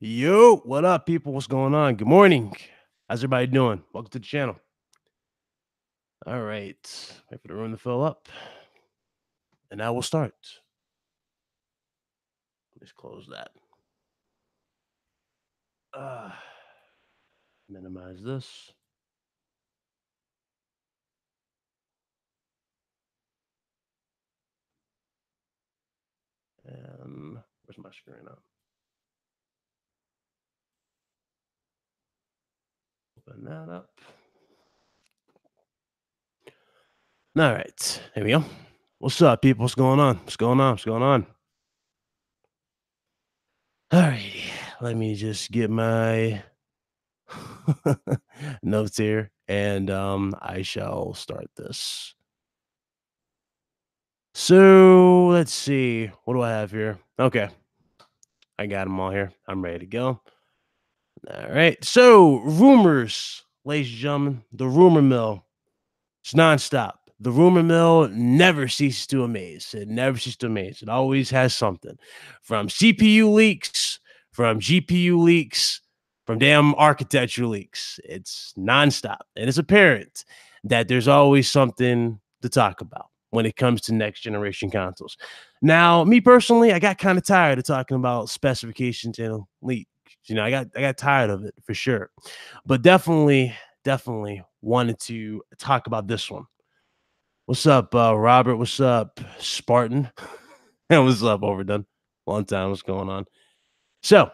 Yo, what up, people? What's going on? Good morning. How's everybody doing? Welcome to the channel. All right. Wait for the room to fill up. And now we'll start. Let's close that. Minimize this. And where's my screen up? Open that up. All right. Here we go. What's up, people? What's going on? What's going on? What's going on? All righty. Let me just get my notes here, and I shall start this. So let's see. What do I have here? Okay. I got them all here. I'm ready to go. All right. So, rumors, ladies and gentlemen, the rumor mill. It's nonstop. The rumor mill never ceases to amaze. It never ceases to amaze. It always has something from CPU leaks, from GPU leaks, from damn architecture leaks. It's nonstop. And it's apparent that there's always something to talk about when it comes to next generation consoles. Now, me personally, I got kind of tired of talking about specifications and leaks. You know, I got tired of it for sure. But definitely wanted to talk about this one. What's up, Robert? What's up, Spartan? What's up, Overdone? Long time. What's going on? So,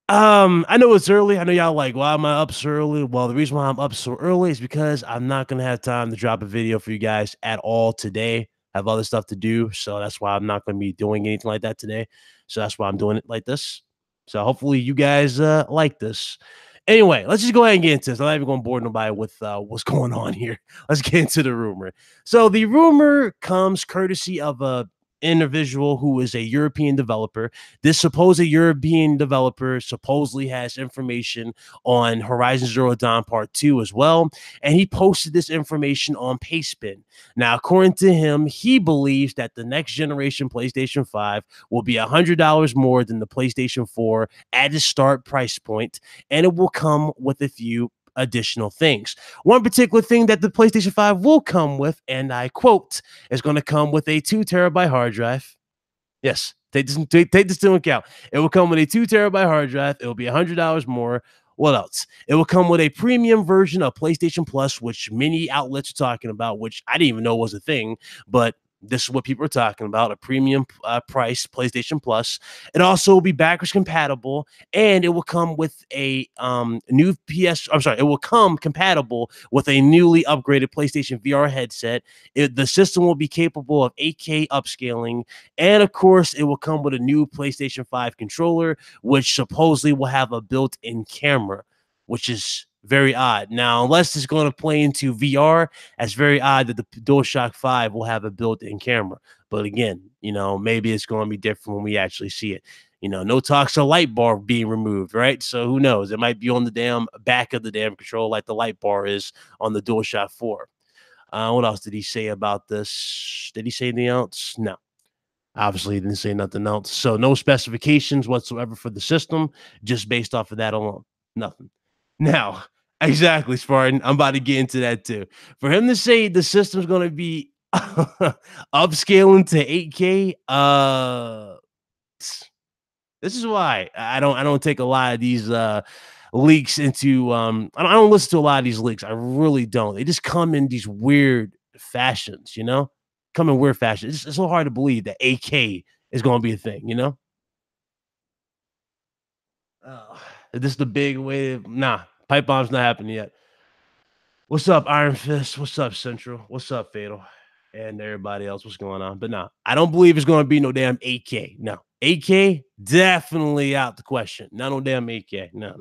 I know it's early. I know y'all like, why am I up so early? Well, the reason why I'm up so early is because I'm not gonna have time to drop a video for you guys at all today. I have other stuff to do, so that's why I'm not gonna be doing anything like that today. So that's why I'm doing it like this. So hopefully you guys like this. Anyway, let's just go ahead and get into this. I'm not even going to bore nobody with what's going on here. Let's get into the rumor. So the rumor comes courtesy of a individual who is a European developer. This supposed European developer supposedly has information on Horizon Zero Dawn Part 2 as well, and he posted this information on Pastebin. Now, according to him, he believes that the next generation PlayStation 5 will be $100 more than the PlayStation 4 at its start price point, and it will come with a few additional things. One particular thing that the PlayStation 5 will come with, and I quote, is going to come with a 2 terabyte hard drive. Yes, take this into account. It will come with a 2 terabyte hard drive. It will be $100 more. What else? It will come with a premium version of PlayStation Plus, which many outlets are talking about, which I didn't even know was a thing, but this is what people are talking about, a premium price PlayStation Plus. It also will be backwards compatible, and it will come with a new it will come compatible with a newly upgraded PlayStation VR headset. The system will be capable of 8K upscaling, and of course, it will come with a new PlayStation 5 controller, which supposedly will have a built-in camera, which is very odd. Now, unless it's going to play into VR, that's very odd that the DualShock 5 will have a built-in camera. But again, you know, maybe it's going to be different when we actually see it. You know, no talks of light bar being removed, right? So who knows? It might be on the damn back of the damn control like the light bar is on the DualShock 4. What else did he say about this? Did he say anything else? No. Obviously, he didn't say nothing else. So no specifications whatsoever for the system, just based off of that alone. Nothing. Now, exactly, Spartan. I'm about to get into that too. For him to say the system's going to be upscaling to 8K, this is why I don't take a lot of these leaks into I don't listen to a lot of these leaks. I really don't. They just come in these weird fashions, you know? Come in weird fashions. It's so hard to believe that 8K is going to be a thing, you know? Oh, this is the big wave. Nah, pipe bomb's not happening yet. What's up, Iron Fist? What's up, Central? What's up, Fatal? And everybody else, what's going on? But nah, I don't believe it's going to be no damn 8K. No, 8K definitely out the question. Not no damn 8K. No.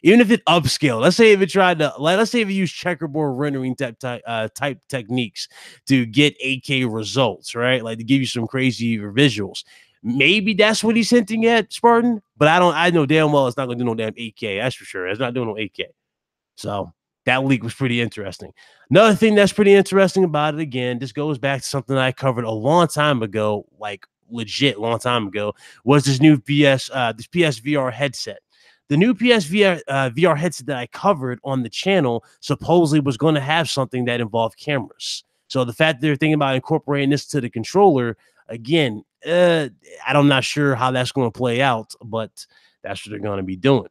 Even if it upscale, let's say if it tried to, let's say if it used checkerboard rendering type techniques to get 8K results, right? Like to give you some crazy visuals. Maybe that's what he's hinting at, Spartan. But I know damn well it's not going to do no damn 8K. That's for sure. It's not doing no 8K. So that leak was pretty interesting. Another thing that's pretty interesting about it, again, this goes back to something I covered a long time ago, like legit a long time ago, was this new this PSVR headset. The new PSVR VR headset that I covered on the channel supposedly was going to have something that involved cameras. So the fact that they're thinking about incorporating this to the controller, again, I'm not sure how that's going to play out, but that's what they're going to be doing.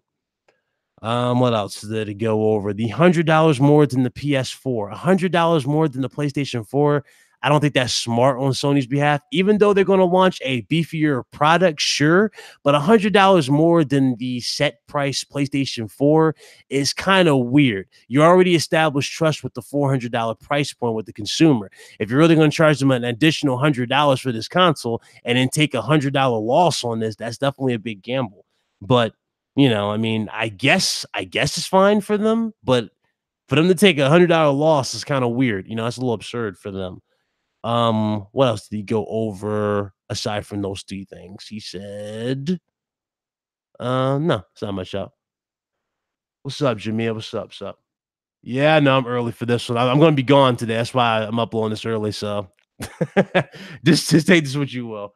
What else did it go over? The $100 more than the PS4, $100 more than the PlayStation 4. I don't think that's smart on Sony's behalf, even though they're going to launch a beefier product, sure, but $100 more than the set price PlayStation 4 is kind of weird. You already established trust with the $400 price point with the consumer. If you're really going to charge them an additional $100 for this console and then take $100 loss on this, that's definitely a big gamble. But I mean, I guess it's fine for them, but for them to take $100 loss is kind of weird. That's a little absurd for them. What else did he go over aside from those three things? He said, no, it's not much up. What's up, Jamia? What's up? What's up? Yeah, no, I'm early for this one. I'm going to be gone today. That's why I'm uploading this early. So just take this what you will.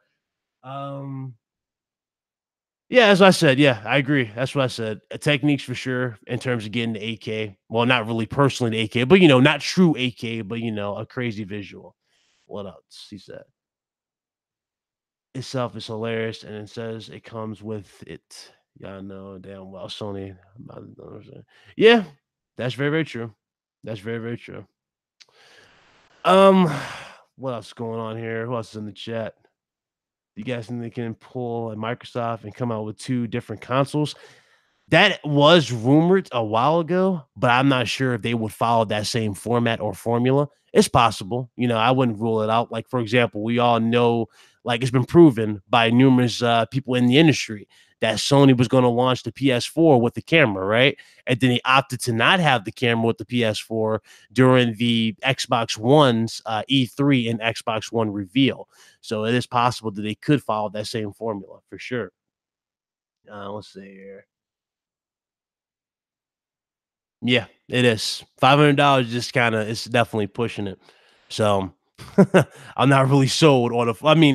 Yeah, as I said, yeah, I agree. That's what I said. Techniques for sure in terms of getting the 8K. Well, not really personally the 8K, but not true 8K, but a crazy visual. What else? He said itself is hilarious, and it says it comes with it. Y'all know damn well Sony. Yeah, that's very, very true. That's very, very true. Um, what else is going on here? Who else is in the chat? You guys think they can pull a Microsoft and come out with two different consoles? That was rumored a while ago, but I'm not sure if they would follow that same format or formula. It's possible. I wouldn't rule it out. Like, for example, we all know, like, it's been proven by numerous people in the industry that Sony was going to launch the PS4 with the camera, right? And then they opted to not have the camera with the PS4 during the Xbox One's E3 and Xbox One reveal. So it is possible that they could follow that same formula for sure. Let's see here. Yeah, it is. $500 just it's definitely pushing it. So I'm not really sold on I'm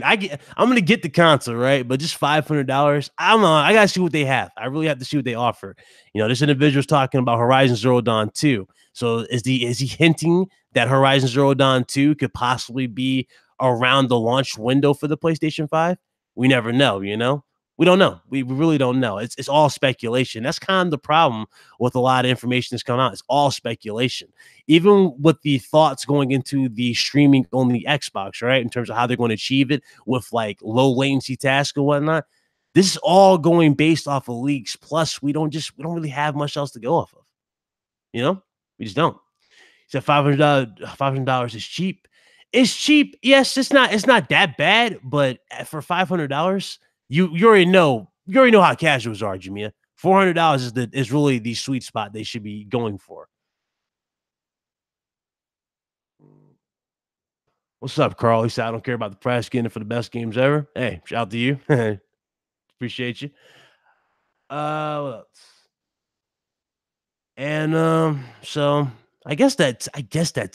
gonna get the console, right? But just $500, I gotta see what they have. I really have to see what they offer. This individual's talking about Horizon Zero Dawn 2. So is he hinting that Horizon Zero Dawn 2 could possibly be around the launch window for the PlayStation 5? We never know, We don't know. We really don't know. It's all speculation. That's kind of the problem with a lot of information that's coming out. It's all speculation. Even with the thoughts going into the streaming on the Xbox, right? In terms of how they're going to achieve it with like low latency tasks or whatnot. This is all going based off of leaks. Plus, we don't really have much else to go off of. We just don't. He said $500 is cheap. It's cheap. Yes, it's not that bad, but for $500. You already know how casuals are, Jamia. $400 is really the sweet spot they should be going for. What's up, Carl? He said, I don't care about the price, getting it for the best games ever. Hey, shout out to you. Appreciate you. What else? And so I guess that's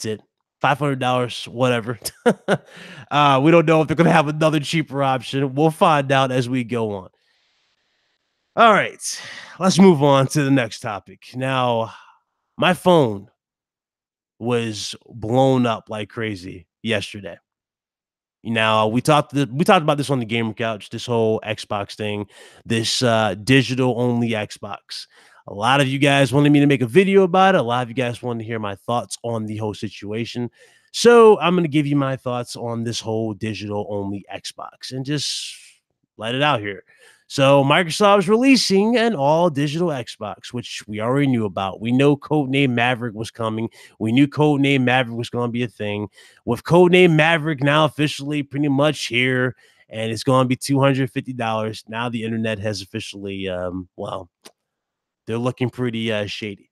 it. $500, whatever. We don't know if they're gonna have another cheaper option. We'll find out as we go on. All right, let's move on to the next topic. Now, my phone was blown up like crazy yesterday. Now, we talked about this on the Gamer Couch, this whole Xbox thing, this digital only Xbox. A lot of you guys wanted me to make a video about it. A lot of you guys wanted to hear my thoughts on the whole situation. So I'm going to give you my thoughts on this whole digital only Xbox and just let it out here. So Microsoft is releasing an all digital Xbox, which we already knew about. We know Codename Maverick was coming. We knew Codename Maverick was going to be a thing. With Codename Maverick now officially pretty much here, and it's going to be $250. Now the internet has officially, they're looking pretty shady.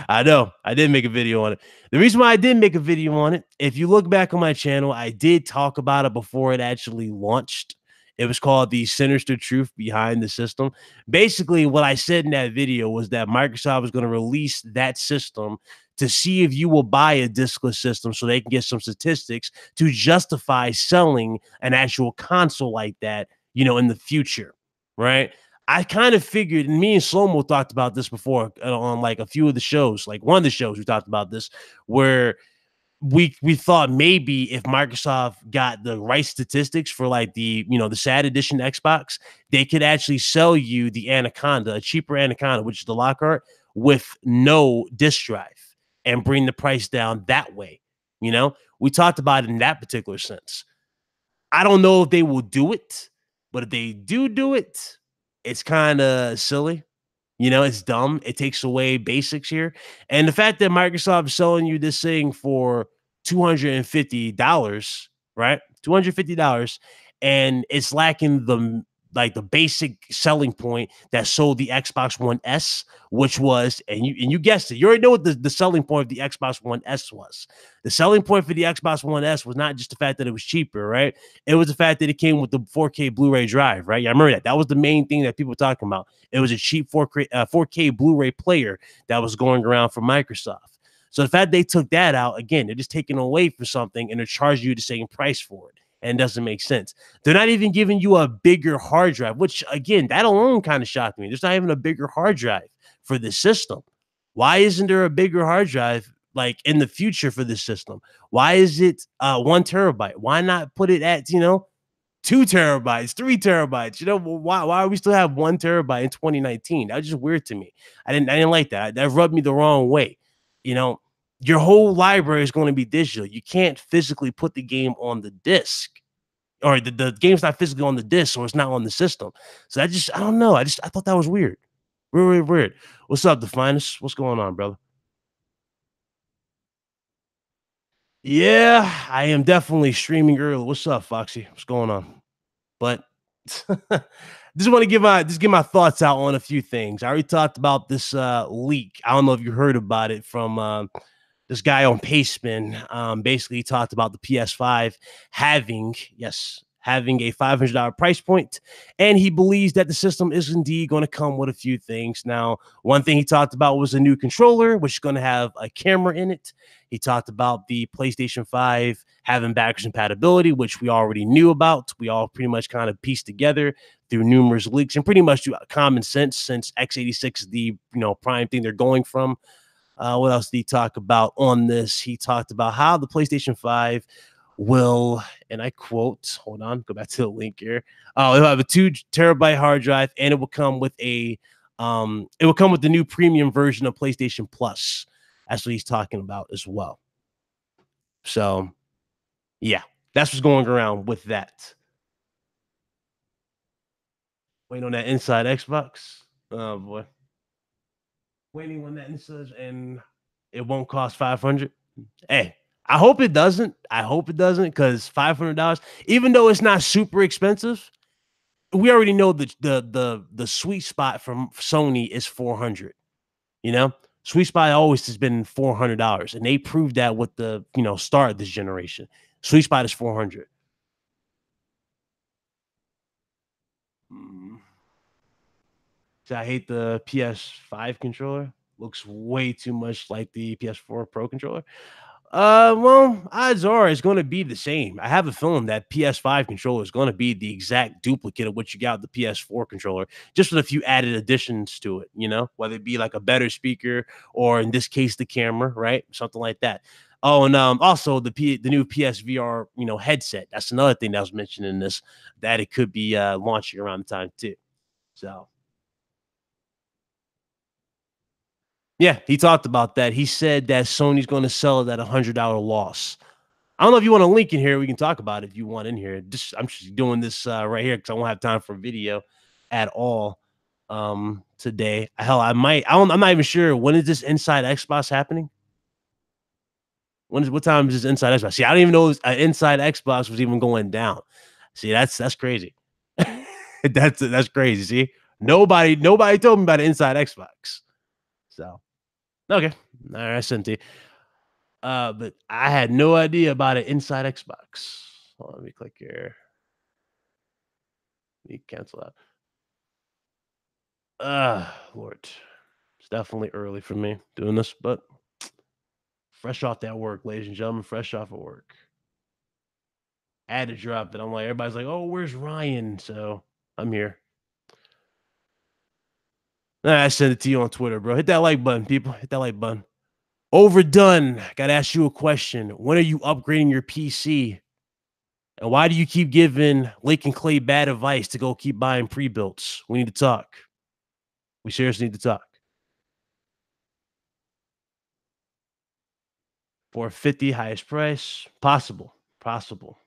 I know. I did make a video on it. The reason why I did make a video on it, if you look back on my channel, I did talk about it before it actually launched. It was called The Sinister Truth Behind the System. Basically, what I said in that video was that Microsoft was going to release that system to see if you will buy a discless system so they can get some statistics to justify selling an actual console like that, in the future, right? I kind of figured, and me and Slomo talked about this before on like a few of the shows, like one of the shows we talked about this, where we thought maybe if Microsoft got the right statistics for like the sad edition Xbox, they could actually sell you the Anaconda, a cheaper Anaconda, which is the Lockhart, with no disk drive and bring the price down that way. We talked about it in that particular sense. I don't know if they will do it, but if they do it, it's kind of silly. It's dumb. It takes away basics here. And the fact that Microsoft is selling you this thing for $250, right? $250, and it's lacking the basic selling point that sold the Xbox One S, which was, and you guessed it, you already know what the selling point of the Xbox One S was. The selling point for the Xbox One S was not just the fact that it was cheaper, right? It was the fact that it came with the 4K Blu-ray drive, right? Yeah, I remember that. That was the main thing that people were talking about. It was a cheap 4K Blu-ray player that was going around for Microsoft. So the fact they took that out, again, they're just taking away for something and they're charging you the same price for it. And it doesn't make sense. They're not even giving you a bigger hard drive, which again, that alone kind of shocked me. There's not even a bigger hard drive for this system. Why isn't there a bigger hard drive like in the future for this system? Why is it 1 terabyte? Why not put it at 2 terabytes, 3 terabytes? Why we still have 1 terabyte in 2019? That was just weird to me. I didn't like that. That rubbed me the wrong way. You know, your whole library is going to be digital. You can't physically put the game on the disc, or the game's not physically on the disc, or it's not on the system. So I don't know. I thought that was weird. Really weird. What's up, the finest? What's going on, brother? Yeah, I am definitely streaming early. What's up, Foxy? What's going on? But just want to give my thoughts out on a few things. I already talked about this leak. I don't know if you heard about it from this guy on Paceman. Basically, he talked about the PS5 having a $500 price point, and he believes that the system is indeed going to come with a few things. Now, one thing he talked about was a new controller, which is going to have a camera in it. He talked about the PlayStation 5 having backwards compatibility, which we already knew about. We all pretty much kind of pieced together through numerous leaks and pretty much through common sense, since x86 is the prime thing they're going from. What else did he talk about on this? He talked about how the PlayStation 5 will, and I quote, hold on, go back to the link here. Oh, it'll have a 2 terabyte hard drive, and it will come with the new premium version of PlayStation Plus. That's what he's talking about as well. So yeah, that's what's going around with that. Waiting on that inside Xbox. Oh boy. Waiting on that inside, and it won't cost 500. Hey, I hope it doesn't. I hope it doesn't, because $500, even though it's not super expensive, we already know the sweet spot from Sony is 400. You know, sweet spot always has been $400, and they proved that with the start of this generation. Sweet spot is 400. Mm. So I hate the PS5 controller. Looks way too much like the PS4 Pro controller. Well, odds are it's going to be the same. I have a feeling that PS5 controller is going to be the exact duplicate of what you got with the PS4 controller, just with a few added additions to it, whether it be like a better speaker, or in this case, the camera, right? Something like that. Oh, and also the new PSVR, headset. That's another thing that was mentioned in this, that it could be launching around the time too. So yeah, he talked about that. He said that Sony's going to sell it at $100 loss. I don't know if you want to link in here. We can talk about it if you want in here. I'm just doing this right here because I won't have time for video at all today. Hell, I might. I'm not even sure, when is this Inside Xbox happening. What time is this Inside Xbox? See, I don't even know Inside Xbox was even going down. See, that's crazy. That's crazy. See, nobody told me about an Inside Xbox. So okay, all right, Cinti. But I had no idea about it inside Xbox. Hold on, let me click here. Let me cancel that. Lord. It's definitely early for me doing this, but Fresh off that work, ladies and gentlemen, fresh off of work. I had to drop it. I'm like, everybody's like, "Oh, where's Ryan?" So I'm here. I sent it to you on Twitter, bro. Hit that like button, people. Hit that like button. Overdone. Gotta ask you a question. When are you upgrading your PC? And why do you keep giving Lake and Clay bad advice to go keep buying pre-builts? We need to talk. We seriously need to talk. 450 highest price. Possible. Possible.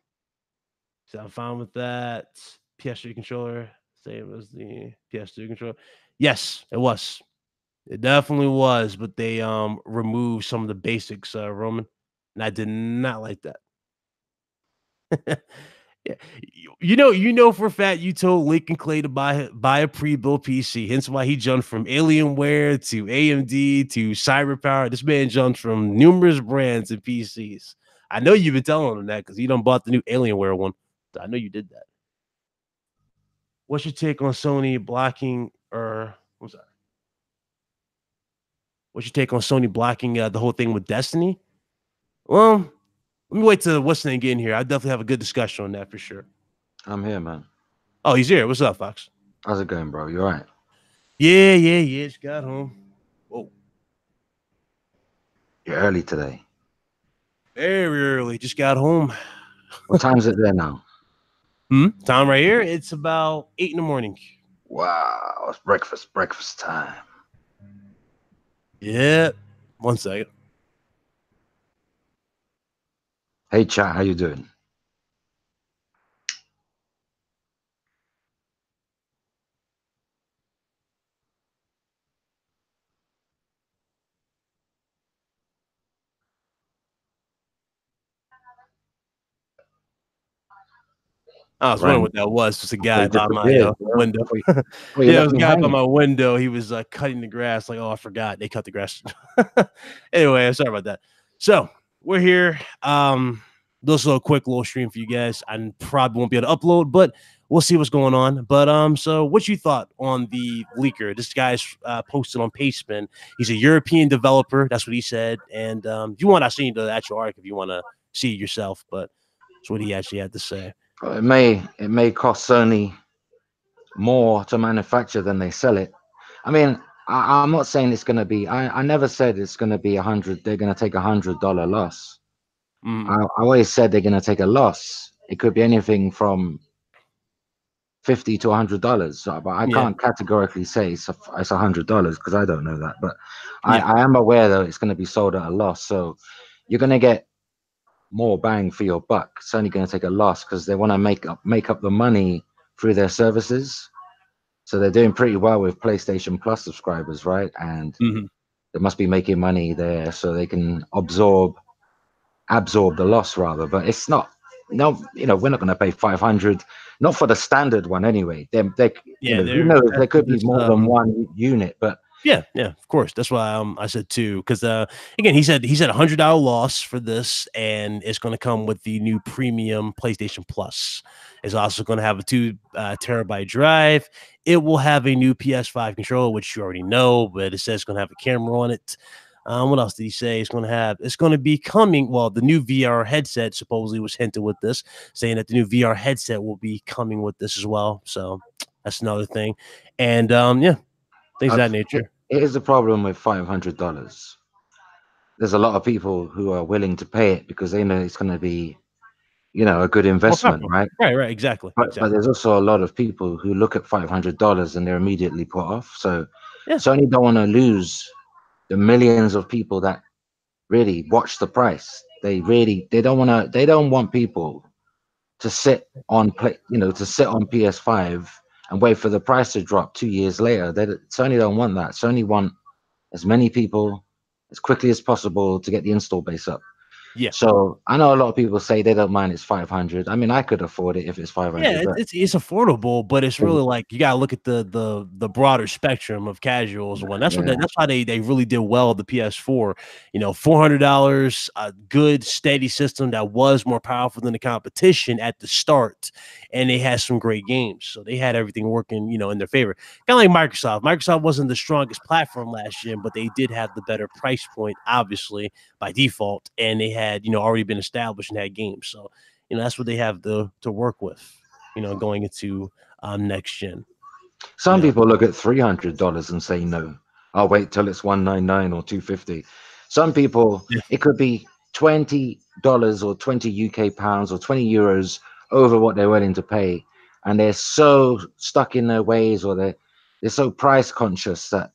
So I'm fine with that. PS3 controller. Same as the PS3 controller. Yes, it was. It definitely was, but they removed some of the basics, Roman. And I did not like that. Yeah. You know for a fact you told Lincoln Clay to buy a pre-built PC. Hence why he jumped from Alienware to AMD to CyberPower. This man jumped from numerous brands and PCs. I know you've been telling him that because you done bought the new Alienware one. I know you did that. What's your take on Sony blocking or I'm sorry? What's your take on Sony blocking the whole thing with Destiny? Well, let me wait till what's the name get in here. I definitely have a good discussion on that for sure. I'm here, man. Oh, he's here. What's up, Fox? How's it going, bro? You all right? Yeah. Just got home. Whoa. You're early today. Very early. Just got home. What time is it there now? Time right here. It's about 8 in the morning. Wow, it's breakfast time. Yeah. 1 second. Hey, chat, how you doing? I was wondering what that was. Just a guy You by my disappeared, bro. window. Well, you Yeah, it left was a me guy by hanging. my window. He was cutting the grass. Like, oh, I forgot they cut the grass. Anyway, I'm sorry about that. So we're here. This is a quick little stream for you guys. I probably won't be able to upload, but we'll see what's going on. But so what you thought on the leaker? This guy's posted on Pastebin. He's a European developer. That's what he said. And if you want, I'll see the actual article if you want to see it yourself. But that's what he actually had to say. It may cost Sony more to manufacture than they sell it. I mean, I'm not saying it's going to be. I never said it's going to be 100. They're going to take $100 loss. I always said they're going to take a loss. It could be anything from $50 to $100. So, but I can't categorically say it's $100 because I don't know that. But I am aware that it's going to be sold at a loss. So you're going to get more bang for your buck. It's only going to take a loss because they want to make up the money through their services. So they're doing pretty well with PlayStation Plus subscribers, right? And they must be making money there so they can absorb the loss rather. But it's not. No, we're not going to pay 500, not for the standard one anyway. Who knows? There could be more than one unit, but yeah, of course. That's why I said two, because again, he said $100 loss for this, and it's going to come with the new premium PlayStation Plus. It's also going to have a 2 terabyte drive. It will have a new PS5 controller, which you already know, but it says it's going to have a camera on it. What else did he say? It's going to be coming. Well, the new VR headset supposedly was hinted with this, saying that the new VR headset will be coming with this as well. So that's another thing. And things of that nature. It is a problem with $500. There's a lot of people who are willing to pay it because they know it's going to be, a good investment, right? Right, exactly. But there's also a lot of people who look at $500 and they're immediately put off. So Sony don't want to lose the millions of people that really watch the price. They don't want people to sit on PS5 and wait for the price to drop 2 years later. Sony don't want that. Sony want as many people as quickly as possible to get the install base up. Yeah. So I know a lot of people say they don't mind it's 500. I mean, I could afford it if it's Yeah, 500, but it's affordable, but it's really like you gotta look at the broader spectrum of casuals one. yeah. That's why they really did well with the PS4. You know, $400, a good steady system that was more powerful than the competition at the start, and they had some great games. So they had everything working, in their favor. Kind of like Microsoft. Microsoft wasn't the strongest platform last gen, but they did have the better price point, obviously, by default, and they had, already been established and had games. So, that's what they have to work with, going into next gen. Some people look at $300 and say no. I'll wait till it's 199 or 250. Some people, Yeah. it could be $20 or 20 UK pounds or 20 euros over what they're willing to pay, and they're so stuck in their ways, or they're so price conscious that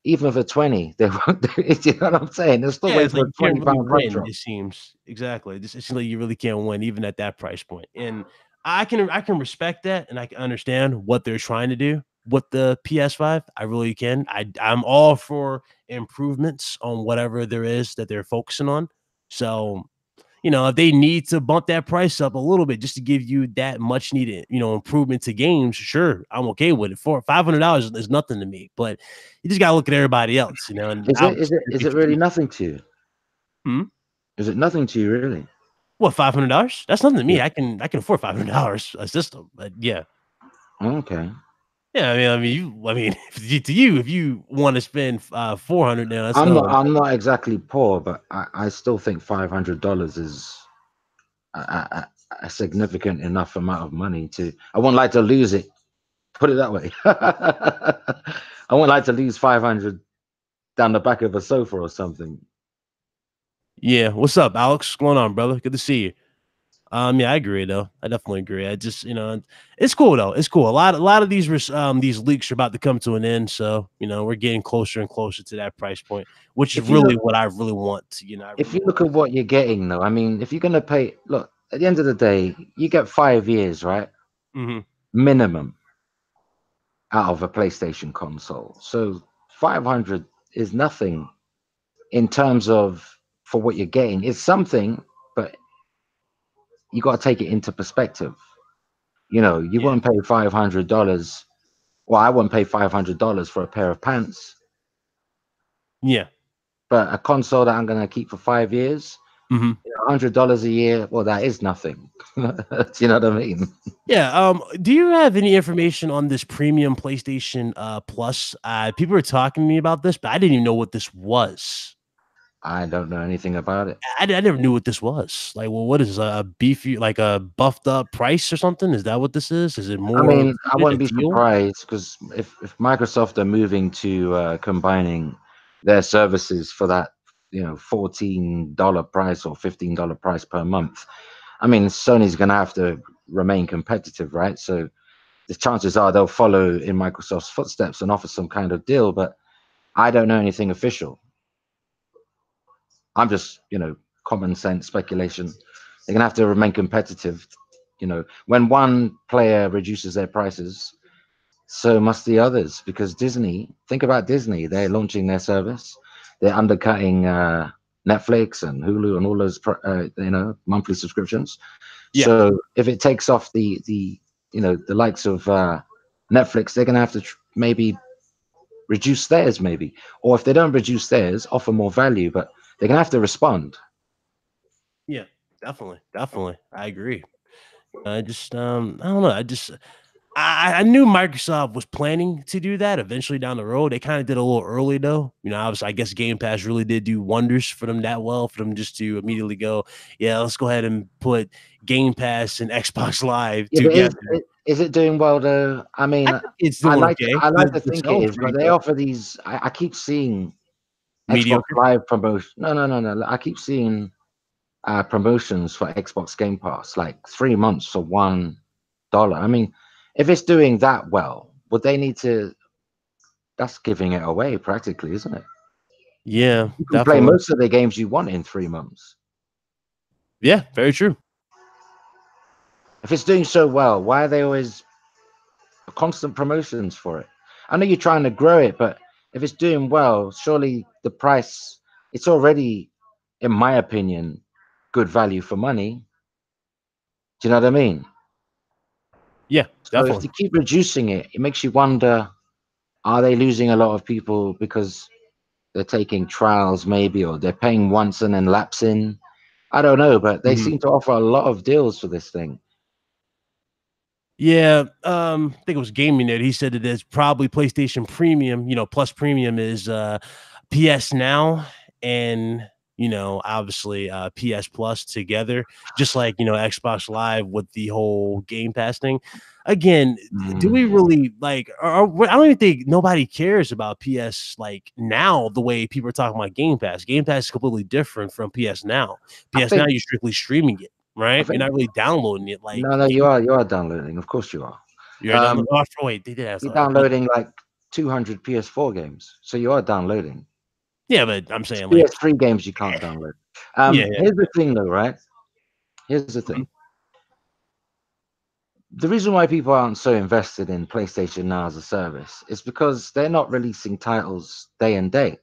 even for 20, they won't. You know what I'm saying? They'll still Yeah, wait it's for like a you can't really £20 price win, drop. it seems. Exactly. It seems like you really can't win even at that price point. And I can respect that and I can understand what they're trying to do with the PS5. I really can. I'm all for improvements on whatever there is that they're focusing on. So, if they need to bump that price up a little bit just to give you that much needed, improvement to games, sure, I'm okay with it. For $500 is nothing to me, but you just gotta look at everybody else, and Is it? obviously Is it really nothing to you? Hmm? Is it nothing to you, really? What, $500? That's nothing to Yeah. me. I can afford $500 a system, but yeah. Okay. Yeah, if you want to spend 400 now, that's I'm not. no. I'm not exactly poor, but I still think $500 is a significant enough amount of money to. I wouldn't like to lose it. Put it that way. I wouldn't like to lose 500 down the back of a sofa or something. Yeah, what's up, Alex? What's going on, brother? Good to see you. Yeah, I agree though. I definitely agree. I just, it's cool though. It's cool. A lot of these leaks are about to come to an end, so we're getting closer and closer to that price point, which is If you really look, what I really want. I if really you want. look at what you're getting, though, I mean, if you're gonna pay, look, at the end of the day, you get 5 years, right? Mhm. Minimum out of a PlayStation console. So 500 is nothing in terms of for what you're getting. It's something, but you got to take it into perspective. You Yeah. won't pay $500. Well, I wouldn't pay $500 for a pair of pants, Yeah. but a console that I'm gonna keep for 5 years, Mhm. $100 a year. Well, that is nothing. Do you know what I mean? Yeah. Do you have any information on this premium PlayStation Plus? People were talking to me about this, but I didn't even know what this was. I don't know anything about it. I never knew what this was. Like, well, what is a beefy, like a buffed up price or something? Is that what this is? Is it I more mean, I included, wouldn't a be deal? surprised because if Microsoft are moving to combining their services for that, $14 price or $15 price per month, I mean, Sony's going to have to remain competitive, right? So the chances are they'll follow in Microsoft's footsteps and offer some kind of deal, but I don't know anything official. I'm just, common sense speculation. They're going to have to remain competitive. When one player reduces their prices, so must the others, because Disney, think about Disney, they're launching their service, they're undercutting Netflix and Hulu and all those monthly subscriptions. Yeah. So if it takes off the likes of Netflix, they're going to have to maybe reduce theirs, maybe, or if they don't reduce theirs, offer more value, but they're going to have to respond. Yeah. Definitely. Definitely. I agree. I don't know. I knew Microsoft was planning to do that eventually down the road. They kind of did a little early though. Obviously, I guess Game Pass really did do wonders for them that well, for them just to immediately go, yeah, let's go ahead and put Game Pass and Xbox Live Yeah, but is together. it, is it doing well though? I I mean, think it's I doing like to, okay. I like to The think it sales is, but pretty they good. offer these. I keep seeing Xbox Mediocre. Live promotion. No, no, no, no. I keep seeing promotions for Xbox Game Pass, like 3 months for $1. I mean, if it's doing that well, would they need to? That's giving it away practically, isn't it? Yeah, You can play definitely. most of the games you want in 3 months. Yeah, very true. If it's doing so well, why are they always constant promotions for it? I know you're trying to grow it, but if it's doing well, surely the price, it's already, in my opinion, good value for money. Do you know what I mean? Yeah, So if definitely. they keep reducing it, it makes you wonder: are they losing a lot of people because they're taking trials, maybe, or they're paying once and then lapsing? I don't know, but they Mhm. seem to offer a lot of deals for this thing. Yeah, I think it was Gaming Net. He said that it's probably PlayStation Premium. Plus Premium is PS Now and obviously PS Plus together, just like Xbox Live with the whole Game Pass thing. Again, do we Mm. really like? I don't even think nobody cares about PS like now the way people are talking about Game Pass. Game Pass is completely different from PS Now. I PS Now think, you're strictly streaming it, I right? You're think, not really downloading it like no, Game. you are downloading. Of course you are. You're download. Um, Oh, wait, they did have you're some. But downloading like 200 PS4 games, so you are downloading. yeah, but I'm saying like, PS3 games you can't download. yeah, Here's the thing, though, right? Here's the mhm, thing. The reason why people aren't so invested in PlayStation Now as a service is because they're not releasing titles day and day.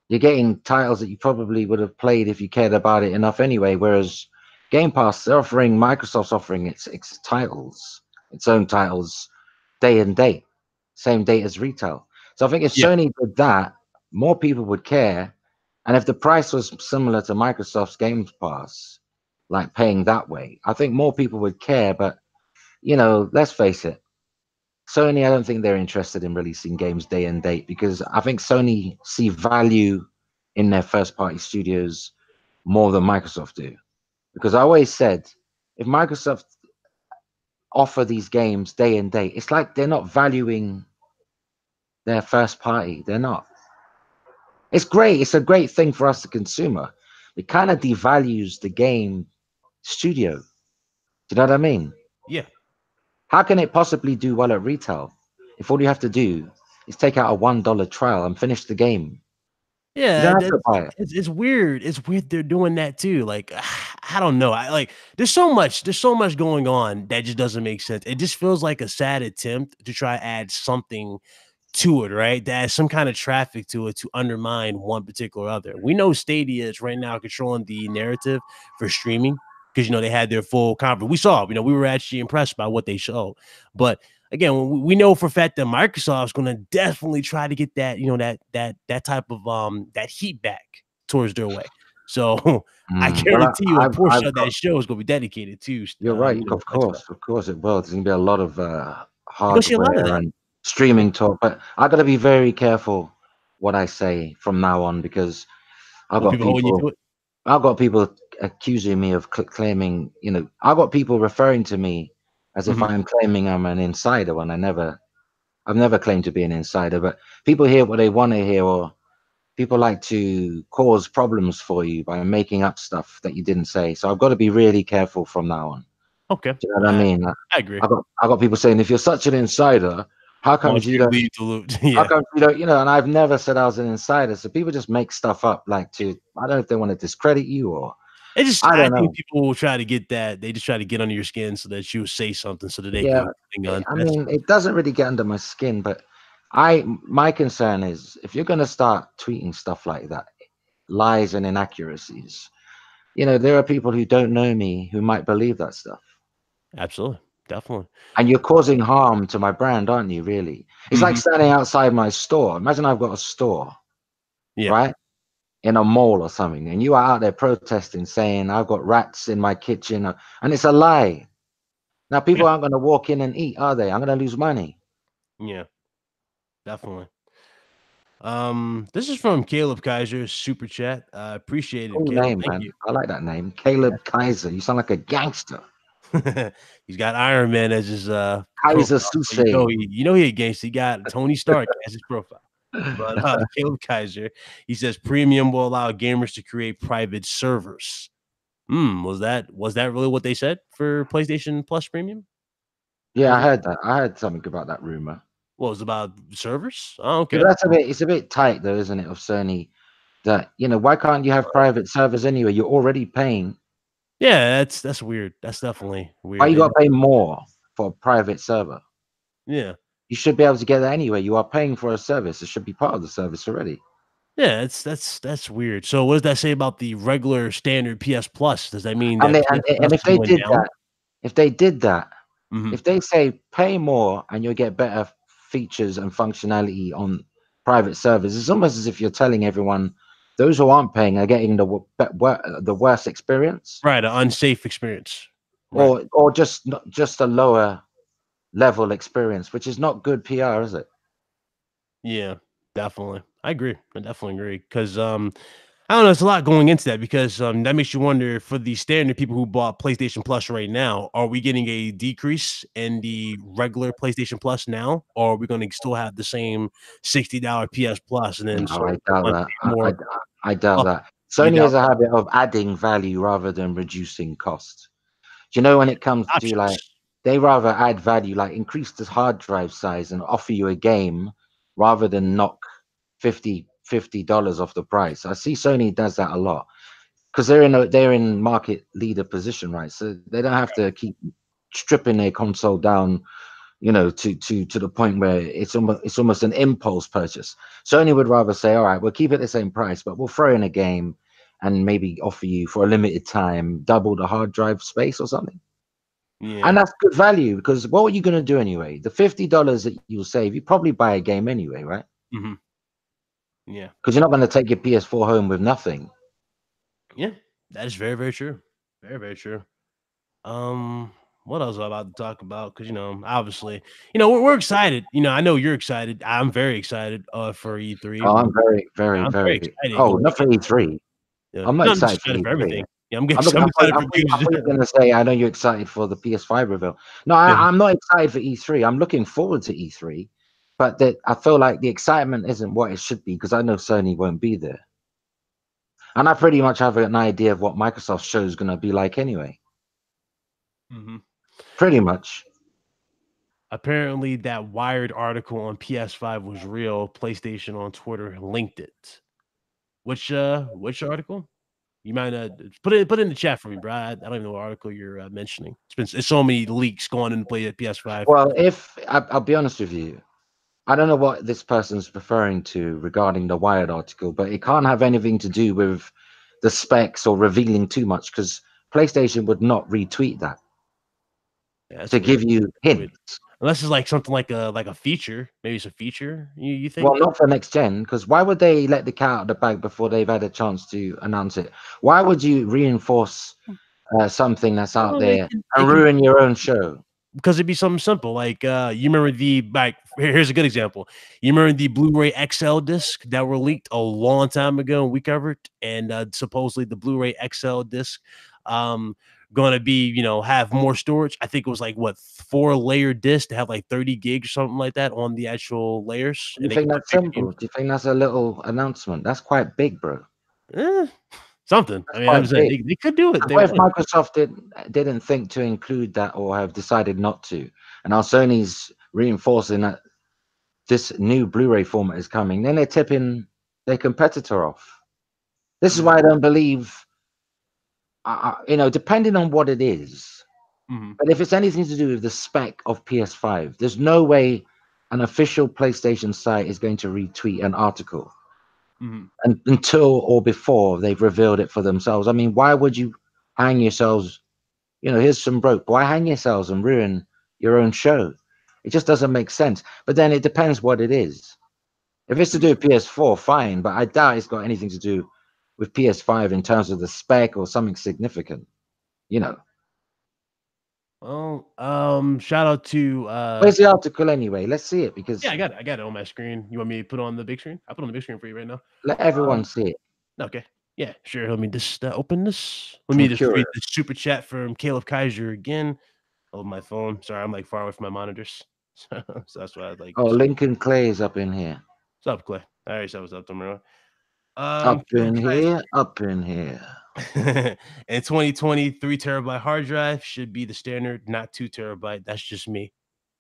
You're getting titles that you probably would have played if you cared about it enough anyway. Whereas Game Pass, Microsoft's offering its titles, its own titles, day and date, same date as retail. So I think if yeah, Sony did that, more people would care. And if the price was similar to Microsoft's Game Pass, like paying that way, I think more people would care. But let's face it, Sony, I don't think they're interested in releasing games day and date because I think Sony see value in their first party studios more than Microsoft do. Because I always said, if Microsoft offer these games day and date, it's like they're not valuing their first party. They're not. It's great. It's a great thing for us, the consumer. It kind of devalues the game studio. Do you know what I mean? yeah, How can it possibly do well at retail if all you have to do is take out a $1 trial and finish the game? You yeah. don't have to That's buy it. it's weird. It's weird they're doing that too. Like, I don't know. I like. There's so much going on that just doesn't make sense. It just feels like a sad attempt to try to add something to it, right? That has some kind of traffic to it to undermine one particular other. We know Stadia is right now controlling the narrative for streaming because they had their full conference. We saw, we were actually impressed by what they showed. But again, we know for a fact that Microsoft's going to definitely try to get that, that type of that heat back towards their way. So I Well, guarantee you a portion I've of got. that show is going to be dedicated to You're right. Xbox. Of course, it will. There's gonna be a lot of You're going to see a lot of hardware that. and streaming talk, but I gotta be very careful what I say from now on because I've When got people holding you to people. it. I've got people accusing me of claiming. I've got people referring to me as if Mhm. I'm claiming I'm an insider when I've never claimed to be an insider. But people hear what they want to hear, or people like to cause problems for you by making up stuff that you didn't say. So I've got to be really careful from now on. Okay. Do you know what I mean? I agree. I got people saying, if you're such an insider, how Why comes don't you you don't? leave the loop? How Yeah. come you don't? And I've never said I was an insider. So people just make stuff up, like to. I don't know if they want to discredit you or It just I I don't think know. people will try to get that. They just try to get under your skin so that you say something so that they Yeah, can hang on. I That's mean, it doesn't really get under my skin, but my concern is if you're gonna start tweeting stuff like that, lies and inaccuracies. There are people who don't know me who might believe that stuff. absolutely. Definitely. And you're causing harm to my brand, aren't you, really? It's like Mhm. standing outside my store. Imagine I've got a store, Yeah. right? In a mall or something, and you are out there protesting, saying, I've got rats in my kitchen, and it's a lie. Now, Yeah. people aren't going to walk in and eat, are they? I'm going to lose money. Yeah. Definitely. This is from Caleb Kaiser, super chat. Appreciate it, Cool Caleb. name, Thank man. you. I like that name. Caleb Kaiser. You sound like a gangster. He's got Iron Man as his Kaiser profile. So Sushi. he a gangster. He got Tony Stark as his profile. But Caleb Kaiser, he says premium will allow gamers to create private servers. Was that really what they said for PlayStation Plus Premium? Yeah, Was I it heard that. I heard something about that rumor. what was about servers? Oh, Yeah, but okay. it's a bit tight though, isn't it, of Sony that, why can't you have private servers anyway? You're already paying. Yeah, that's weird. That's definitely Why weird. you got to pay more for a private server? Yeah, You should be able to get that anyway. You are paying for a service. It should be part of the service already. Yeah, that's weird. So what does that say about the regular standard PS Plus? Does that mean And that they, PS Plus if is they going did down? that, if they did that, Mhm. if they say pay more and you'll get better features and functionality on private servers, it's almost as if you're telling everyone those who aren't paying are getting the worst experience, Right, an unsafe experience. Right. or just a lower level experience, which is not good PR, is it? Yeah, definitely. I agree. I definitely agree because I don't know. It's a lot going into that because that makes you wonder for the standard people who bought PlayStation Plus right now, are we getting a decrease in the regular PlayStation Plus now, or are we going to still have the same $60 PS Plus and then No, so I people doubt want that. to pay more? I doubt Oh, that. you Sony doubt has a habit of adding value rather than reducing cost. Do you know when yeah, it comes to like options. they rather add value, like increase the hard drive size and offer you a game rather than knock $50 off the price. I see Sony does that a lot because they're in market leader position, right? So they don't have to keep stripping their console down, to the point where it's almost an impulse purchase. Sony would rather say, all right, we'll keep it the same price, but we'll throw in a game and maybe offer you for a limited time double the hard drive space or something. And Yeah. that's good value because what are you going to do anyway? The $50 that you'll save, you probably buy a game anyway, right? Mhm. Yeah. Because you're not going to take your PS4 home with nothing. Yeah. That is very, very true. Very, very true. What else am I about to talk about? Because obviously, we're excited. I know you're excited. I'm very excited for E3. Oh, I'm very, very, I'm very very. excited Oh, going not for into it. E3. Yeah. I'm not No, I'm just excited for excited for E3. everything. Yeah, I'm excited for games. I thought you were going to say, I know you're excited for the PS5 reveal. No, Yeah. I'm not excited for E3. I'm looking forward to E3, but I feel like the excitement isn't what it should be because I know Sony won't be there. And I pretty much have an idea of what Microsoft's show is going to be like anyway. Mhm. Pretty much. Apparently, that Wired article on PS5 was real. PlayStation on Twitter linked it. Which article? You might put it in the chat for me, bro. I don't even know what article you're mentioning. It's so many leaks going into play at PS5. Well, if I'll be honest with you, I don't know what this person's referring to regarding the Wired article, but it can't have anything to do with the specs or revealing too much because PlayStation would not retweet that Yeah, that's to weird. give you Weird. hints. Unless it's like something like a feature. Maybe it's a feature. You think? Well, not for next gen, because why would they let the cat out of the bag before they've had a chance to announce it? Why would you reinforce something that's out Well, they there can they and can ruin your own show? because it'd be something simple. Like you remember here's a good example. You remember the Blu-ray XL disc that were leaked a long time ago and we covered, and supposedly the Blu-ray XL disc um gonna be have more storage. I think it was like what 4-layer disc to have like 30 gigs or something like that on the actual layers, Do you and they can think put that's bigger simple? games. Do you think that's a little announcement? That's quite big, bro. Eh, something. I That's mean, I'm quite saying big. they could do it. 'Cause They what if would. Microsoft didn't think to include that or have decided not to, and now Sony's reinforcing that this new Blu-ray format is coming, then they're tipping their competitor off. This is why Mm, I don't believe, depending on what it is. mhm, But if it's anything to do with the spec of PS5, there's no way an official PlayStation site is going to retweet an article mhm, until or before they've revealed it for themselves. I mean, why would you hang yourselves? Here's some rope. Why hang yourselves and ruin your own show? It just doesn't make sense. But then it depends what it is. If it's to do mm. with PS4, fine, but I doubt it's got anything to do with PS5 in terms of the spec or something significant. You know, Well, shout out to where's the article anyway? Let's see it yeah, because I got it on my screen. You want me to put it on the big screen? I'll put it on the big screen for you right now. let Uh, everyone see it. okay. Yeah, sure. Let me just open this. Let I'm me just read curious. the super chat from Caleb Kaiser again. Oh, my phone. Sorry, I'm like far away from my monitors. So that's why I like Oh, just Lincoln Clay is up in here. what's up, Clay? All right, so what's up, tomorrow? Up Caleb in here. Up in here. Kaiser in 2020, 3 terabyte hard drive should be the standard, not 2 terabyte. That's just me.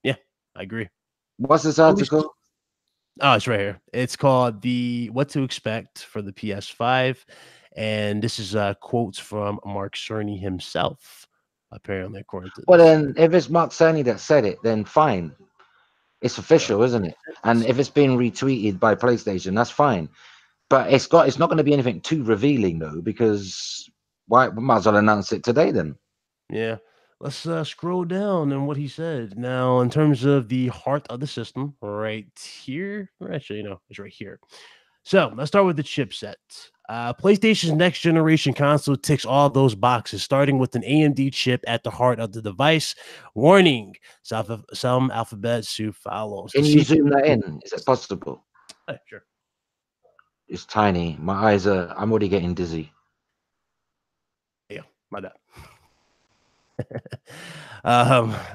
Yeah, I agree. What's this At least article? oh, it's right here. It's called the What to Expect for the PS5, and this is quotes from Mark Cerny himself, apparently, according to Well, this. then, if it's Mark Cerny that said it, then fine. It's Uh, official, isn't it? And if it's been retweeted by PlayStation, that's fine. But it's not going to be anything too revealing though, because why? We might as well announce it today then. Yeah. Let's scroll down and what he said. Now, in terms of the heart of the system, right here, or actually, no, it's right here. So let's start with the chipset. PlayStation's next generation console ticks all those boxes, starting with an AMD chip at the heart of the device. Warning: some alphabet soup follows. Can you zoom that in? Is it possible? Sure. It's tiny. My eyes are. I'm already getting dizzy. Yeah, my bad.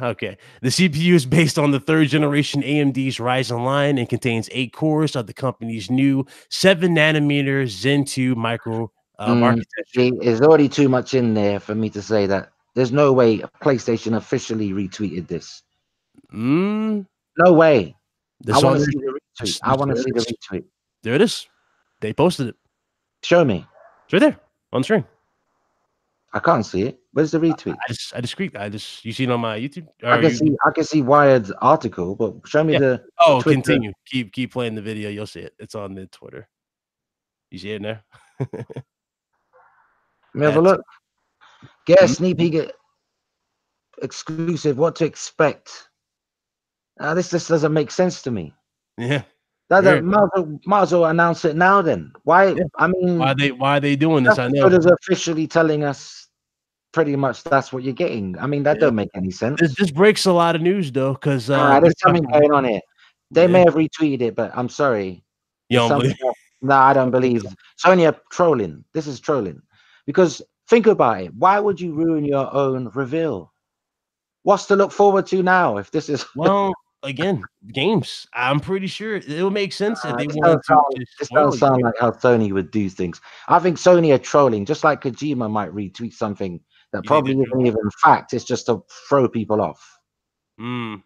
Okay. The CPU is based on the third generation AMD's Ryzen line and contains 8 cores of the company's new 7-nanometer Zen 2 micro architecture. There's already too much in there for me to say that. There's no way PlayStation officially retweeted this. No way. I want to see the retweet. I want to see the retweet. There it is. They posted it. Show me. It's right there on the screen. I can't see it. Where's the retweet? You see it on my YouTube? I can see Wired's article, but show me the Twitter. Continue. Keep playing the video. You'll see it. It's on the Twitter. You see it in there? Let me have a look. Get a sneak peek exclusive. What to expect? This just doesn't make sense to me. Yeah. Might as well announce it now then. Why? Yeah. I mean, why are they doing this? I know. Schroeders are officially telling us pretty much that's what you're getting. I mean, that don't make any sense. This breaks a lot of news though, because there's something going on here. They may have retweeted it, but I'm sorry. You don't believe? No, I don't believe. SONY are trolling. This is trolling. Because think about it. Why would you ruin your own reveal? What's to look forward to now if this is well? Again, games. I'm pretty sure it would make sense if they wanted to. This doesn't sound like how Sony would do things. I think Sony are trolling, just like Kojima might retweet something that probably isn't even fact. It's just to throw people off. I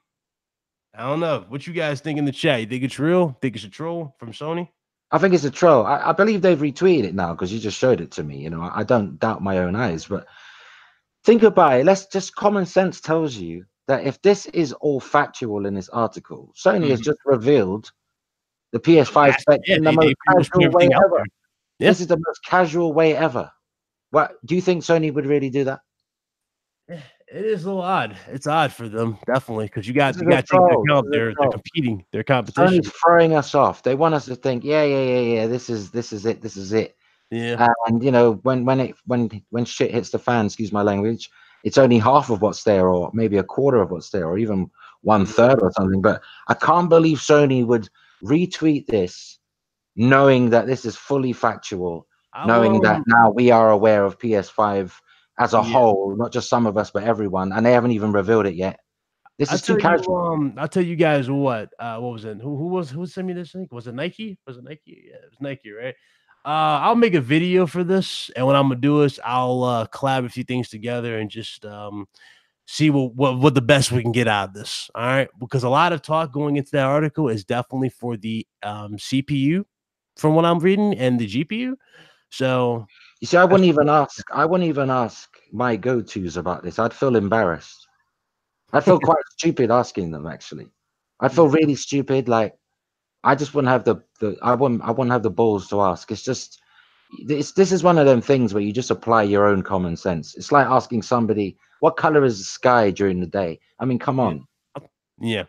don't know. What you guys think in the chat? You think it's real? Think it's a troll from Sony? I think it's a troll. I believe they've retweeted it now because you just showed it to me. You know, I don't doubt my own eyes, but think about it. Let's just common sense tells you that if this is all factual in this article, Sony has just revealed the PS5 spec in the most casual way ever. This is the most casual way ever. What do you think Sony would really do that? It is a little odd. It's odd for them, definitely, because you got to take into account they're competing, their competition. Sony's throwing us off. They want us to think, yeah. This is it. Yeah. And you know, when shit hits the fan, excuse my language, it's only half of what's there, or maybe a quarter of what's there, or even 1/3 or something. But I can't believe Sony would retweet this, knowing that this is fully factual, knowing that now we are aware of PS5 as a whole, not just some of us, but everyone, and they haven't even revealed it yet. This is too casual. I'll tell you guys what was it? Who sent me this link? Was it Nike? Yeah, it was Nike, right? I'll make a video for this, and what I'm gonna do is I'll collab a few things together and just see what the best we can get out of this. All right, because a lot of talk going into that article is definitely for the CPU, from what I'm reading, and the GPU. So you see, I wouldn't even ask my go-tos about this. I'd feel embarrassed. I'd feel quite stupid asking them. Actually, I'd feel really stupid. Like, I just wouldn't have I wouldn't have the balls to ask. It's just this is one of them things where you just apply your own common sense. It's like asking somebody, what color is the sky during the day? I mean, come on. Yeah.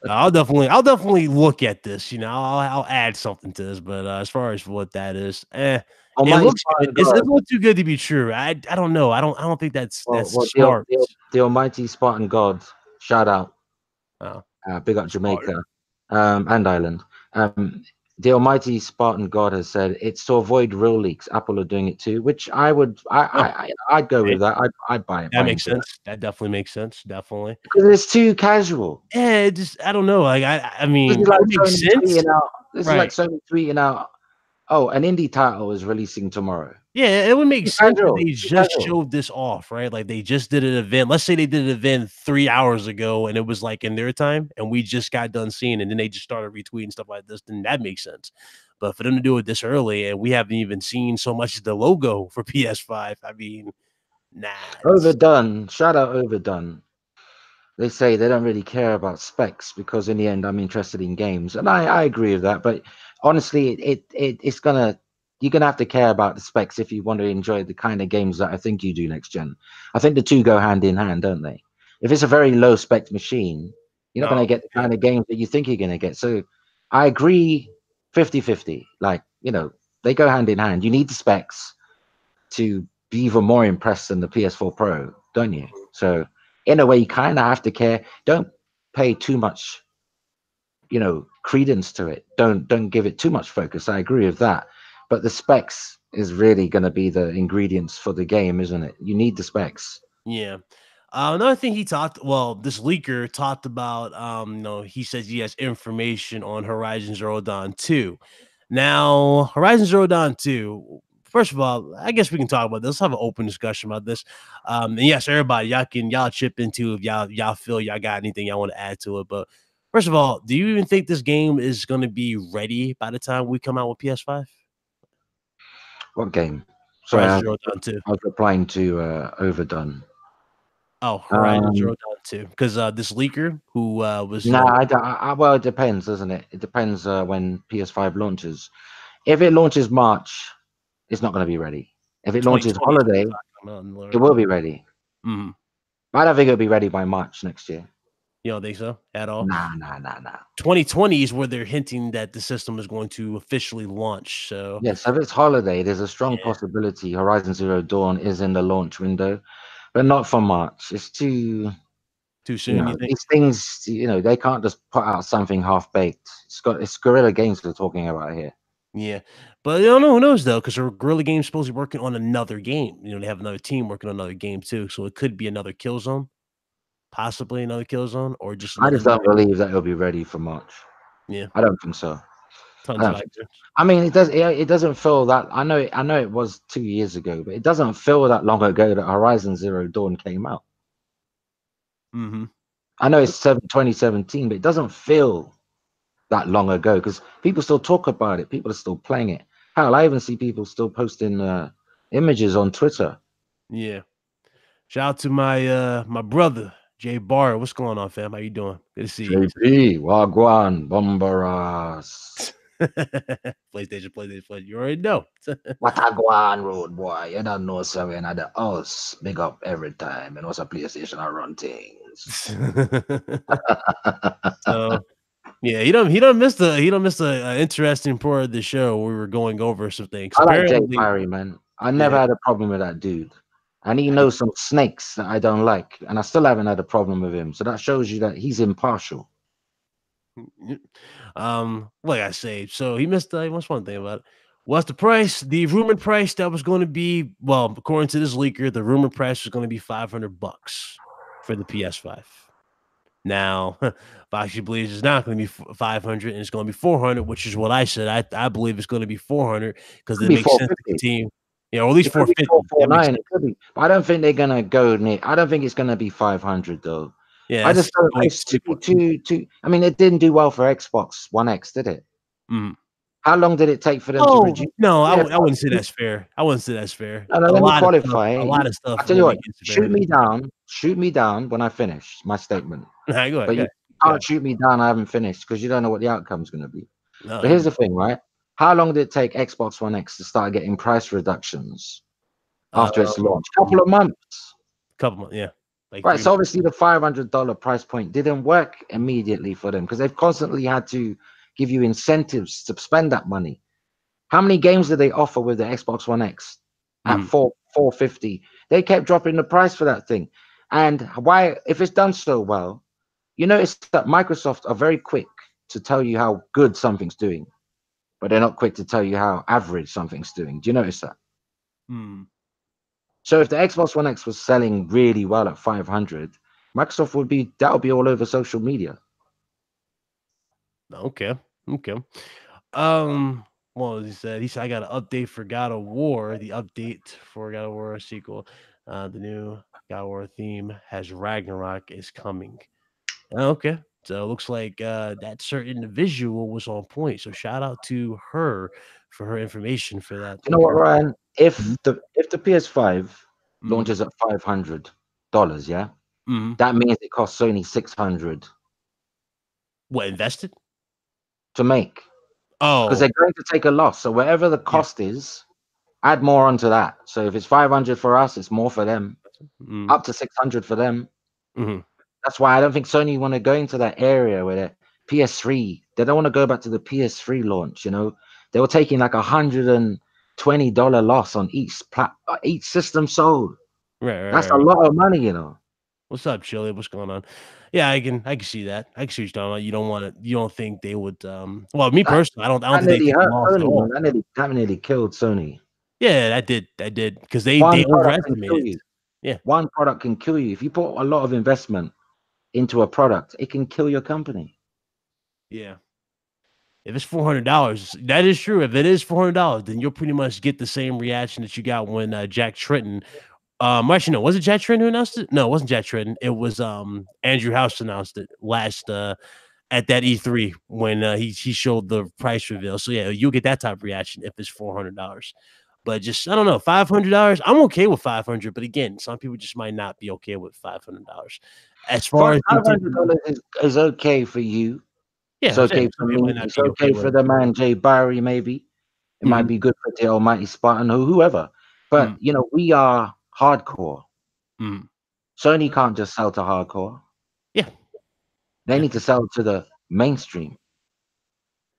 I'll definitely look at this. You know, I'll add something to this, but as far as what that is, it's a little too good to be true. I don't know. I don't think that's smart. The almighty Spartan God, shout out. Oh. Big up Jamaica. And Ireland. The almighty Spartan God has said it's to avoid real leaks. Apple are doing it too, which I'd go with that. I'd buy it. That makes sense. That definitely makes sense. Definitely. Because it's too casual. Yeah, I don't know. Like I mean, this is like Sony tweeting out, oh, an indie title is releasing tomorrow. Yeah, it would make sense if they just showed this off, right? Like they just did an event. Let's say they did an event 3 hours ago and it was like in their time and we just got done seeing it and then they just started retweeting stuff like this, then that makes sense. But for them to do it this early and we haven't even seen so much as the logo for PS5, I mean, nah. Overdone. Shout out Overdone. they say they don't really care about specs because in the end I'm interested in games, and I agree with that. But honestly, it's gonna you're gonna have to care about the specs if you want to enjoy the kind of games that I think you do next gen. I think the two go hand in hand, don't they? If it's a very low spec machine, you're not gonna No, get the yeah, kind of games that you think you're gonna get. So I agree 50-50. Like, they go hand in hand. You need the specs to be even more impressed than the PS4 Pro, don't you? So in a way, you kind of have to care. Don't pay too much, credence to it. Don't give it too much focus. I agree with that. But the specs is really going to be the ingredients for the game, isn't it? You need the specs. yeah. Another thing he talked, well, this leaker talked about, he says he has information on Horizon Zero Dawn 2. Now, Horizon Zero Dawn 2, first of all, I guess we can talk about this. Let's have an open discussion about this. And yes, everybody, y'all chip into if y'all feel y'all got anything y'all want to add to it. But first of all, do you even think this game is going to be ready by the time we come out with PS5? What game? Sorry, Horizon I, Zero Dawn 2. I was replying to Overdone. Oh, Horizon Um, Zero Dawn 2. Because this leaker who was, no, well, it depends, doesn't it? It depends when PS5 launches. If it launches March, it's not going to be ready. If it launches 2020 is what holiday, we're talking about in the it will article. be ready. Mhm. I don't think it'll be ready by March next year. You don't think so at all? Nah, nah, nah, nah. 2020 is where they're hinting that the system is going to officially launch. So Yes, if it's holiday, there's a strong yeah, possibility Horizon Zero Dawn is in the launch window, but not for March. It's too, too soon, you think? these things, they can't just put out something half baked. It's Guerrilla Games we're talking about here. Yeah, but I don't know. Who knows though? Because Guerrilla Games supposed to be working on another game. They have another team working on another game too. So it could be another Killzone, possibly another Killzone, or just I another just new don't game. believe that it'll be ready for March. Yeah, I don't think so. I tons of don't think so. ideas. I mean, it doesn't feel that. I know it was 2 years ago, but it doesn't feel that long ago that Horizon Zero Dawn came out. Mm-hmm. I know it's 2017, but it doesn't feel that long ago because people still talk about it. People are still playing it. Hell, I even see people still posting images on Twitter. Yeah. Shout out to my brother Jay Barr. What's going on, fam? How you doing? Good to see you. JP, Wagwan, Bombaras. PlayStation. You already know. Watagwan road boy. You don't know something at the house. Big up every time. And what's a PlayStation I run things. So yeah, he don't miss the interesting part of the show where we were going over some things. I like Jay Apparently, Barry, man. I never yeah, had a problem with that dude. And he I, knows some snakes that I don't like. And I still haven't had a problem with him. So that shows you that he's impartial. like I say, so he missed. What's one thing about it? What's the price? The rumored price that was going to be, well, according to this leaker, the rumored price was going to be $500 for the PS5. Now, Foxy believes it's not going to be 500 and it's going to be 400, which is what I said. I believe it's going to be 400 because Could it be makes sense to 450. continue, or at least It could be 450. That makes 449. It sense. could be. But I don't think they're gonna go near. I don't think it's gonna be 500 though. Yeah, I just that's don't. going It's too far. too. I mean, it didn't do well for Xbox One X, did it? Mhm. How long did it take for them to Oh reduce? no, Yeah. I wouldn't say that's fair. I wouldn't say that's fair. No, no, A let me lot of stuff, qualify. a lot of stuff I tell you only what. gets Shoot better. me down. Shoot me down when I finish my statement. Nah, go ahead, But go you ahead, go can't ahead. shoot me down. I haven't finished because you don't know what the outcome's gonna be. No, But you here's the good. thing, right? How long did it take Xbox One X to start getting price reductions after its launch? Couple of months. Couple months, yeah, like Right, 3 so months. obviously the $500 price point didn't work immediately for them because they've constantly had to give you incentives to spend that money. How many games did they offer with the Xbox One X at Mhm. 450? They kept dropping the price for that thing. And why, if it's done so well, you notice that Microsoft are very quick to tell you how good something's doing, but they're not quick to tell you how average something's doing. Do you notice that? Mm. So if the Xbox One X was selling really well at 500, Microsoft that would be all over social media. Okay, okay. Um, well, he said I got an update for God of War. The update for God of War sequel, the new God of War theme has Ragnarok is coming. Okay, so it looks like that certain individual was on point. So shout out to her for her information for that. You know what, Ryan? Mhm, If the PS5 mhm, launches at $500, yeah, That means it costs Sony 600 What, invested? to make, because Oh, they're going to take a loss. So wherever the yeah. cost is, add more onto that. So if it's 500 for us, it's more for them, Mm, up to 600 for them. mm-hmm. That's why I don't think Sony want to go into that area where PS3. They don't want to go back to the PS3 launch. You know, they were taking like $120 loss on each system sold. Right, right, That's a right. lot of money, you know. What's up, Chili? What's going on? Yeah, I can see that. I can see what you're talking about. You don't think they would well, me That, personally, I don't that think they nearly take a hurt loss at Sony, man. all. That nearly killed Sony. Yeah, that did because they One product can kill overestimated. you. Yeah, One product can kill you. If you put a lot of investment into a product, it can kill your company. yeah. If it's $400, that is true. If it is $400, then you'll pretty much get the same reaction that you got when Jack Tritton. Actually, no, was it Jack Tritton who announced it? No, it wasn't Jack Tritton. It was Andrew House announced it last at that E3 when he showed the price reveal. So yeah, you'll get that type of reaction if it's $400. But just I don't know, $500. I'm okay with 500, but again, some people just might not be okay with $500. As far as them taking, $500 is okay for you. yeah, It's I'm saying okay some for people might me. not It's be okay okay with for it. the man Jay Barry, maybe. It might Mhm, be good for the Almighty Spartan or whoever. But mhm, you know, we are hardcore. mhm. Sony can't just sell to hardcore. Yeah, They yeah, need to sell to the mainstream.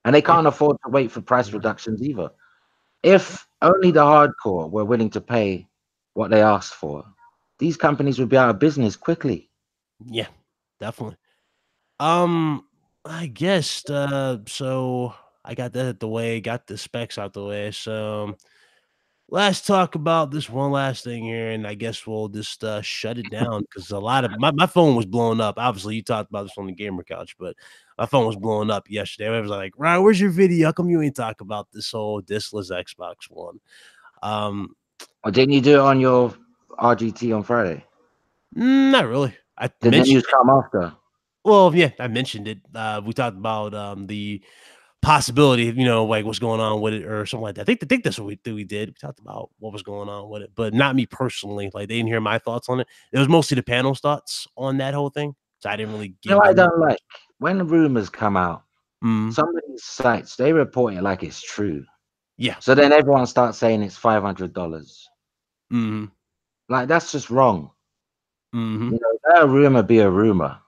And they yeah. can't afford to wait for price reductions either. If only the hardcore were willing to pay what they asked for, these companies would be out of business quickly. Yeah, definitely. Um, I guess so I got that out the way, got the specs out the way. So let's talk about this one last thing here, and I guess we'll just shut it down because a lot of my phone was blowing up. Obviously, you talked about this on the gamer couch, but my phone was blowing up yesterday. I was like, Ryan, where's your video? How come you ain't talk about this whole Disclesss Xbox One? Um, Or didn't you do it on your RGT on Friday? Not really. I Did the mentioned news come after? Well, yeah, I mentioned it. We talked about the possibility, like what's going on with it or something like that. I think that's what we did. We talked about what was going on with it, but not me personally. Like they didn't hear my thoughts on it. It was mostly the panel's thoughts on that whole thing. So I didn't really You know give what I them. don't like? When rumors come out, Mm, some of these sites they report it like it's true. yeah. So then everyone starts saying it's $500. Mm-hmm. Like that's just wrong. Mm-hmm. You know, let a rumor be a rumor.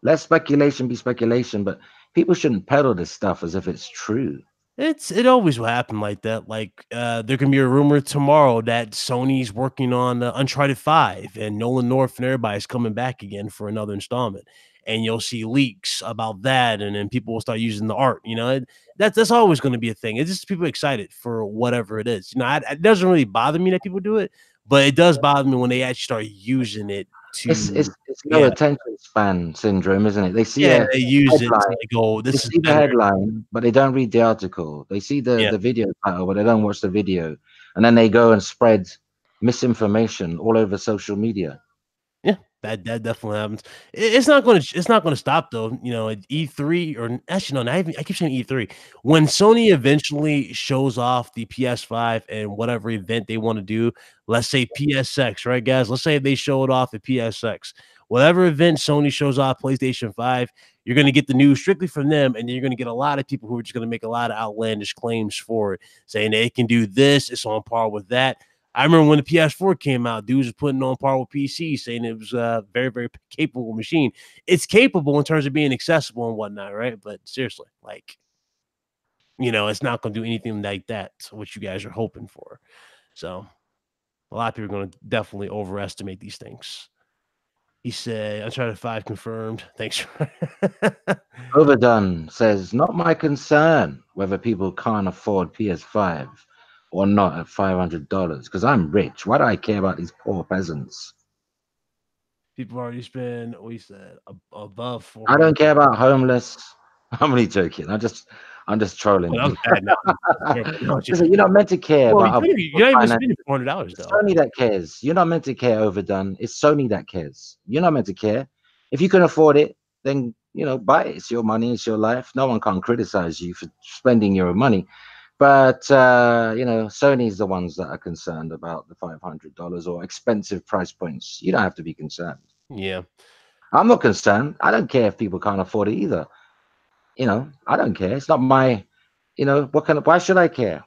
Let speculation be speculation, but people shouldn't peddle this stuff as if it's true. It always will happen like that. Like, there can be a rumor tomorrow that Sony's working on Uncharted 5 and Nolan North and everybody's coming back again for another installment. And you'll see leaks about that, and then people will start using the art. That's always going to be a thing. It's just people excited for whatever it is. It doesn't really bother me that people do it, but it does bother me when they actually start using it It's to, it's it's low yeah, attention span syndrome, isn't it? They see yeah, a they use it to headline, like, oh, they this is see the better. headline, but they don't read the article. They see the Yeah. the video title, but they don't watch the video, and then they go and spread misinformation all over social media. Yeah, that definitely happens. It's not gonna stop though. At E3 or actually no, not even, I keep saying E3. When Sony eventually shows off the PS5 and whatever event they want to do, let's say PSX, right, guys? Let's say they show it off at PSX. Whatever event Sony shows off PlayStation 5, you're gonna get the news strictly from them, and you're gonna get a lot of people who are just gonna make a lot of outlandish claims for it, saying they can do this, it's on par with that. I remember when the PS4 came out, dudes was putting on par with PC, saying it was a very, very capable machine. It's capable in terms of being accessible and whatnot, right? But seriously, like, it's not going to do anything like that, what you guys are hoping for. So a lot of people are going to definitely overestimate these things. He said, Uncharted 5 confirmed. Thanks. Overdone says, not my concern whether people can't afford PS5 or not at $500 because I'm rich. Why do I care about these poor peasants? People already spend, we said, above I 400. don't care about homeless. I'm only joking. I'm just trolling Well, that you. was a bad analogy. Listen, you're not meant to care Well, about other you're people's not even finances. spending $400 It's though. Sony that cares. You're not meant to care, Overdone. It's Sony that cares. You're not meant to care. If you can afford it, then buy it. It's your money, it's your life. No one can criticize you for spending your money. But Sony's the ones that are concerned about the $500 or expensive price points. You don't have to be concerned. Yeah. I'm not concerned. I don't care if people can't afford it either. I don't care. It's not my, why should I care?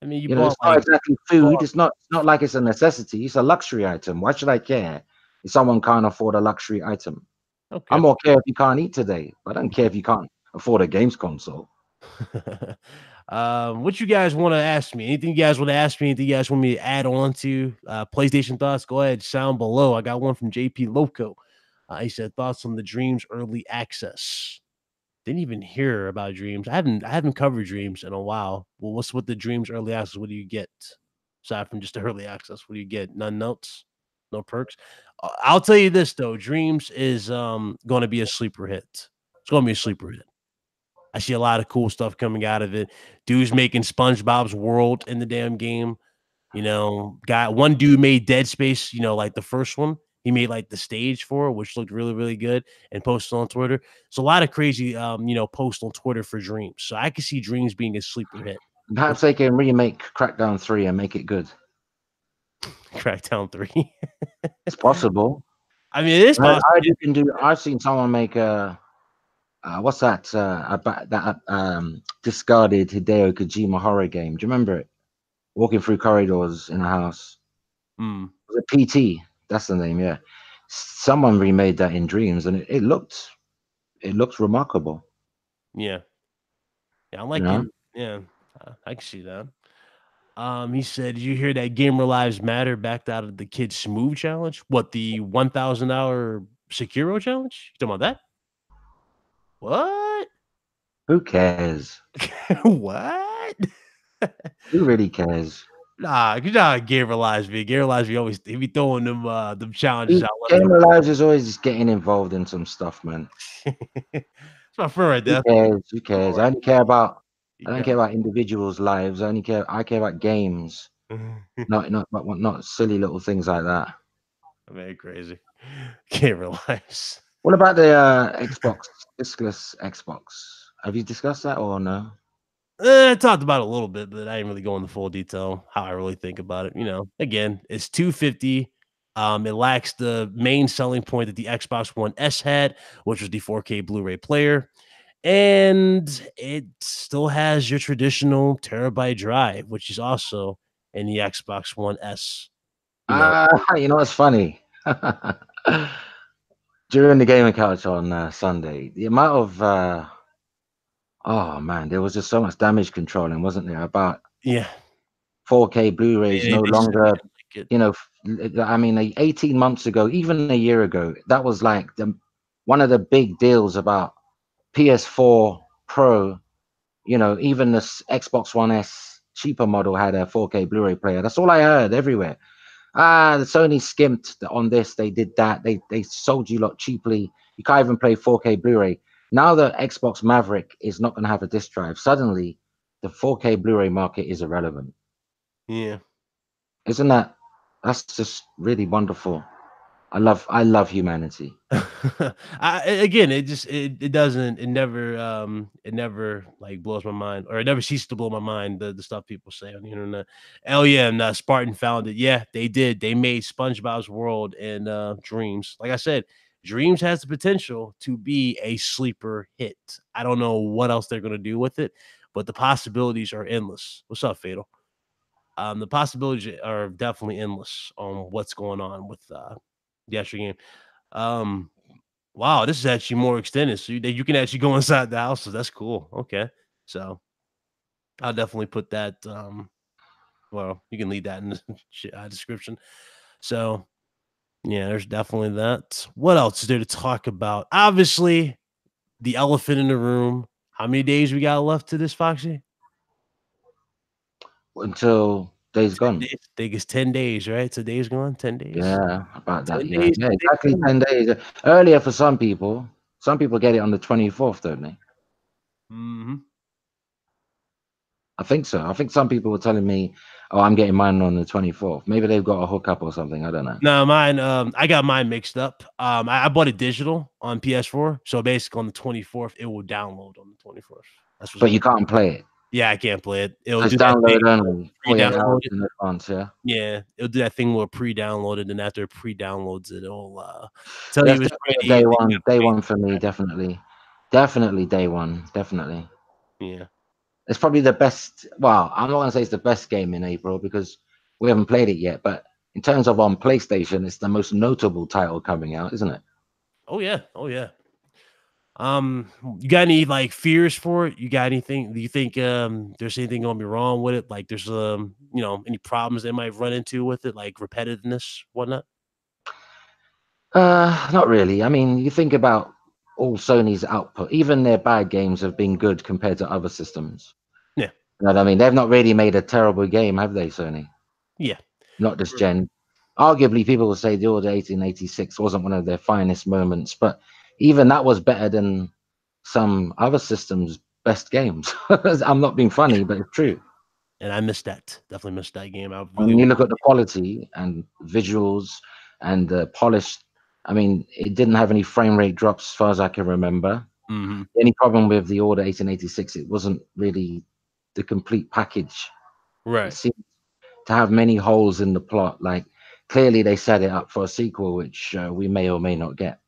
I mean, you It's bought not like exactly food. It's not like it's a necessity. It's a luxury item. Why should I care if someone can't afford a luxury item? okay. I'm more care if you can't eat today. I don't care if you can't afford a games console. What you guys want to ask me? Anything you guys want to ask me? Anything you guys want me to add on to PlayStation thoughts? Go ahead, sound below. I got one from JP Loco. He said thoughts on the Dreams early access. Didn't even hear about Dreams. I haven't covered Dreams in a while. Well, what's with the Dreams early access? What do you get aside from just the early access? What do you get? None notes, no perks. I'll tell you this though, Dreams is going to be a sleeper hit. It's going to be a sleeper hit. I see a lot of cool stuff coming out of it. Dudes making SpongeBob's world in the damn game. Got one dude made Dead Space, like the first one. He made like the stage for it, which looked really, really good and posted on Twitter. So a lot of crazy, posts on Twitter for Dreams. So I could see Dreams being a sleeper hit. Perhaps they can remake Crackdown 3 and make it good. Crackdown 3. It's possible. I mean, it is I possible. you can do. I've seen someone make what's that? About that discarded Hideo Kojima horror game. Do you remember it? Walking through corridors in a house. Mm, Was it PT? That's the name. Yeah. Someone remade that in Dreams, and it looked remarkable. yeah. Yeah, I You like know. it. Yeah, I can see that. He said, "Did you hear that Gamer Lives Matter backed out of the Kids Smooth challenge? What, the $1,000 Sekiro challenge? You talking about that? What? Who cares? What? Who really cares? Nah, you know how Gamer Lives be. Gamer Lives be always they be throwing them challenges out left and Gamer Lives is always just getting involved in some stuff, man. right. It's my friend right Who there. cares? Who cares? Lord, I only care about he I don't got care about individuals' lives. I care about games, not silly little things like that. very crazy. Gamer Lives. What about the Xbox, Disclesss Xbox? Have you discussed that or no? I talked about it a little bit, but I didn't really go into full detail how I really think about it. Again, it's 250. It lacks the main selling point that the Xbox One S had, which was the 4K Blu-ray player, and it still has your traditional terabyte drive, which is also in the Xbox One S. You know, You know what's funny? During the gaming couch on Sunday, the amount of oh man, there was just so much damage controlling, wasn't there? About yeah, 4K Blu-rays no they just longer, like it. I mean, 18 months ago, even a year ago, that was like one of the big deals about PS4 Pro. Even the Xbox One S cheaper model had a 4K Blu-ray player. That's all I heard everywhere. The Sony skimped on this. They did that. They sold you lot cheaply. You can't even play 4K Blu-ray. Now the Xbox Maverick is not going to have a disc drive. Suddenly, the 4K Blu-ray market is irrelevant. Yeah. Isn't that's just really wonderful. I love humanity. Again, it never like blows my mind, or it never ceases to blow my mind, the stuff people say on the internet. Oh yeah, and Spartan found it. Yeah, they did. They made SpongeBob's world and Dreams. Like I said, Dreams has the potential to be a sleeper hit. I don't know what else they're gonna do with it, but the possibilities are endless. What's up, Fatal? The possibilities are definitely endless on what's going on with the extra game. Um, wow, this is actually more extended, so you can actually go inside the house. So that's cool. Okay, so I'll definitely put that. Well, you can leave that in the description. So yeah, there's definitely that. What else is there to talk about? Obviously, the elephant in the room. How many days we got left to this, Foxy? Until Days 10 Gone. days. I think it's 10 days, right? Today's gone 10 days. Yeah, about 10 that. Yeah, days. yeah, 10 days exactly gone. 10 days. Earlier for some people. Some people get it on the 24th, don't they? Mhm. I think so. I think some people were telling me, "Oh, I'm getting mine on the 24th." Maybe they've got a hookup or something. I don't know. No, mine, I got mine mixed up. I bought it digital on PS4, so basically on the 24th, it will download on the 24th. That's what's But you going. can't play it. Yeah, I can't play it. It'll So it's do that thing download only, 48 pre-download hours it. in advance. Yeah. Yeah, it'll do that thing where pre-download it, and after it pre-downloads it, it'll tell That's you it's definitely a ready, day and then you one. gotta Day wait. one for me, definitely. Definitely day one. Definitely. Yeah. It's probably the best. Well, I'm not gonna say it's the best game in April because we haven't played it yet. But in terms of on PlayStation, it's the most notable title coming out, isn't it? Oh yeah. Oh yeah. You got any like fears for it? You got anything? Do you think there's anything gonna be wrong with it? Like there's any problems they might run into with it, like repetitiveness, whatnot? Not really. I mean, you think about all Sony's output. Even their bad games have been good compared to other systems. Yeah. You know what I mean? They've not really made a terrible game, have they, Sony? Yeah. Not this gen. Arguably, people will say the Order 1886 wasn't one of their finest moments, but even that was better than some other systems' best games. I'm not being funny, but it's true. And I missed that. Definitely missed that game. I really When you want. look at the quality and visuals and the polish, I mean, it didn't have any frame rate drops as far as I can remember. Mhm. The only problem with the Order 1886, it wasn't really the complete package. It Right. seemed to have many holes in the plot. Like clearly they set it up for a sequel, which we may or may not get.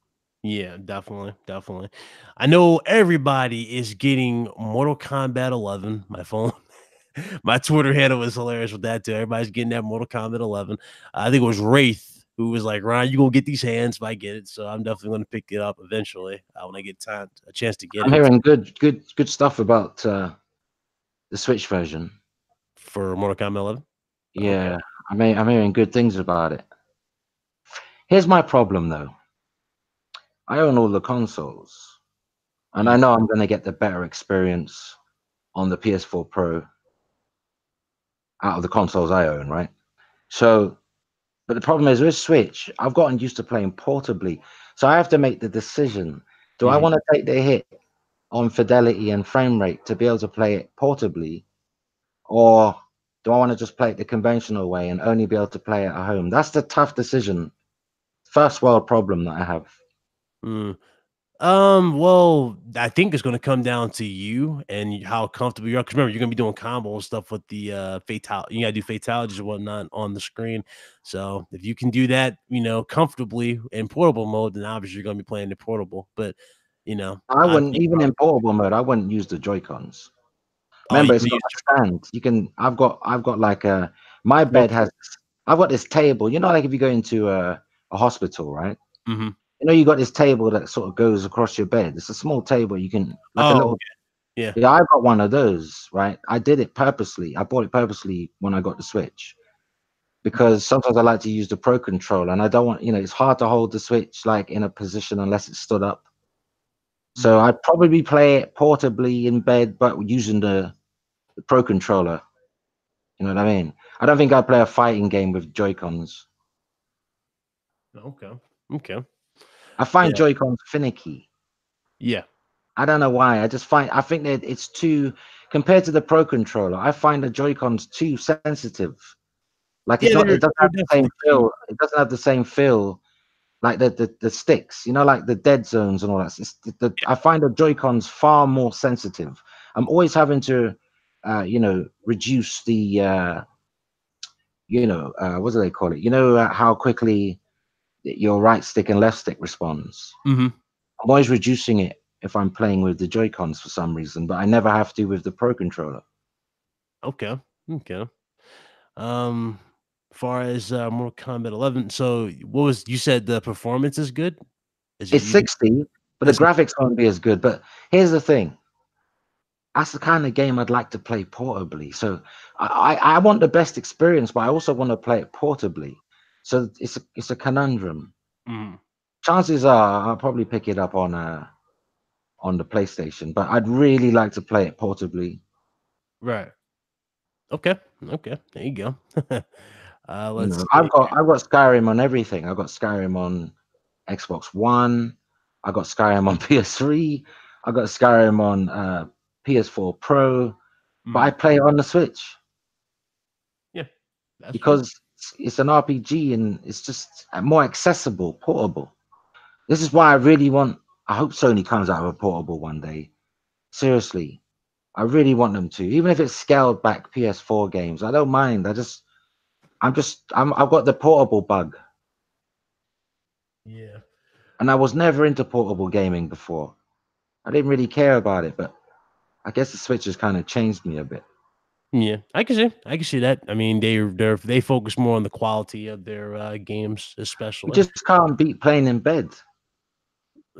Yeah, definitely, definitely. I know everybody is getting Mortal Kombat 11. My phone, my Twitter handle was hilarious with that too. Everybody's getting that Mortal Kombat 11. I think it was Wraith who was like, "Ryan, you gonna get these hands if I get it." So I'm definitely gonna pick it up eventually when I get a chance to get I'm it hearing good stuff about the Switch version. for Mortal Kombat 11. Okay. Yeah, I'm hearing good things about it. Here's my problem though. I own all the consoles, and I Mhm. know I'm going to get the better experience on the PS4 Pro out of the consoles I own, right? So, but the problem is with Switch, I've gotten used to playing portably, so I have to make the decision: do I Mhm. want to take the hit on fidelity and frame rate to be able to play it portably, or do I want to just play it the conventional way and only be able to play it at home? That's the tough decision. First world problem that I have. Mm. Well, I think it's gonna come down to you and how comfortable you are. Because remember, you're gonna be doing combo stuff with the fatal. You gotta do fatalities or whatnot on the screen. So if you can do that, comfortably in portable mode, then obviously you're gonna be playing the portable. But I I wouldn't think even in portable mode. I wouldn't use the Joy Cons. you Remember, it's can got use a stand. You can. I've got like a. My one. bed has. I've got this table. You know, like if you go into a hospital, right? Mm-hmm. You know, you got this table that sort of goes across your bed. It's a small table. You can like a Oh, little. okay. Yeah. Yeah, I got one of those. Right, I did it purposely. I bought it purposely when I got the Switch because sometimes I like to use the Pro controller, and I don't want. It's hard to hold the Switch like in a position unless it's stood up. So Mhm. I'd probably play it portably in bed, but using the Pro controller. You know what I mean? I don't think I'd play a fighting game with Joy Cons. Okay. Okay. I find Yeah. Joy Cons finicky. Yeah. I don't know why. I think that it's too compared to the Pro controller. I find the Joy Cons too sensitive. Like it's Yeah. not. They're It doesn't they're have the same definitely key. feel. It doesn't have the same feel like the sticks. You know, like the dead zones and all that. I find the Joy Cons far more sensitive. I'm always having to, reduce the. What do they call it? How quickly your right stick and left stick responds. Mm-hmm. I'm always reducing it if I'm playing with the Joy Cons for some reason, but I never have to with the Pro controller. Okay. Okay. Um, Far as Mortal Kombat 11, so what was you said the performance is good? Is it It's you? 60, but the It's graphics won't be as good. But here's the thing. That's the kind of game I'd like to play portably. So I want the best experience, but I also want to play it portably. So it's a conundrum. mhm, Chances are I'll probably pick it up on the PlayStation, but I'd really like to play it portably. right. Okay. Okay. There you go. Let's I've see. got I've got Skyrim on everything. I've got Skyrim on Xbox One. I got Skyrim on PS3. I got Skyrim on PS4 Pro. But I Mhm. play it on the Switch Yeah, that's fair. because it's an RPG and it's just more accessible, portable. This is why I really want. I hope Sony comes out with a portable one day. Seriously, I really want them to, even if it's scaled back PS4 games. I don't mind. I've got the portable bug, Yeah. and I was never into portable gaming before. I didn't really care about it, but I guess the Switch has kind of changed me a bit. Yeah, I can see that. I mean, they focus more on the quality of their games, You especially. just can't beat playing in bed.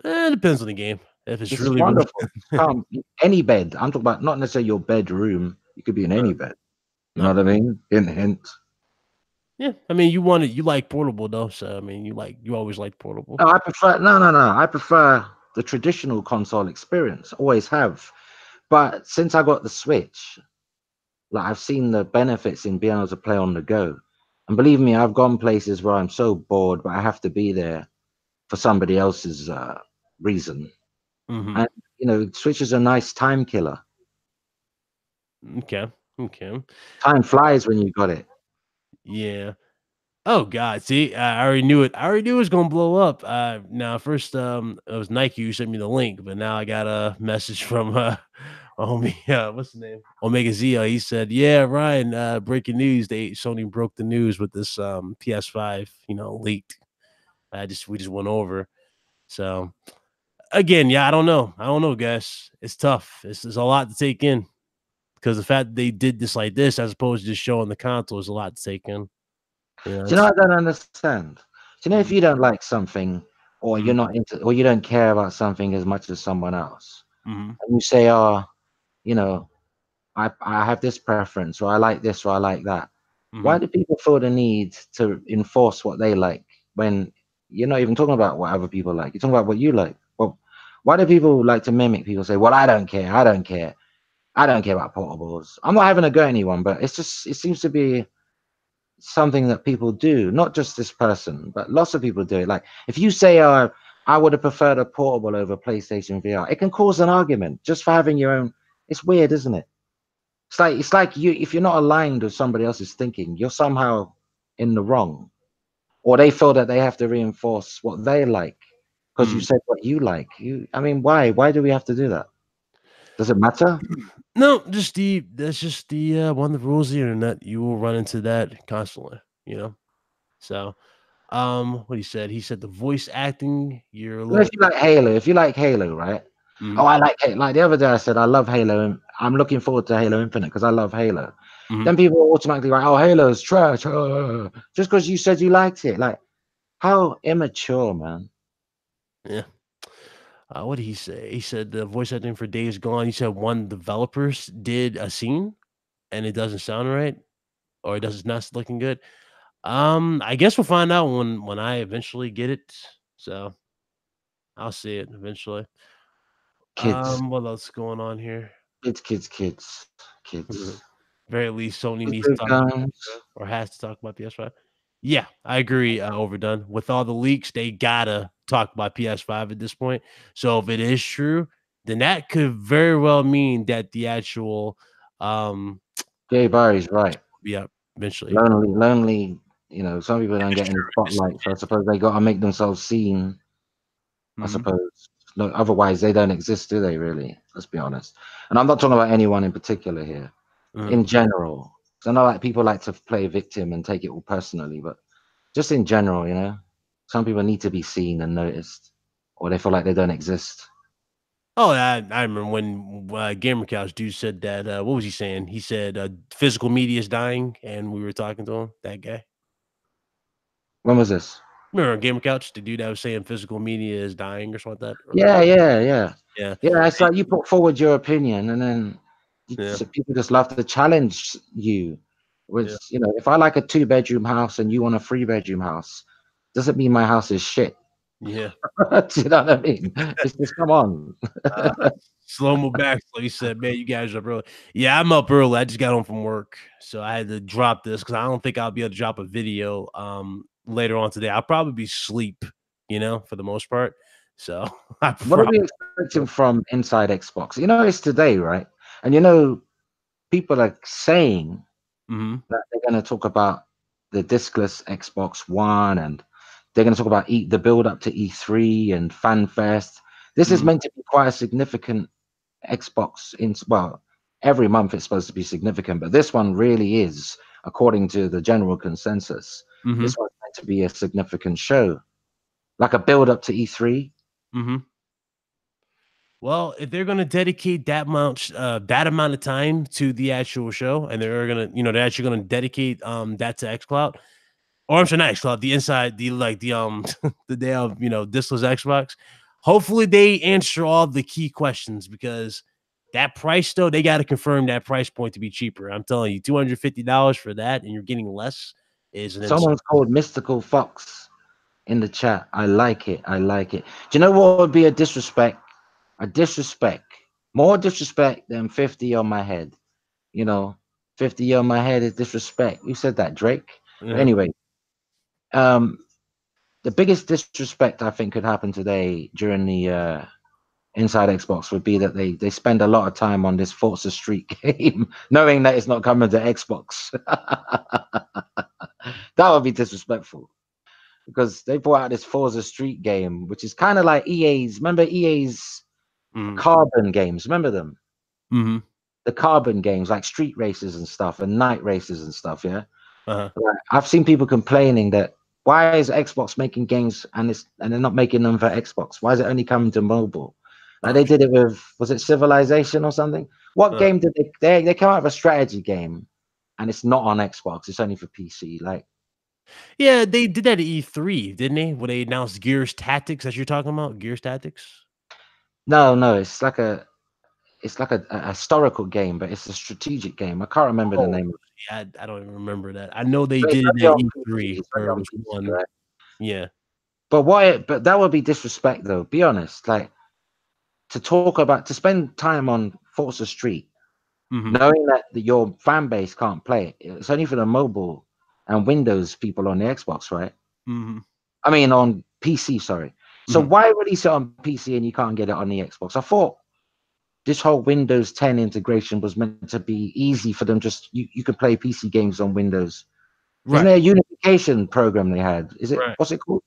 It depends on the game. If it's This is really, really wonderful. Can't beat any bed. I'm talking about not necessarily your bedroom. You could be in any bed. You know no, what I mean? Hint, hint. yeah. I mean, you like portable though, so I mean, you always like portable. No, I prefer no. I prefer the traditional console experience. Always have. But since I got the Switch, like I've seen the benefits in being able to play on the go. And believe me, I've gone places where I'm so bored, but I have to be there for somebody else's reason. Hmm. And Switch is a nice time killer. Okay, okay, Time flies when you got it. yeah. Oh God, see, I already knew it. I already knew it was gonna blow up. Now first, it was Nike who sent me the link, but now I got a message from homie, what's the name? Omega Zio. He said, "Yeah, Ryan, breaking news. Sony broke the news with this PS5, leaked. We just went over. So again, yeah, I don't know. I don't know, guys. It's tough. It's a lot to take in because the fact that they did this like this, as opposed to just showing the console, is a lot to take in. Do you know It's what I don't understand? Do you know if you don't like something or you're mhm, not into or you don't care about something as much as someone else, mhm, and you say, oh, you know, I have this preference or I like this or I like that. Why mhm. do people feel the need to enforce what they like when you're not even talking about what other people like? You're talking about what you like. Well, why do people like to mimic people say, well, I don't care, I don't care, I don't care about portables. I'm not having a go at anyone, but it seems to be something that people do, not just this person, but lots of people do it. Like if you say, "Oh, I would have preferred a portable over PlayStation VR," it can cause an argument just for having your own. It's weird, isn't it? It's like you if you're not aligned with somebody else's thinking, you're somehow in the wrong, or they feel that they have to reinforce what they like because you Mm. said what you like. I mean, why? Why do we have to do that? Does it matter? No, that's just the one of the rules of the internet. You will run into that constantly. So, what he said the voice acting, you're a Well, if little you like Halo, right? mhm, Oh, I like Halo. Like the other day, I said I love Halo, and I'm looking forward to Halo Infinite because I love Halo. mhm, Then people automatically like, "Oh, Halo's trash," just because you said you liked it. Like, how immature, man. yeah. What did he say? He said the voice acting for Days Gone. He said one developers did a scene and it doesn't sound right or it's not looking good. I guess we'll find out when I eventually get it. So I'll see it eventually. Kids, What else is going on here? kids. Very least, Sony needs to Video talk about games. PS5 or has to talk about PS5. Yeah, I agree, Overdone. With all the leaks, they gotta talk about PS5 at this point. So if it is true, then that could very well mean that the actual Jay Barry's right. be up eventually. Lonely, lonely. Some people If don't it's get any true, if it's spotlight, so I suppose they got to make themselves seen. I mhm, suppose. No, otherwise they don't exist, do they? Really? Let's be honest. And I'm not talking about anyone in particular here. mhm. In general. 'Cause I know like people like to play victim and take it all personally, but just in general, some people need to be seen and noticed, or they feel like they don't exist. Oh, I remember when Gamer Couch dude said that. What was he saying? He said physical media is dying, and we were talking to him. That guy. When was this? Remember Gamer Couch, the dude that was saying physical media is dying or something like that? Or Yeah. yeah, Yeah, it's like you put forward your opinion and then yeah, so people just love to challenge you. yeah, Which, if I like a 2-bedroom house and you want a 3-bedroom house, doesn't mean my house is shit. yeah. Do you know what I mean? It's just come on. Uh, Slow mo back. So he said, "Man, you guys are up early." Yeah, I'm up early. I just got home from work, so I had to drop this because I don't think I'll be able to drop a video later on today. I'll probably be asleep, for the most part. So I What are probably we expecting from inside Xbox? It's today, right? And people are saying mhm, that they're going to talk about the discless Xbox One, and they're going to talk about the build up to E3 and FanFest. This is mhm, meant to be quite a significant Xbox in well. every month it's supposed to be significant, but this one really is, according to the general consensus. Mm-hmm. This one's meant to be a significant show, like a build up to E3. Mm-hmm. Well, if they're gonna dedicate that amount of time to the actual show, and they're gonna, they're actually gonna dedicate that to XCloud, or I'm sorry, not XCloud, the inside, the day of Disclesss Xbox. Hopefully, they answer all the key questions because that price, though, they got to confirm that price point to be cheaper. I'm telling you, $250 for that, and you're getting less is an insult. Someone's called Mystical Fox in the chat. I like it. I like it. Do you know what would be a disrespect? A disrespect. More disrespect than 50 on my head. 50 on my head is disrespect. You said that, Drake. But Uh-huh. anyway, the biggest disrespect I think could happen today during the Inside Xbox would be that they spend a lot of time on this Forza Street game, knowing that it's not coming to Xbox. That would be disrespectful because they brought out this Forza Street game, which is kind of like EA's. Remember EA's Mm-hmm. Carbon games? Remember them? Mm-hmm. The Carbon games, like street races and stuff, and night races and stuff. Yeah. Uh-huh. Like, I've seen people complaining that why is Xbox making games and they're not making them for Xbox? Why is it only coming to mobile? Like Oh, they did it with, was it Civilization or something? What game did they come out with a strategy game and it's not on Xbox, it's only for PC. Like, yeah, they did that at E3, didn't they? When they announced Gears Tactics, that you're talking about, Gears Tactics. no, it's like a historical game, but it's a strategic game. I can't remember the Oh, name. yeah, I don't even remember that. I know they But it's did it only at on PC. E3 It's only where it on was PC, one. right? Yeah. But that would be disrespect though. Be honest. Like to spend time on Forza Street Mhm. knowing that your fan base can't play it. It's only for the mobile and Windows people on the Xbox, right? Mhm. I mean, on PC, sorry. So Mhm. why release it on PC and you can't get it on the Xbox? I thought this whole Windows 10 integration was meant to be easy for them. Just you could play PC games on Windows. Isn't Right. there a unification program they had? Right. What's it called?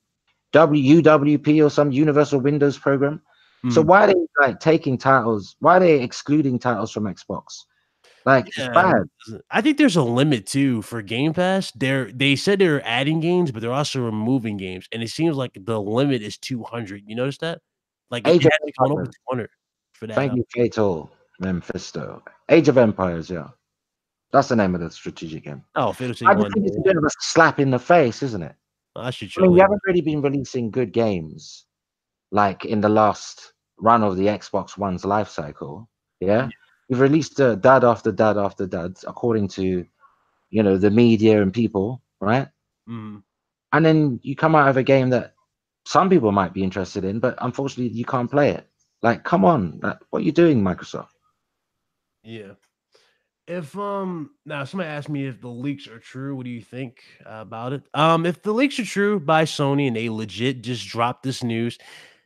UWP or some Universal Windows program? So Mhm. why are they like taking titles? Why are they excluding titles from Xbox? Like it's Yeah, bad. I think there's a limit too for Game Pass. They said they're adding games, but they're also removing games, and it seems like the limit is 200. You notice that? Like it Age of hasn't gone over Empires. 200 for that. Thank you, Fatal Mephisto. Age of Empires, yeah. That's the name of the strategic game. Oh, Fatal State I just One. think it's a bit of a slap in the face, isn't it? I should I mean, chill you in. haven't really been releasing good games like in the last run of the Xbox One's life cycle. Yeah. Yeah. You've released dud after dud after dud, according to the media and people, right? Mhm. And then you come out of a game that some people might be interested in, but unfortunately you can't play it. Like, come on, what are you doing, Microsoft? Yeah. If now somebody asked me if the leaks are true, what do you think about it? If the leaks are true by Sony and they legit just dropped this news,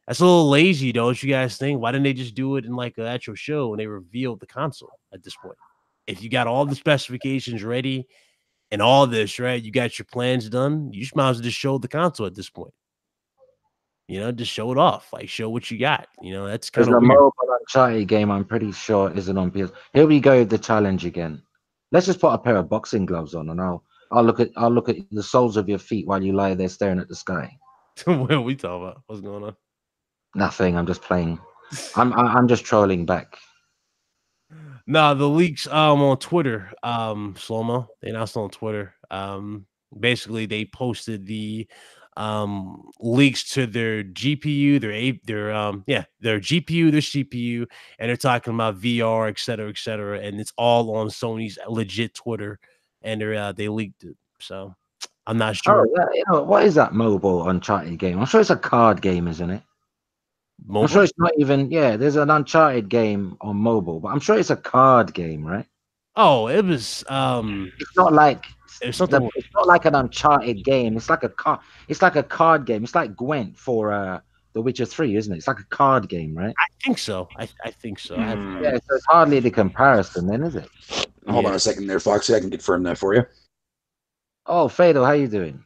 that's a little lazy, don't you guys think? Why didn't they just do it in like an actual show when they revealed the console at this point? If you got all the specifications ready and all this, right? You got your plans done, you just might as well just show the console at this point. Just show it off, like show what you got. That's There's kind of a weird. mobile Uncharted game I'm pretty sure isn't on PS. Here we go, the challenge again. Let's just put a pair of boxing gloves on and I'll look at the soles of your feet while you lie there staring at the sky. What are we talking about? What's going on? Nothing, I'm just playing. I'm just trolling back. Nah, the leaks on Twitter, slow-mo, they announced on Twitter. Basically they posted the leaks to their GPU, their GPU, their CPU, and they're talking about VR, et cetera, and it's all on Sony's legit Twitter, and they leaked it. So I'm not Oh sure. yeah, what is that mobile Uncharted game? I'm sure it's a card game, isn't it? I'm sure Mobile? it's not even, yeah, there's an Uncharted game on mobile, but I'm sure it's a card game, right? Oh, it was It's not like it's something. it's not like an Uncharted game. It's like a card game. It's like Gwent for The Witcher 3, isn't it? It's like a card game, right? I think so. I think so. I have Yeah, so it's hardly the comparison then, is it? Hold yeah. on a second there, Foxy. I can confirm that for you. Oh, Fado, how you doing?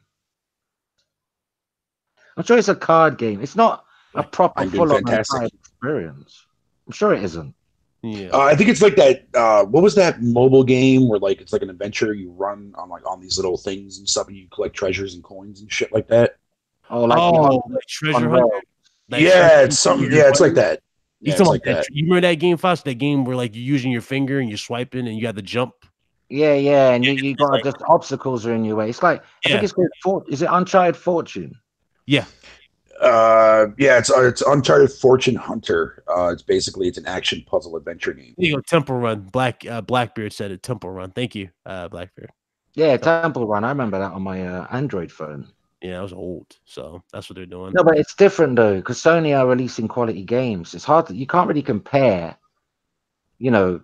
I'm sure it's a card game. It's not a proper I'm doing full-on fantastic. Uncharted experience. I'm sure it isn't. Yeah. I think it's like that. What was that mobile game where like it's like an adventure you run on like on these little things and stuff, and you collect treasures and coins and shit like that. Oh, like Like Treasure on Hunter. rails. Like Yeah, it's something. Yeah, it's like that. You Yeah, talking it's about like that. You remember that game, Fox? That game where like you're using your finger and you're swiping and you got the jump. Yeah, and Yeah, you it's got like, just obstacles are in your way. It's like I think yeah, it's called Is it Uncharted Fortune? yeah. Yeah, it's Uncharted Fortune Hunter. It's basically it's an action puzzle adventure game. There you go, Temple Run. Blackbeard said it. Temple Run. Thank you, Blackbeard. Yeah, Temple Run. I remember that on my Android phone. Yeah, I was old, so that's what they're doing. No, but it's different though, because Sony are releasing quality games. It's hard to, you can't really compare, you know,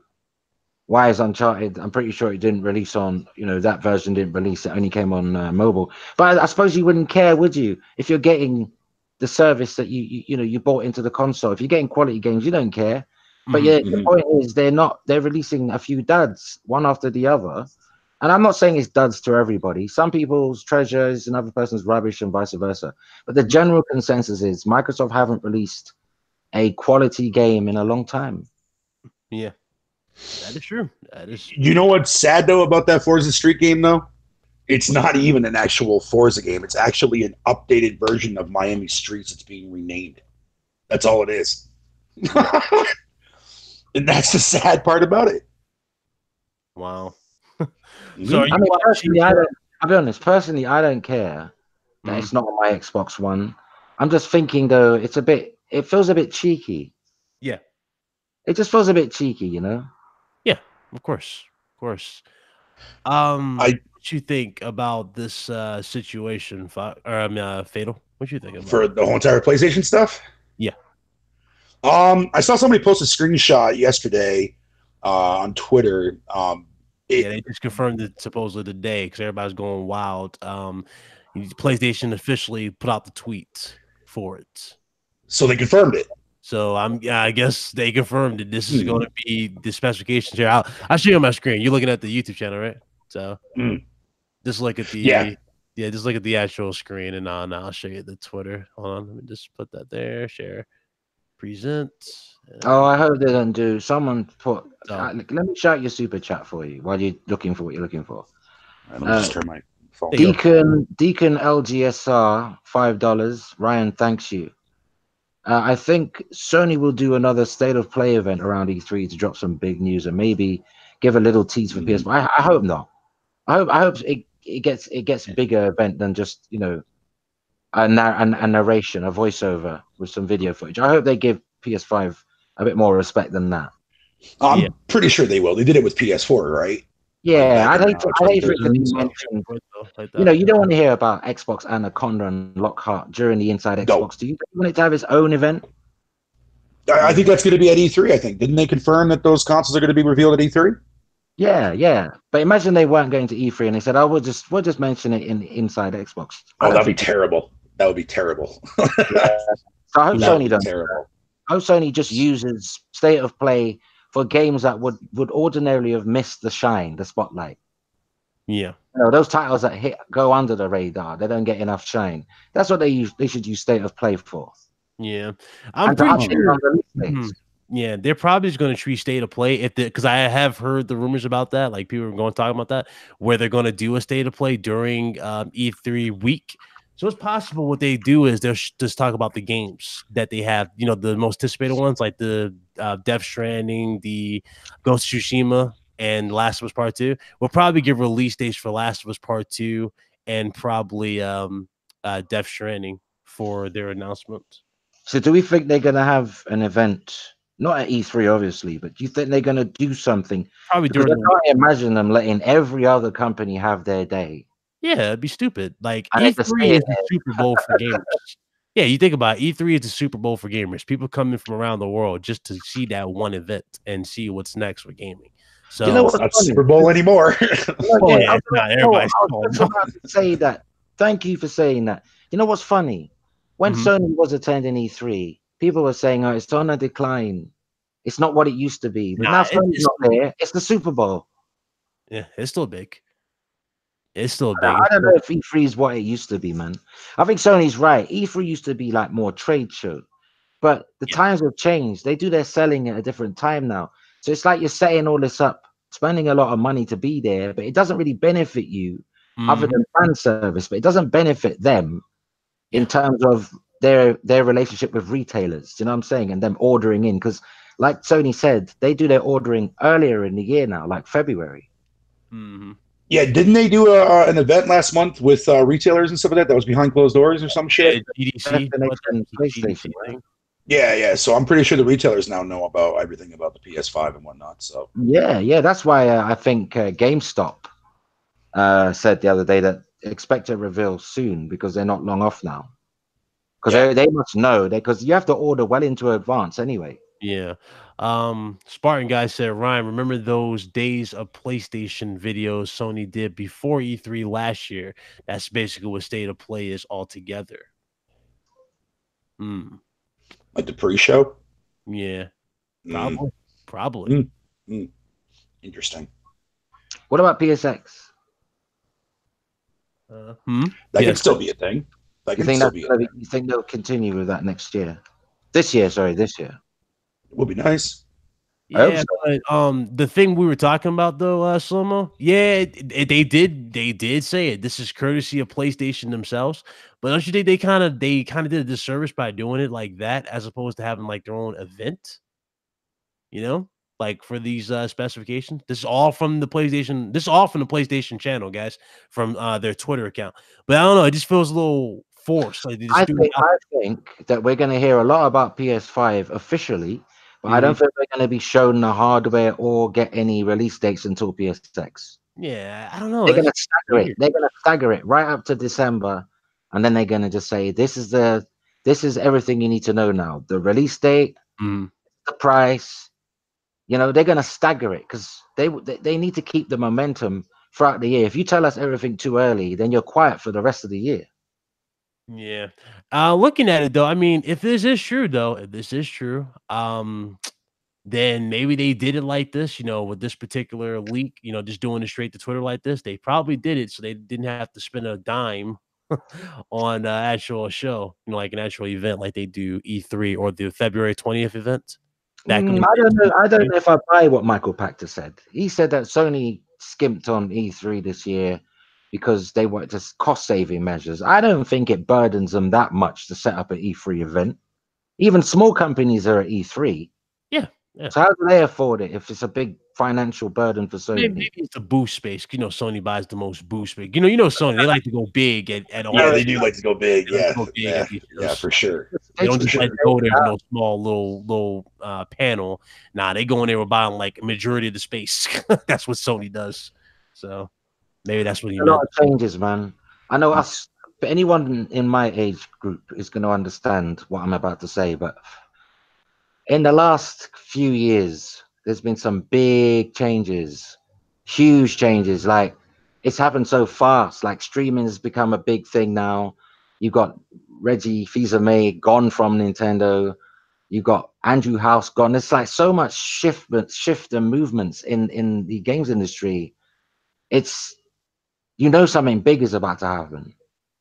why is Uncharted? I'm pretty sure it didn't release on, that version didn't release. It only came on mobile. But I suppose you wouldn't care, would you? If you're getting the service that you bought into the console, if you're getting quality games, you don't care. But yeah, the point is they're releasing a few duds one after the other. And I'm not saying it's duds to everybody. Some people's treasure is another person's rubbish and vice versa. But the general consensus is Microsoft haven't released a quality game in a long time. Yeah, that is true. That is. You know what's sad though about that Forza Street game though? It's not even an actual Forza game. It's actually an updated version of Miami Streets. It's being renamed. That's all it is. And that's the sad part about it. Wow. So I mean, personally, I'll be honest. Personally, I don't care that it's not on my Xbox One. I'm just thinking though, it feels a bit cheeky. Yeah. It just feels a bit cheeky, Yeah, of course. What you think about this situation, Fatal? What you think about for the whole entire PlayStation stuff? Yeah. I saw somebody post a screenshot yesterday on Twitter. They just confirmed it supposedly today because everybody's going wild. PlayStation officially put out the tweet for it, so they confirmed it. So I guess they confirmed that this is going to be the specifications here. I'll show you on my screen. You're looking at the YouTube channel, right? So just look at the just look at the actual screen, and I'll show you the Twitter. Hold on, let me just put that there. Share, present. Oh, I hope they don't do. Someone put. Let me shout your super chat for you while you're looking for what you're looking for. Let me just turn my phone. Deacon LGSR $5. Ryan, thanks you. I think Sony will do another state of play event around E3 to drop some big news and maybe give a little tease for PS4. I hope not. I hope it gets bigger event than just a narration, a voiceover with some video footage. I hope they give PS5 a bit more respect than that. I'm pretty sure they will. They did it with PS4, right? Yeah, I'd hate for it to be mentioned. You don't want to hear about Xbox Anaconda and Lockhart during the Inside Xbox. Do you want it to have its own event? I think that's going to be at E3, I think. Didn't they confirm that those consoles are going to be revealed at E3? Yeah. But imagine they weren't going to E3 and they said, we'll just mention it in Inside Xbox. Oh, that'd be terrible. That would be terrible. So I hope Sony does. I hope Sony just uses state of play for games that would ordinarily have missed the shine, the spotlight. Yeah. Those titles that go under the radar, they don't get enough shine. That's what they should use state of play for. Yeah. I'm pretty sure. Yeah, they're probably just going to treat state of play because I have heard the rumors about that. Like people are going to talk about that, where they're going to do a state of play during E3 week. So it's possible what they do is they'll just talk about the games that they have, the most anticipated ones, like the Death Stranding, the Ghost of Tsushima, and Last of Us Part 2. We'll probably give release dates for Last of Us Part 2 and probably Death Stranding for their announcement. So do we think they're going to have an event, not at E3 obviously, but do you think they're going to do something? Probably because I can't imagine them letting every other company have their day. Yeah, it'd be stupid. Like E3 is the Super Bowl for gamers. Yeah, you think about it, E3 is the Super Bowl for gamers. People coming from around the world just to see that one event and see what's next with gaming. So it's not Super Bowl anymore. It's not everybody's about to say that. Thank you for saying that. You know what's funny? When Sony was attending E3, people were saying, "Oh, it's on a decline. It's not what it used to be." But now Sony's not there. It's the Super Bowl. Yeah, it's still big. It's still big. I don't know if E3 is what it used to be, man. I think Sony's right. E3 used to be like more trade show, but the times have changed. They do their selling at a different time now. So it's like you're setting all this up, spending a lot of money to be there, but it doesn't really benefit you other than fan service, but it doesn't benefit them in terms of their relationship with retailers. You know what I'm saying? And them ordering in, because like Sony said, they do their ordering earlier in the year now, like February. Yeah, didn't they do an event last month with retailers and stuff like that? That was behind closed doors or some shit. GDC, PlayStation, right? Yeah. So I'm pretty sure the retailers now know about everything about the PS5 and whatnot. So yeah. That's why I think GameStop said the other day that expect a reveal soon because they're not long off now. Because they must know because you have to order well into advance anyway. Yeah. Spartan guy said, Ryan, remember those days of PlayStation videos Sony did before E3 last year? That's basically what State of Play is altogether. Like the pre-show? Yeah. Probably. Interesting. What about PSX? That could still be a thing. You think they'll continue with that next year? This year. It would be nice. Yeah, but the thing we were talking about though, Slomo, they did say it. This is courtesy of PlayStation themselves. But don't you think they kind of did a disservice by doing it like that, as opposed to having like their own event? You know, like for these specifications. This is all from the PlayStation. This is all from the PlayStation channel, guys, from their Twitter account. But I don't know. It just feels a little forced. Like I think that we're going to hear a lot about PS5 officially. But I don't think we're going to be shown the hardware or get any release dates until PSX. Yeah, I don't know. They're going to stagger it. They're going to stagger it right up to December, and then they're going to just say, "This is everything you need to know now. The release date, the price." You know, they're going to stagger it because they need to keep the momentum throughout the year. If you tell us everything too early, then you're quiet for the rest of the year. Yeah. Looking at it though, I mean, if this is true, then maybe they did it like this, you know, with this particular leak, you know, just doing it straight to Twitter like this. They probably did it so they didn't have to spend a dime on actual show, you know, like an actual event like they do E3 or the February 20th event. I don't know if I buy what Michael Pachter said. He said that Sony skimped on E3 this year because they wanted to cost-saving measures. I don't think it burdens them that much to set up an E3 event. Even small companies are at E3. Yeah. So how do they afford it if it's a big financial burden for Sony? Maybe it's a boost space. You know, Sony buys the most boost space. You know, Sony, they like to go big at all. Yeah, they do like to go big. Yeah, for sure. They don't just like to go there with no small little panel. Nah, they go in there and buying like a majority of the space. That's what Sony does. So maybe that's what he meant. A lot of changes, man. I know us, but anyone in my age group is going to understand what I'm about to say. But in the last few years, there's been some big changes, huge changes. Like it's happened so fast. Like streaming has become a big thing now. You got Reggie Fils-Aimé gone from Nintendo. You got Andrew House gone. It's like so much shift and movements in the games industry. It's, you know, something big is about to happen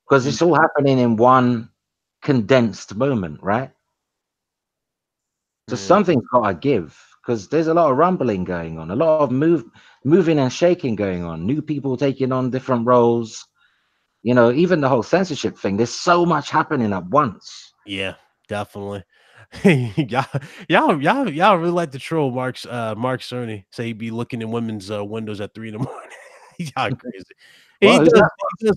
because it's all happening in one condensed moment, right? So something's got to give because there's a lot of rumbling going on, a lot of moving and shaking going on, new people taking on different roles. You know, even the whole censorship thing, there's so much happening at once. Yeah, definitely. y'all really like to troll Mark Cerny. Say he'd be looking in women's windows at 3 a.m. Y'all crazy. Well, he does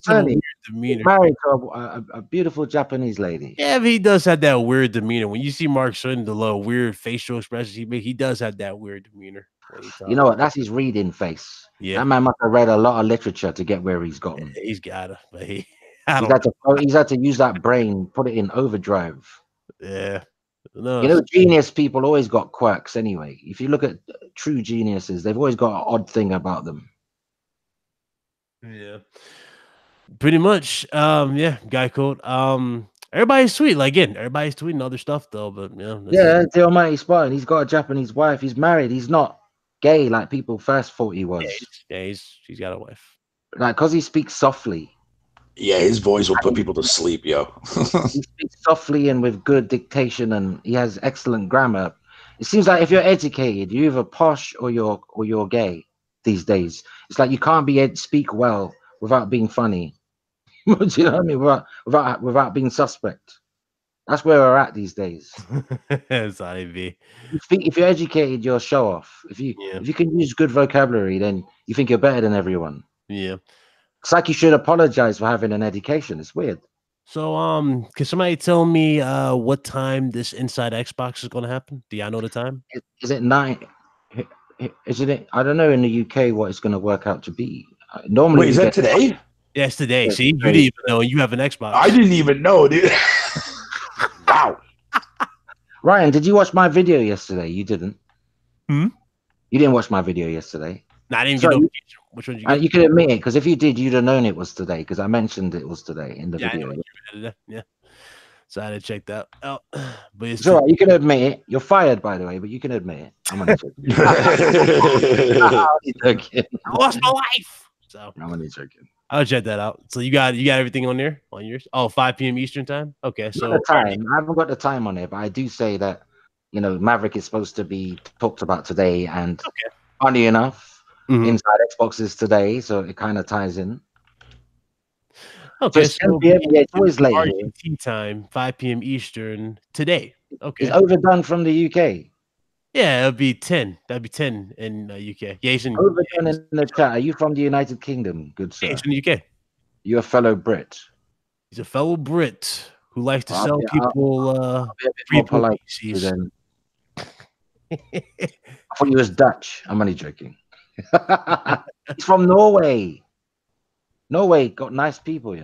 have a weird demeanor. Married to a beautiful Japanese lady. Yeah, but he does have that weird demeanor. When you see Mark Cerny, the little weird facial expressions he makes, he does have that weird demeanor. You know what? That's his reading face. Yeah, that man must have read a lot of literature to get where he's gotten. Yeah, he's gotta, but he's had to use that brain, put it in overdrive. Yeah. No, you know, genius people always got quirks anyway. If you look at true geniuses, they've always got an odd thing about them. Yeah, pretty much. Yeah, guy code. Everybody's sweet. Like again, everybody's tweeting other stuff though. But yeah, the almighty Spartan. He's got a Japanese wife. He's married. He's not gay like people first thought he was. He's got a wife. Like, because he speaks softly. Yeah, his voice will put people to sleep, yo. He speaks softly and with good dictation, and he has excellent grammar. It seems like if you're educated, you're either posh or you're gay these days. It's like you can't speak well without being funny. Do you know what I mean? Without being suspect. That's where we're at these days. Sorry, B. If you're educated, you're a show off. If you can use good vocabulary, then you think you're better than everyone. Yeah. It's like you should apologize for having an education. It's weird. So, can somebody tell me what time this Inside Xbox is going to happen? Do y'all know the time? Is it 9? Isn't it? I don't know in the UK what it's going to work out to be. Normally, wait, is that today? Yeah, it's today. See, you didn't even know you have an Xbox. I didn't even know, dude. Wow. Ryan, did you watch my video yesterday? You didn't. You didn't watch my video yesterday. No, I didn't get notification. Which one did you get? You can admit it, because if you did, you'd have known it was today, because I mentioned it was today in the video. Yeah. So I had to check that out. But it's all right. You can admit it. You're fired, by the way, but you can admit it. I'm only joking. I lost my life. So I'm only joking. I'll check that out. So you got everything on there on yours? Oh, 5 p.m. Eastern time. Okay, so the time. I haven't got the time on it, but I do say that Maverick is supposed to be talked about today, and funny enough, Inside Xbox is today, so it kind of ties in. Okay, so it's always late. RGT time, 5 p.m. Eastern today. Okay, it's overdone from the UK. Yeah, it'll be 10. That'd be 10 in UK. Yeah, he's in overdone in the chat. Are you from the United Kingdom, good sir? Yeah, he's in the UK. You're a fellow Brit. He's a fellow Brit who likes to sell people free polite then. I thought he was Dutch. I'm only joking. He's from Norway. Norway got nice people,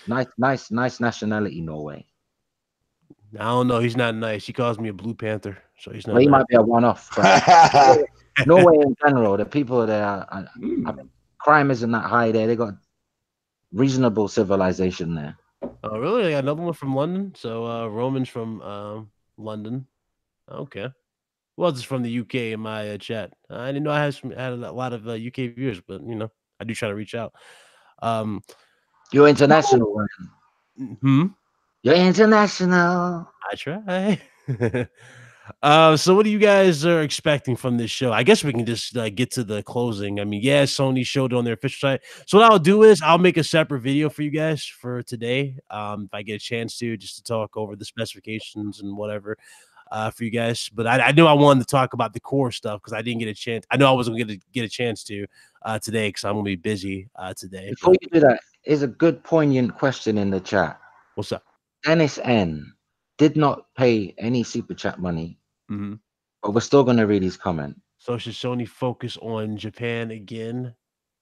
Nice nationality, Norway. I don't know. He's not nice. He calls me a Blue Panther, so he's not. Well, he might be a one-off. Norway in general, the people there, crime isn't that high there. They got reasonable civilization there. Oh, really? They got another one from London. So Roman's from London. Okay. Well, it's from the UK in my chat. I didn't know I had a lot of UK viewers, but I do try to reach out. You're international, man. You're international. I try. So what do you guys are expecting from this show? I guess we can just get to the closing. I mean, yeah, Sony showed it on their official site. So what I'll do is I'll make a separate video for you guys for today. If I get a chance to, just to talk over the specifications and whatever for you guys. But I knew I wanted to talk about the core stuff because I didn't get a chance. I know I wasn't going to get a chance to today because I'm going to be busy today. Before you do that, is a good poignant question in the chat. What's up? Dennis N did not pay any super chat money, but we're still going to read his comment. So should Sony focus on Japan again?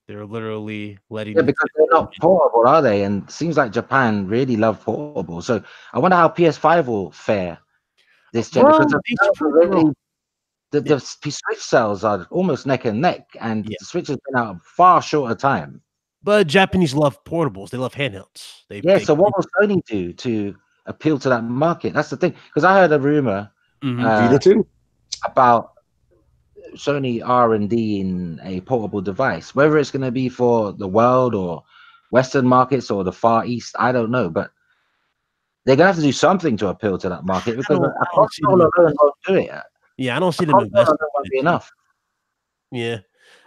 They're literally letting because they're not portable, are they? And it seems like Japan really love portable. So I wonder how PS5 will fare this gen, because the Switch sales are almost neck and neck, and the Switch has been out a far shorter time. But Japanese love portables. They love handhelds. So what will Sony do to appeal to that market? That's the thing. Because I heard a rumor about Sony R&D in a portable device. Whether it's going to be for the world or Western markets or the Far East, I don't know. But they're going to have to do something to appeal to that market, because a console alone won't do it. Yeah, I don't see them investing. Won't be enough. Yeah.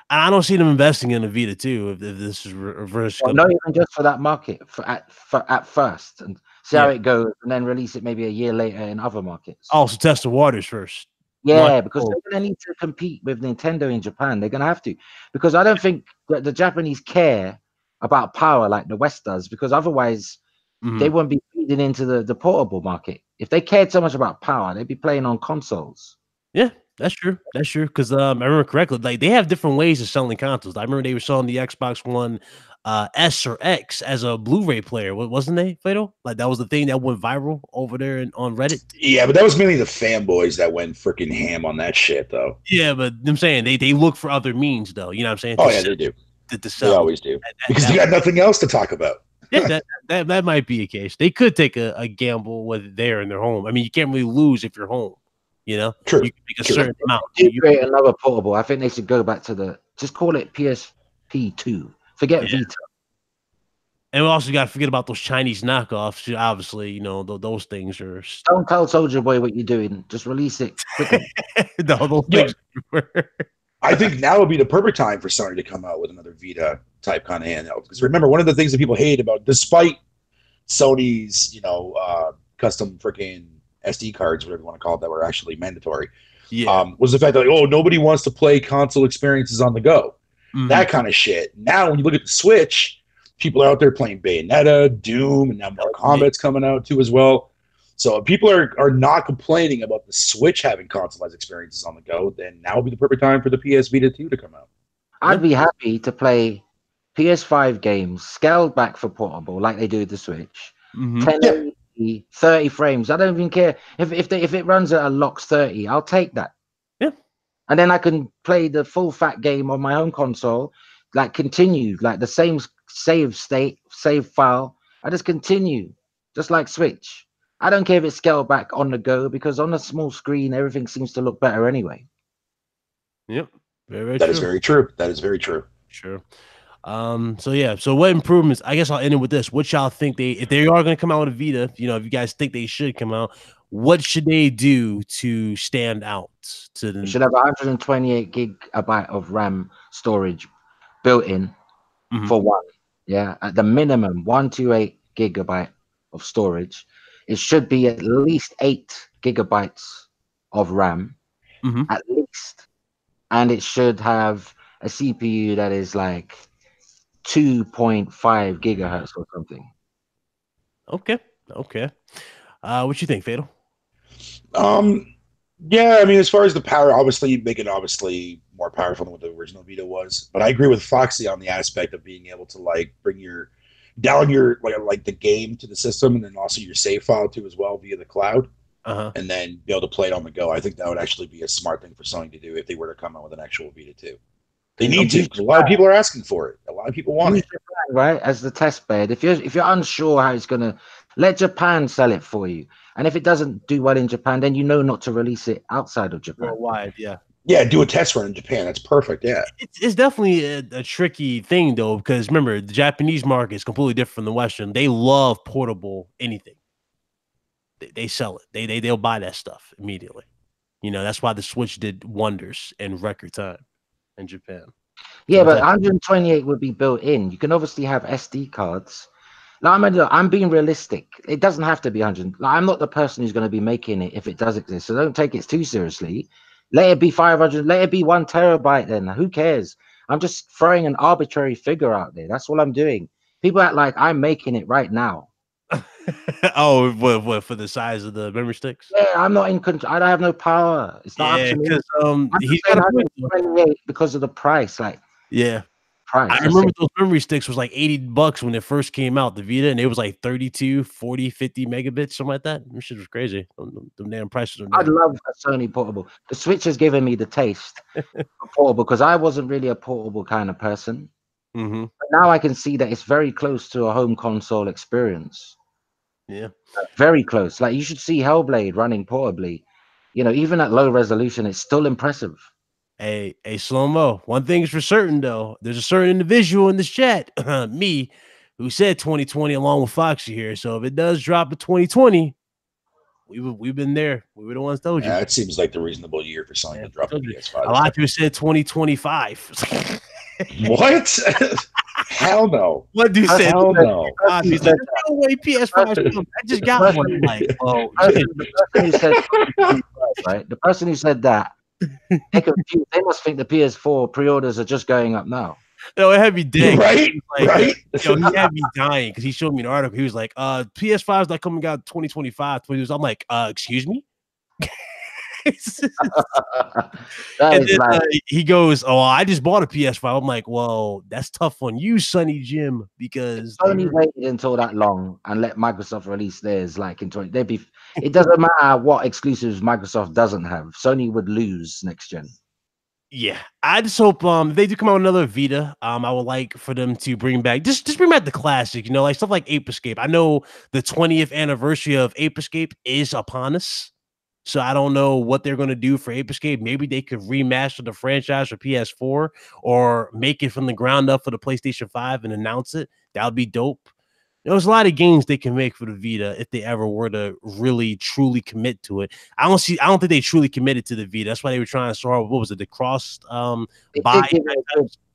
I don't see them investing in a Vita too. If this is reverse, not even just for that market, at first, and see how it goes, and then release it maybe a year later in other markets. Also, test the waters first. Yeah, because they're going to need to compete with Nintendo in Japan. They're going to have to, because I don't think that the Japanese care about power like the West does, because otherwise they won't be feeding into the portable market. If they cared so much about power, they'd be playing on consoles. Yeah. That's true. That's true. Because I remember correctly, like they have different ways of selling consoles. I remember they were selling the Xbox One S or X as a Blu-ray player. Wasn't they, Fatal? Like that was the thing that went viral over there on Reddit. Yeah, but that was mainly the fanboys that went freaking ham on that shit, though. Yeah, but I'm saying they look for other means, though. You know what I'm saying? Oh yeah, they do. To sell. They always do, because they got nothing else to talk about. Yeah, that might be a case. They could take a gamble with there in their home. I mean, you can't really lose if you're home. True. You can make a certain amount. You create another portable. I think they should go back to just call it PSP2. Forget Vita. And we also got to forget about those Chinese knockoffs. Obviously, you know, those things are. Don't tell Soldier Boy what you're doing. Just release it quickly. Those things. I think now would be the perfect time for Sony to come out with another Vita type kind of handheld. Because remember, one of the things that people hate about, despite Sony's, you know, custom freaking SD cards, whatever you want to call it, that were actually mandatory, was the fact that, like, oh, nobody wants to play console experiences on the go. That kind of shit. Now, when you look at the Switch, people are out there playing Bayonetta, Doom, and now Mortal Kombat's coming out too as well. So if people are not complaining about the Switch having console-ized experiences on the go, then now would be the perfect time for the PS Vita 2 to come out. I'd be happy to play PS5 games scaled back for portable, like they do with the Switch. 1080, 30 frames. I don't even care if it runs at a LOX 30. I'll take that. Yeah, and then I can play the full fat game on my home console, like continue, like the same save file. I just continue, just like Switch. I don't care if it's scaled back on the go, because on a small screen, everything seems to look better anyway. Yep, very that is very true. That is very true. Sure. So yeah, so what improvements? I guess I'll end it with this. What y'all think if they are going to come out with a Vita, you know, if you guys think they should come out, what should they do to stand out? You should have 128 gigabyte of RAM storage built in for one. Yeah, at the minimum, 128 gigabyte of storage. It should be at least 8 gigabytes of RAM, at least, and it should have a CPU that is like 2.5 gigahertz or something. Okay. What you think, Fatal? Yeah, I mean, as far as the power, obviously make it more powerful than what the original Vita was. But I agree with Foxy on the aspect of being able to like bring down your like the game to the system, and then also your save file too as well via the cloud, and then be able to play it on the go. I think that would actually be a smart thing for Sony to do if they were to come out with an actual Vita 2. They need to, because a lot of people are asking for it. A lot of people want it, right? As the test bed. If you're unsure how it's gonna, let Japan sell it for you. And if it doesn't do well in Japan, then you know not to release it outside of Japan. Worldwide, yeah. Yeah, do a test run in Japan. That's perfect. Yeah, it's definitely a tricky thing though, because remember, the Japanese market is completely different from the Western. They love portable anything. They sell it. They'll buy that stuff immediately. You know, that's why the Switch did wonders in record time in Japan. Yeah, but 128 would be built in. You can obviously have SD cards. Like, I'm being realistic. It doesn't have to be 100. Like, I'm not the person who's going to be making it if it does exist. So don't take it too seriously. Let it be 500. Let it be 1 terabyte then. Who cares? I'm just throwing an arbitrary figure out there. That's all I'm doing. People act like I'm making it right now. Oh, what for the size of the memory sticks? Yeah, I'm not in control. I don't have no power. It's not up to me. He's got 128 because of the price. Like, yeah. Price. I remember those memory sticks was like $80 when it first came out, the Vita, and it was like 32, 40, 50 megabits, something like that. This shit was crazy. The damn prices are I'd love a Sony portable. The Switch has given me the taste for portable, because I wasn't really a portable kind of person. But now I can see that it's very close to a home console experience. Yeah. Very close. Like, you should see Hellblade running portably. You know, even at low resolution, it's still impressive. Hey, Slow-Mo. One thing is for certain, though. There's a certain individual in this chat, me, who said 2020 along with Foxy here. So if it does drop in 2020, we've been there. We were the ones told you. Yeah, it seems like the reasonable year for Sony to drop the PS5. A lot of people said 2025. What? Hell no. What do you say? Hell no. He's like, no way, PS5. I just got one. Like, oh, the person who said, right? The person who said that, they're confused. They must think the PS4 pre-orders are just going up now. No, it had me dead. Right? Like, right? Yo, he had me dying because he showed me an article. He was like, PS5 is like coming out 2025. I'm like, excuse me? And then, he goes, oh, I just bought a PS5. I'm like, well, that's tough on you, Sonny Jim, because Sony waited until that long and let Microsoft release theirs like in 20. It doesn't matter what exclusives Microsoft doesn't have. Sony would lose next gen. Yeah, I just hope they do come out with another Vita. I would like for them to bring back just bring back the classic, you know, like stuff like Ape Escape. I know the 20th anniversary of Ape Escape is upon us. So I don't know what they're going to do for Ape Escape. Maybe they could remaster the franchise for PS4 or make it from the ground up for the PlayStation 5 and announce it. That would be dope. There's a lot of games they can make for the Vita if they ever were to really truly commit to it. I don't think they truly committed to the Vita. That's why they were trying to sort. What was it? The cross buy.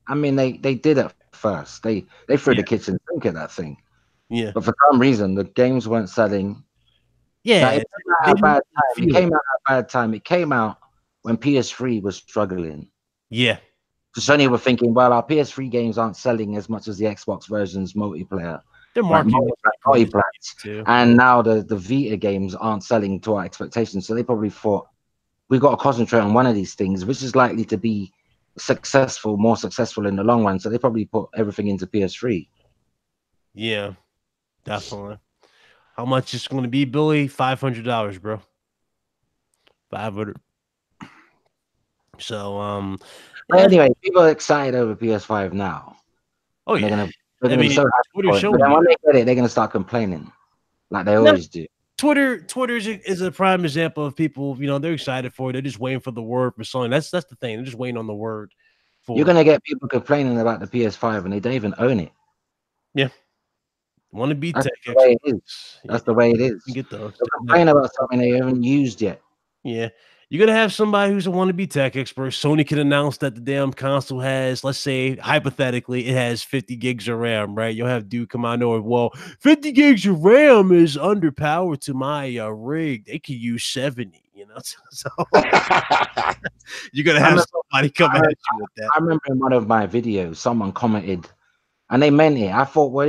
I mean, they did it first. They threw the kitchen sink at that thing. Yeah. But for some reason, the games weren't selling. Yeah. It came out at a bad time. It came out at a bad time. It came out when PS3 was struggling. Yeah. So Sony were thinking, well, our PS3 games aren't selling as much as the Xbox version's multiplayer. They're marketing too. And now the Vita games aren't selling to our expectations. So they probably thought, we've got to concentrate on one of these things, which is likely to be more successful in the long run. So they probably put everything into PS3. Yeah, definitely. How much is going to be, Billy? $500, bro. 500. So, anyway, people are excited over PS5 now. Oh yeah, they're gonna be so happy. But then when they get it, they're gonna start complaining, like they always do. Twitter is a prime example of people. They're excited for it. They're just waiting for the word for Sony. That's the thing. They're just waiting on the word. You're gonna get people complaining about the PS5 and they don't even own it. Yeah, want to be tech. That's the way it is. You get those. They complain about something they haven't used yet. Yeah. You're going to have somebody who's a wannabe tech expert. Sony can announce that the damn console has, let's say, hypothetically, it has 50 gigs of RAM, right? You'll have dude come out and well, 50 gigs of RAM is underpowered to my rig. They could use 70, So you're going to have somebody come at you with that. I remember in one of my videos, someone commented, and they meant it. I thought, well,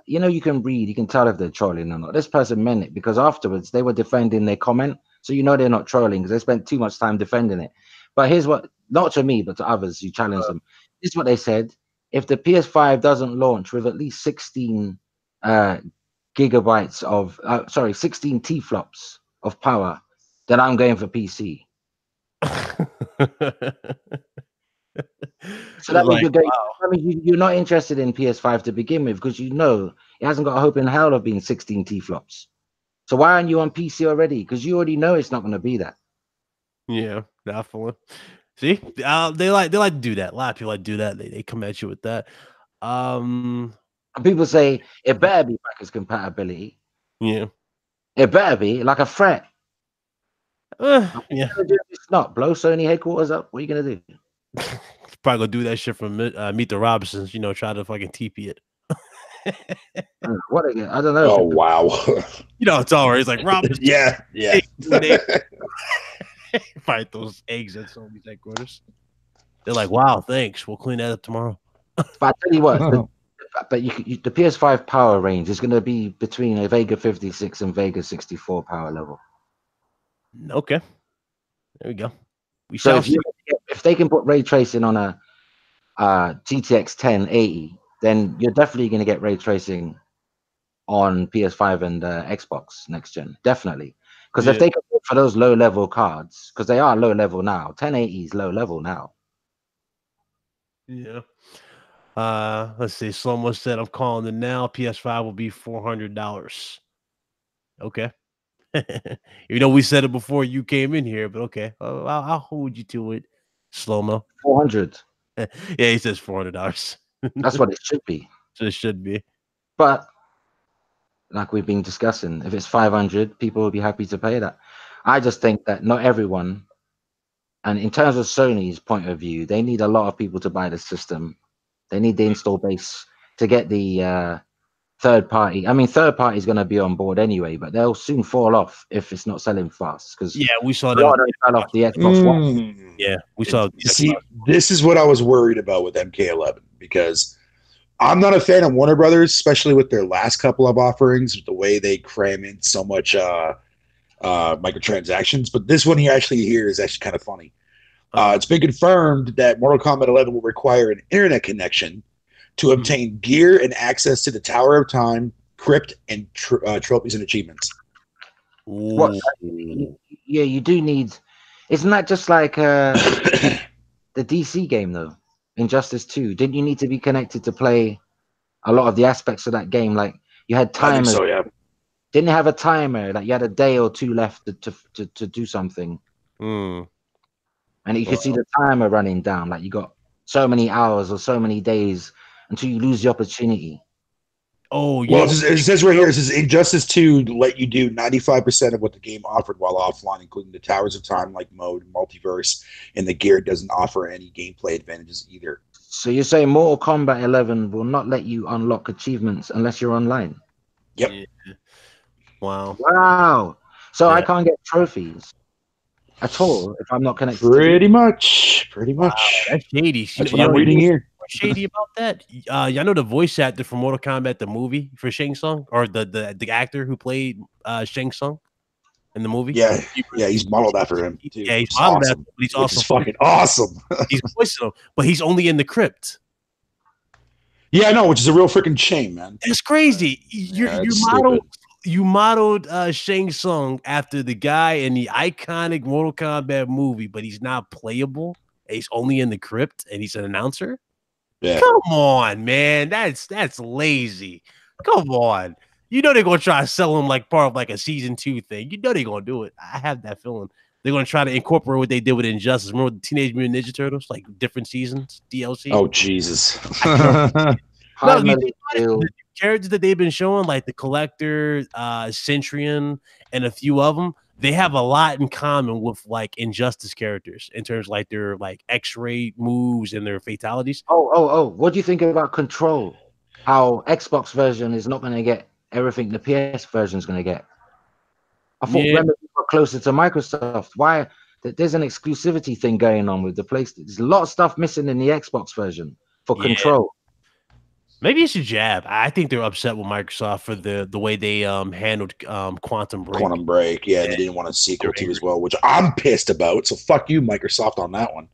you can read, you can tell if they're trolling or not. This person meant it because afterwards they were defending their comment. So they're not trolling because they spent too much time defending it. But here's what, not to me, but to others who challenge them. This is what they said. If the PS5 doesn't launch with at least 16 gigabytes of, 16 T-flops of power, then I'm going for PC. So that means you're not interested in PS5 to begin with because it hasn't got a hope in hell of being 16 T-flops. So why aren't you on PC already? Because you already know it's not going to be that. Yeah, definitely. See, they like to do that. A lot of people like to do that. They come at you with that. And people say it better be backwards compatibility. Yeah, it better be like a threat. Yeah, it's not blow Sony headquarters up. What are you gonna do? Probably gonna do that shit from Meet the Robinsons. Try to fucking TP it. What again? I don't know. Oh wow! It's all right. It's like Robinson. yeah. Fight those eggs at Sony's headquarters. They're like, "Wow, thanks. We'll clean that up tomorrow." But I tell you what, the PS5 power range is going to be between a Vega 56 and Vega 64 power level. Okay, there we go. If they can put ray tracing on a GTX 1080, then you're definitely going to get ray tracing on PS5 and Xbox next gen. Definitely. Because if they can go for those low level cards, because they are low level now, 1080 is low level now. Yeah. Let's see. Slomo said, I'm calling it now. PS5 will be $400. Okay. We said it before you came in here, but okay. I'll hold you to it. Slomo. 400. Yeah, he says $400. That's what it should be. So it should be. But like we've been discussing, if it's 500, people will be happy to pay that. I just think that not everyone, and in terms of Sony's point of view, they need a lot of people to buy the system. They need the install base to get the third party. I mean, third party is going to be on board anyway, but they'll soon fall off if it's not selling fast. Because we saw that. Fell off the Xbox One. Yeah, we saw. See, this is what I was worried about with MK11 because I'm not a fan of Warner Brothers, especially with their last couple of offerings, with the way they cram in so much microtransactions. But this one here is actually kind of funny. It's been confirmed that Mortal Kombat 11 will require an internet connection to obtain gear and access to the Tower of Time, Crypt, and trophies and achievements. What? Yeah, you do need. Isn't that just like the DC game though? Injustice 2. Didn't you need to be connected to play a lot of the aspects of that game? Like you had timers. So, yeah. Didn't you have a timer? Like you had a day or two left to do something. And you could see the timer running down. Like you got so many hours or so many days until you lose the opportunity. Oh, Well, it says right here, it says Injustice 2 let you do 95% of what the game offered while offline, including the Towers of Time like mode, multiverse, and the gear doesn't offer any gameplay advantages either. So you're saying Mortal Kombat 11 will not let you unlock achievements unless you're online? Yep. Yeah. Wow. Wow. So Yeah. I can't get trophies at all if I'm not connected to Pretty much. Wow, that's shady. That's what I'm reading here. What's shady about that? Y'all know the voice actor from Mortal Kombat, the movie for Shang Tsung, or the actor who played Shang Tsung in the movie? Yeah, he's modeled after him. Too, yeah, he's modeled after him, but he's also fucking awesome. He's voicing him, but he's only in the crypt. Yeah, I know, which is a real freaking shame, man. It's crazy. You modeled Shang Tsung after the guy in the iconic Mortal Kombat movie, but he's not playable. He's only in the crypt, and he's an announcer. Yeah. Come on, man. That's lazy. Come on. You know they're gonna try to sell him like part of like a season 2 thing. You know they're gonna do it. I have that feeling. They're gonna try to incorporate what they did with Injustice. Remember the Teenage Mutant Ninja Turtles, like different seasons, DLC. Oh Jesus! No, the characters that they've been showing, like the Collector, Centurion, and a few of them, they have a lot in common with like Injustice characters in terms of like their like X-ray moves and their fatalities. Oh! What do you think about Control? How Xbox version is not going to get everything the PS version is going to get. I thought Remedy were closer to Microsoft. Why? There's an exclusivity thing going on with the PlayStation. There's a lot of stuff missing in the Xbox version for Control. Maybe it's a jab. I think they're upset with Microsoft for the way they handled Quantum Break. Quantum Break, yeah, they didn't want a sequel to as well, which I'm pissed about. So fuck you, Microsoft, on that one.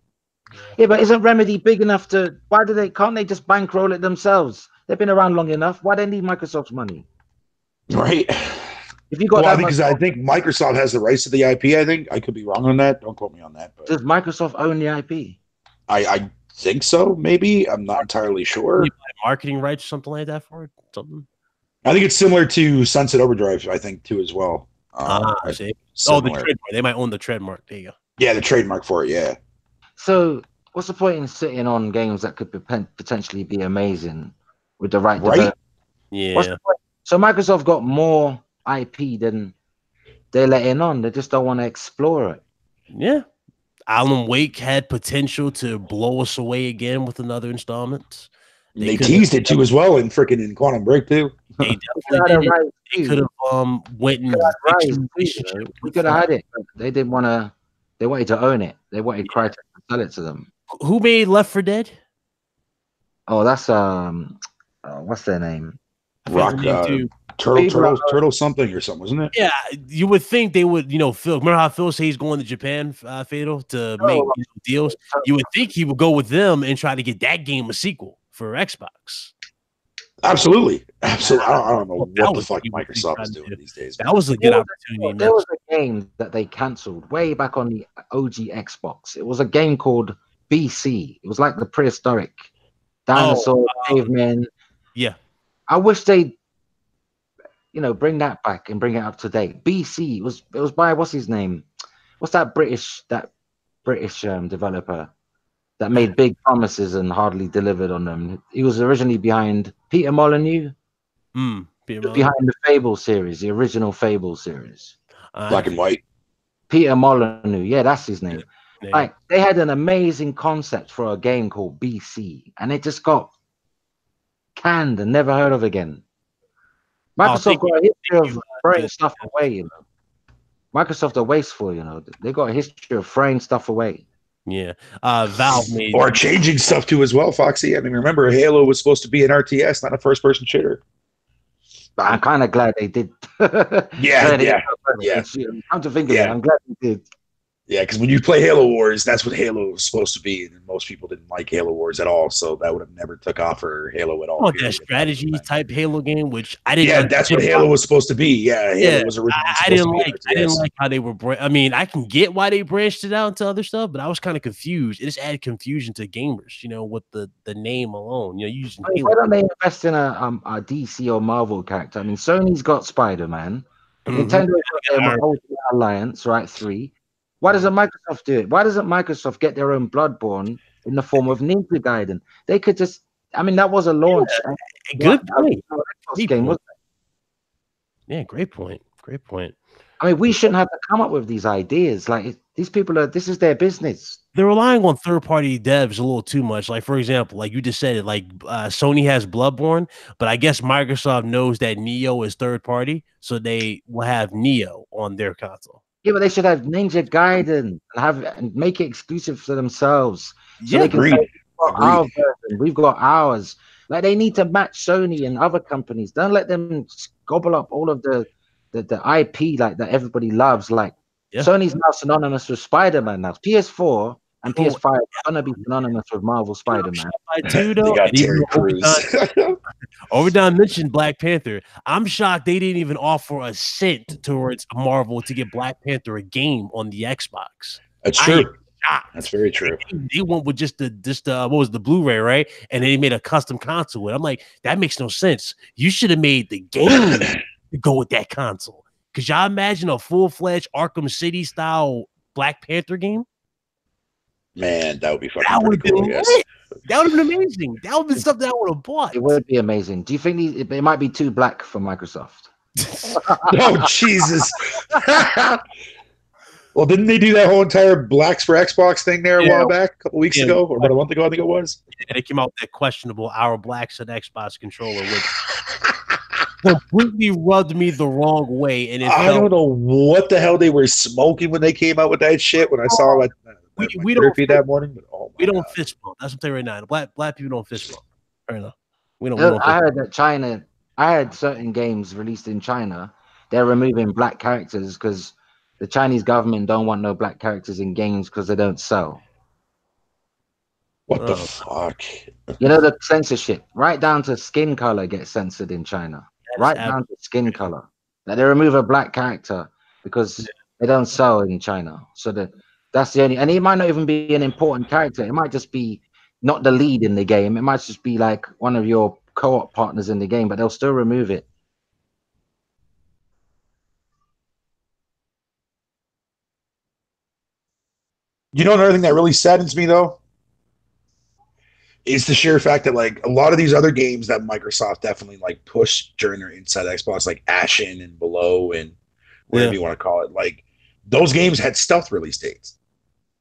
Yeah, but isn't Remedy big enough to? Why do they? Can't they just bankroll it themselves? They've been around long enough. Why do they need Microsoft's money? Right. If you got I think Microsoft has the rights to the IP. I think I could be wrong on that. Don't quote me on that. But does Microsoft own the IP? I think so. Maybe I'm not entirely sure. Marketing rights, something like that for it. Something. I think it's similar to Sunset Overdrive. I think too as well. I see. Oh, the trademark. They might own the trademark. There you go. Yeah, the trademark for it. Yeah. So what's the point in sitting on games that could potentially be amazing with the right? Yeah. So Microsoft got more IP than they're letting on. They just don't want to explore it. Yeah. Alan Wake had potential to blow us away again with another installment. They teased it too as well in Quantum Break too. They definitely did. They could have went and we could have had it. But they didn't want to. They wanted to own it. They wanted Crytek to sell it to them. Who made Left 4 Dead? Oh, that's what's their name? Rock Turtle something or something, wasn't it? Yeah, you would think they would, Phil. Remember how Phil said he's going to Japan, Fatal, to make deals? You would think he would go with them and try to get that game a sequel for Xbox. Absolutely. I don't know what the fuck Microsoft is doing these days. That was a good opportunity. There was a game that they cancelled way back on the OG Xbox. It was a game called BC. It was like the prehistoric dinosaur, cavemen. Yeah. I wish they, bring that back and bring it up to date. BC. It was by what's his name? What's that British developer that made big promises and hardly delivered on them? He was originally behind Peter Molyneux. Behind the Fable series, the original Fable series. Black and White. Peter Molyneux. Yeah, that's his name. Yeah. Like they had an amazing concept for a game called BC, and it just got canned and never heard of again. Microsoft got a history of throwing stuff away, Microsoft are wasteful, They got a history of throwing stuff away. Yeah. Valve made or changing stuff too as well, Foxy. I mean, remember Halo was supposed to be an RTS, not a first-person shooter. But I'm kind of glad they did. Yeah. Come to think of it, I'm glad they did. Yeah, because when you play Halo Wars, that's what Halo was supposed to be, and most people didn't like Halo Wars at all, so that would have never took off for Halo at all. Oh, that strategy type Halo game, which I didn't. Yeah, that's what Halo was supposed to be. Yeah, Halo was originally. I didn't like how they were. I mean, I can get why they branched it out into other stuff, but I was kind of confused. It just added confusion to gamers, with the name alone. Using. Why don't they invest in a DC or Marvel character? I mean, Sony's got Spider-Man. Nintendo's got their Ultimate Alliance, right? 3. Why doesn't Microsoft do it? Why doesn't Microsoft get their own Bloodborne in the form of Ninja Gaiden? They could just I mean, that was a launch. Good point. Xbox game, wasn't it? Yeah, great point. Great point. I mean, we shouldn't have to come up with these ideas. Like these people are. This is their business. They're relying on third-party devs a little too much. Like, for example, like you just said it, like Sony has Bloodborne, but I guess Microsoft knows that Neo is third-party, so they will have Neo on their console. Yeah, but they should have Ninja Gaiden and make it exclusive for themselves. So Yeah, they can say, our version, we've got ours. Like they need to match Sony and other companies. Don't let them gobble up all of the IP like that everybody loves. Like Sony's now synonymous with Spider-Man now. PS4 and PS5 are gonna be synonymous with Marvel Spider-Man. They got Terry Crews. Overdone mentioned Black Panther. I'm shocked they didn't even offer a cent towards Marvel to get Black Panther a game on the Xbox. That's true. That's very true. They went with just the what was the Blu-ray, right? And they made a custom console with it. I'm like, that makes no sense. You should have made the game to go with that console. Could y'all imagine a full-fledged Arkham City style Black Panther game? Man, that would be fucking pretty cool. Yes. That would have been amazing. That would have been something I would have bought. It would be amazing. Do you think it might be too black for Microsoft? Oh, Jesus. Well, didn't they do that whole entire blacks for Xbox thing there a while back, a couple weeks ago, or about a month ago, I think it was? Yeah, they came out with that questionable Our Blacks and Xbox controller, which completely rubbed me the wrong way. And I don't know what the hell they were smoking when they came out with that shit. When I saw that, we don't that morning, but we don't fist bump. That's what I'm saying right now. Black people don't fist bump. Fair enough. We don't. I heard that China. I had certain games released in China. They're removing black characters because the Chinese government don't want no black characters in games because they don't sell. What the fuck? You know, the censorship, right down to skin color gets censored in China. Right down to skin color. That they remove a black character because they don't sell in China. So that's the only, and it might not even be an important character. It might just be not the lead in the game. It might just be like one of your co-op partners in the game, but they'll still remove it. You know, another thing that really saddens me though is the sheer fact that like a lot of these other games that Microsoft definitely like pushed during their Inside Xbox, like Ashen and Below and whatever you want to call it, like those games had stealth release dates.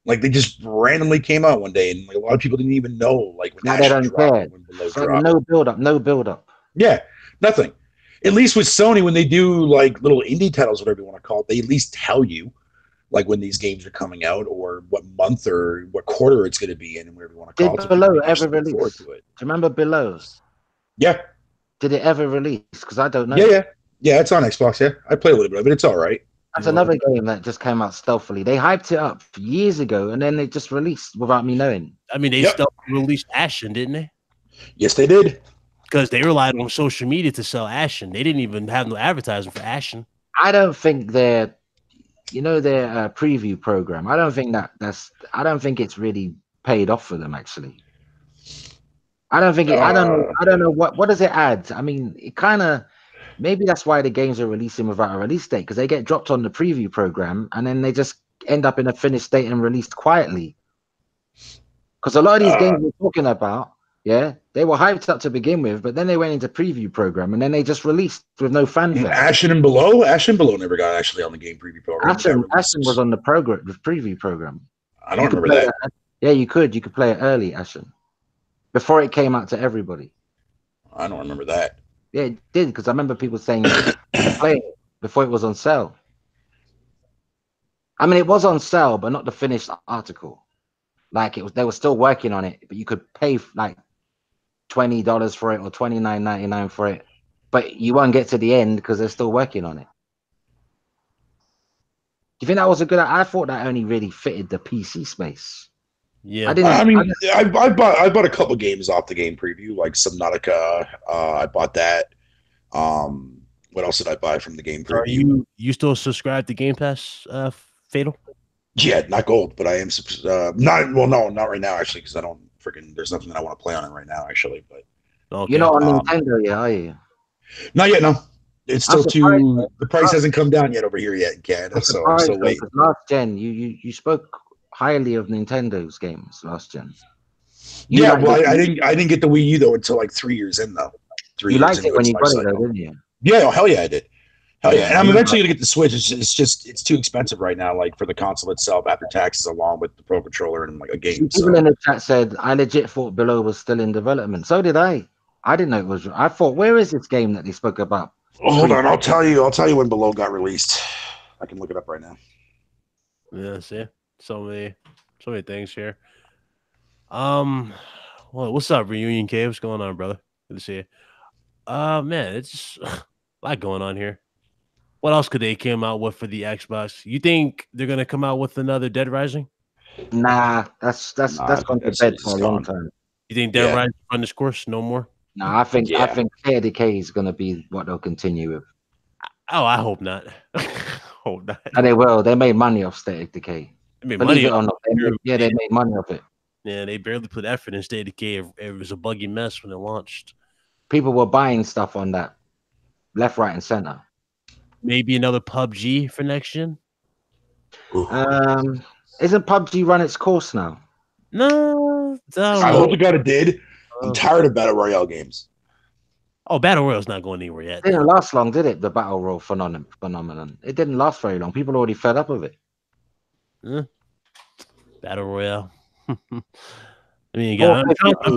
Like they just randomly came out one day, and like, a lot of people didn't even know. Like when Ashen dropped, when Below dropped. No build up. Yeah, nothing. At least with Sony, when they do like little indie titles, whatever you want to call it, they at least tell you like when these games are coming out or what month or what quarter it's going to be in, and whatever you want to call it. Did Below ever release? Do you remember Below? Yeah. Did it ever release? Because I don't know. Yeah, it's on Xbox. Yeah, I play a little bit of it. It's all right. That's another game that just came out stealthily. They hyped it up years ago, and then they just released without me knowing. I mean, they stealthily released Ashen, didn't they? Yes, they did. Because they relied on social media to sell Ashen. They didn't even have no advertising for Ashen. I don't think their preview program. I don't think I don't think it's really paid off for them actually. I don't think I don't know what does it add. I mean, it kind of maybe that's why the games are releasing without a release date, because they get dropped on the preview program and then they just end up in a finished state and released quietly. Because a lot of these games we're talking about, they were hyped up to begin with, but then they went into preview program and then they just released with no fanfare. Ashen and Below never got actually on the game preview program. Ashen was on the preview program. I don't remember that. Yeah, you could play it early, Ashen, before it came out to everybody. I don't remember that. Yeah, it did, because I remember people saying play it before it was on sale. I mean, it was on sale, but not the finished article. Like they were still working on it, but you could pay like $20 for it or $29.99 for it, but you won't get to the end because they're still working on it. Do you think that was a good? I thought that only really fitted the PC space. Yeah, I bought a couple games off the game preview, like Subnautica. I bought that. What else did I buy from the game preview? Are you still subscribed to Game Pass, Fatal? Yeah, not gold, but I am not right now actually, because I don't there's nothing that I want to play on it right now actually. But you're not on Nintendo yet, are you? Not yet, no. It's still too. The price hasn't come down yet over here yet in Canada, so I'm still waiting. Last gen, you spoke highly of Nintendo's games last gen. Yeah, well, I didn't get the Wii U though until like 3 years in though. You liked it when you got it though, didn't you? Yeah, oh, hell yeah, I did. Hell yeah, and I'm eventually gonna get the Switch. It's too expensive right now, like for the console itself after taxes, along with the Pro Controller and like a game. People in the chat said I legit thought Below was still in development. So did I. I didn't know it was. I thought, where is this game that they spoke about? Oh, hold on, I'll tell you when Below got released. I can look it up right now. Yeah, see, so many things here. Well, what's up, Reunion K? What's going on, brother? Good to see you. Man, it's just a lot going on here. What else could they came out with for the Xbox? You think they're gonna come out with another Dead Rising? Nah, that's gone to bed for a long time. You think Dead Rising run this course? No more. No, I think State of Decay is gonna be what they'll continue with. Oh, I hope not. Hope not. And they will. They made money off State of Decay. They made money. They made money off it. Yeah, they barely put effort in State of Decay. It was a buggy mess when it launched. People were buying stuff on that, left, right, and center. Maybe another PUBG for next gen. Isn't PUBG run its course now? No, I hope to God it did. I'm tired of battle royale games. Oh, battle royale's not going anywhere yet. It didn't last long, did it? The battle royale phenomenon. It didn't last very long. People already fed up with it. Battle royale. I mean, I'm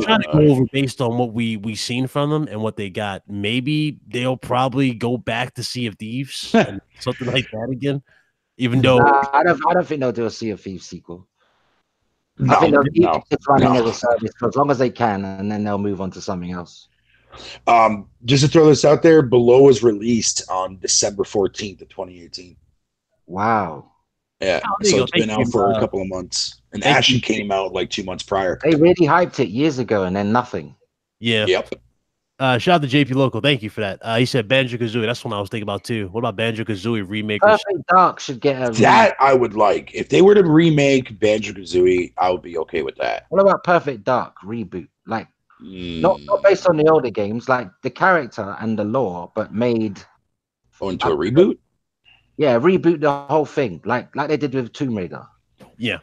trying to go over based on what we seen from them and what they got. Maybe they'll probably go back to Sea of Thieves and something like that again. Even though I don't think they'll do a Sea of Thieves sequel. I think they'll keep it running as a service for as long as they can, and then they'll move on to something else. Just to throw this out there, Below was released on December 14th of 2018. Wow. Yeah, so it's been out for a couple of months. And Ashen came out like 2 months prior. They really hyped it years ago, and then nothing. Yeah. Yep. Shout out to JP Local. Thank you for that. He said Banjo-Kazooie. That's what I was thinking about too. What about Banjo-Kazooie remake? Perfect Dark should get a that I would like. If they were to remake Banjo-Kazooie, I would be okay with that. What about Perfect Dark reboot? Like not based on the older games, like the character and the lore, but made into a reboot? Yeah, reboot the whole thing, like they did with Tomb Raider. Yeah.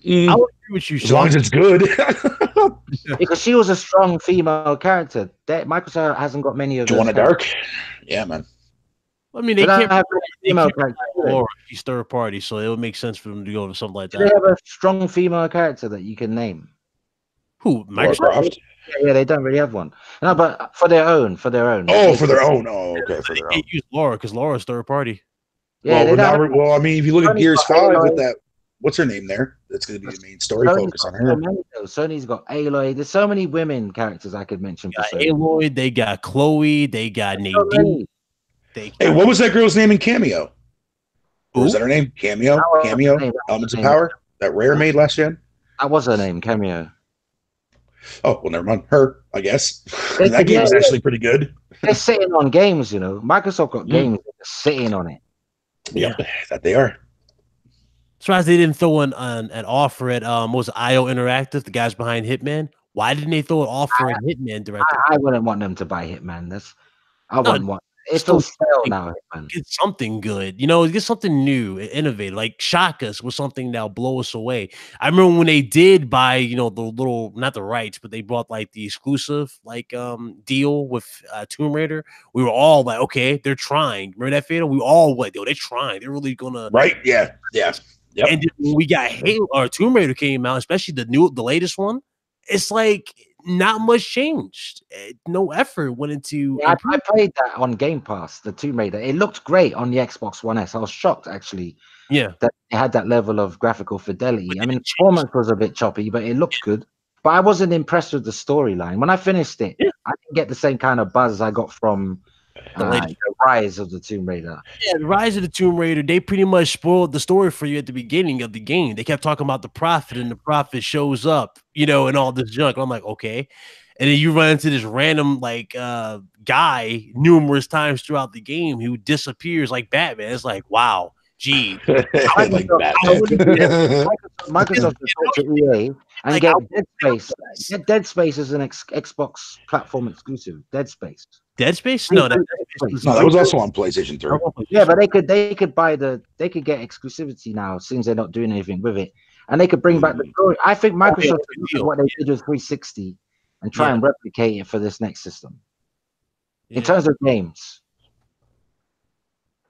I would agree with you, as long as it's good. Because she was a strong female character. Microsoft hasn't got many of those. Joanna Dark? Yeah, man. I mean, they can't have female character. She's third party, so it would make sense for them to go to something like that. Do they have a strong female character that you can name? Who? Microsoft? Yeah, they don't really have one. No, but for their own. Oh, for their own. Oh, okay, for their own. They can't use Laura because Laura's third party. Yeah, well, I mean, if you look at Gears 5 with that, what's her name there? That's going to be the main story focus on her. Sony's got Aloy. There's so many women characters I could mention. For Aloy, they got Chloe, they got Nadine. Hey, what was that girl's name in Cameo? Was that her name? Cameo? Elements of Power? That Rare made last gen? That was her name, Cameo. Oh, well, never mind. Her, I guess. That game is actually pretty good. They're sitting on games, you know. Microsoft got games sitting on it. Yeah, that they are. Surprised they didn't throw an offer at what was it, IO Interactive, the guys behind Hitman. Why didn't they throw an offer at Hitman directly? I wouldn't want them to buy Hitman. I wouldn't want. It's still stale now. Get something good, you know. Get something new and innovative. Like shock us with something that'll blow us away. I remember when they did buy, you know, the little, not the rights, but they bought like the exclusive deal with Tomb Raider. We were all like, okay, they're trying. Remember that Fatal? We all like, yo, they're trying. They're really gonna yeah. Yep. And then when we got Halo or Tomb Raider came out, especially the latest one, it's like not much changed. No effort went into. Yeah, I played that on Game Pass, the Tomb Raider. It looked great on the Xbox One S. I was shocked actually. Yeah, that it had that level of graphical fidelity. I mean, performance was a bit choppy, but it looked good. But I wasn't impressed with the storyline. When I finished it, I didn't get the same kind of buzz I got from the Rise of the Tomb Raider. Yeah, the Rise of the Tomb Raider, they pretty much spoiled the story for you at the beginning of the game. They kept talking about the prophet, and the prophet shows up, you know, and all this junk. I'm like, okay. And then you run into this random guy numerous times throughout the game who disappears like Batman. It's like, wow, gee. Microsoft to EA and get Dead Space. Get Dead Space as an Xbox platform exclusive. Dead Space. Dead Space? No, that was also on PlayStation 3. Yeah, but they could get exclusivity now since they're not doing anything with it. and they could bring back the story. I think Microsoft should look at what they did with 360 and try and replicate it for this next system. In terms of games,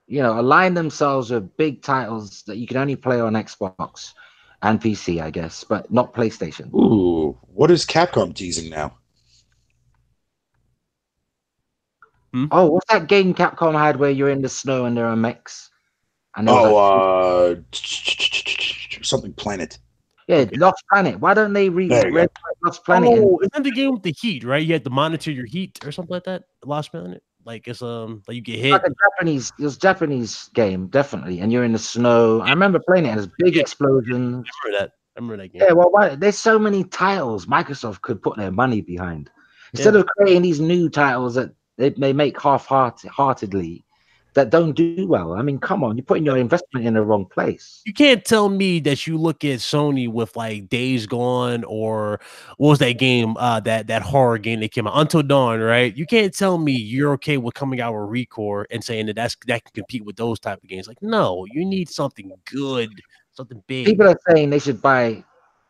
you know, align themselves with big titles that you can only play on Xbox and PC, I guess, but not PlayStation. Ooh, what is Capcom teasing now? Oh, what's that game Capcom had where you're in the snow and there are mechs? And something Planet. Yeah, okay. Lost Planet. Why don't they Lost Planet? Oh, isn't the game with the heat, right? You had to monitor your heat or something like that. Lost Planet, like it's like you get hit. Like it was Japanese game, definitely. And you're in the snow. I remember playing it. And there's big explosions. I remember that game. Yeah, well, there's so many titles Microsoft could put their money behind instead of creating these new titles that they make half-heartedly. That don't do well. I mean, come on, you're putting your investment in the wrong place. You can't tell me that you look at Sony with like Days Gone or what was that game? That horror game that came out, Until Dawn, right? You can't tell me you're okay with coming out with Recore and saying that can compete with those type of games. Like, no, you need something good, something big. People are saying they should buy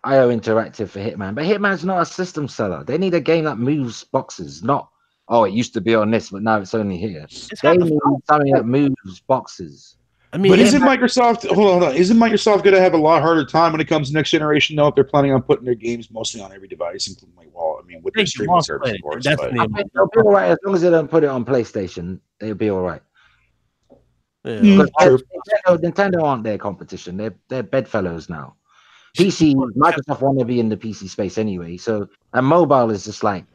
IO Interactive for Hitman, but Hitman's not a system seller. They need a game that moves boxes, not. Oh, it used to be on this, but now it's only here. They need something that moves boxes. I mean, but isn't Microsoft? Hold on. Isn't Microsoft going to have a lot harder time when it comes to next generation? Though, if they're planning on putting their games mostly on every device, including with their streaming service, of course. They'll be all right as long as they don't put it on PlayStation. They'll be all right. Yeah. Nintendo aren't their competition. They're bedfellows now. PC, Microsoft want to be in the PC space anyway. So, and mobile is just like.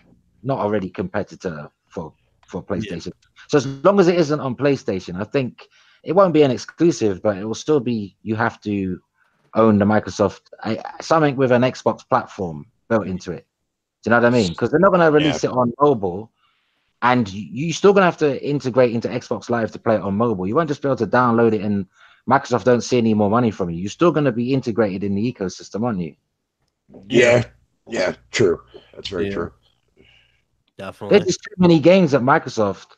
Not already competitor for PlayStation. So as long as it isn't on PlayStation, I think it won't be an exclusive, but it will still be. You have to own the Microsoft something with an Xbox platform built into it. Do you know what I mean? Because they're not going to release it on mobile, and you're still going to have to integrate into Xbox Live to play it on mobile. You won't just be able to download it, and Microsoft don't see any more money from you. You're still going to be integrated in the ecosystem, aren't you? Yeah, true. That's very true. Definitely. There's just too many games that Microsoft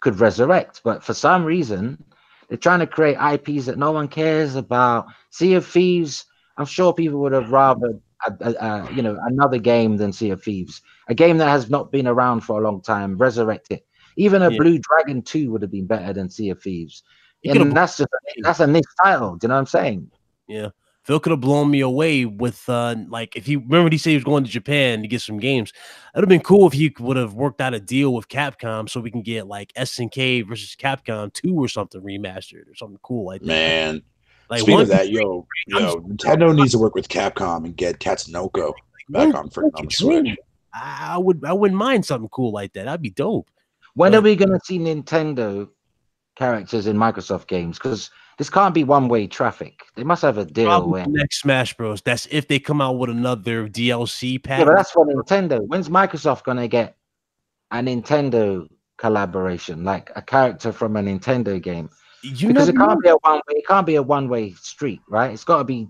could resurrect, but for some reason, they're trying to create IPs that no one cares about. Sea of Thieves, I'm sure people would have rather, another game than Sea of Thieves. A game that has not been around for a long time, resurrect it. Even a Blue Dragon 2 would have been better than Sea of Thieves. And that's a niche title. Do you know what I'm saying? Yeah. Phil could have blown me away with like if he remember he said he was going to Japan to get some games. It'd have been cool if he would have worked out a deal with Capcom so we can get like SNK versus Capcom 2 or something remastered or something cool like that. Man, like speaking of that, Nintendo needs to work with Capcom and get Tatsunoko back on the Switch. I wouldn't mind something cool like that. That'd be dope. When are we gonna see Nintendo characters in Microsoft games? Because this can't be one-way traffic. They must have a deal. Next Smash Bros. That's if they come out with another DLC pack. Yeah, but that's for Nintendo. When's Microsoft gonna get a Nintendo collaboration, like a character from a Nintendo game? Because it can't be a one-way. It can't be a one-way street, right? It's got to be.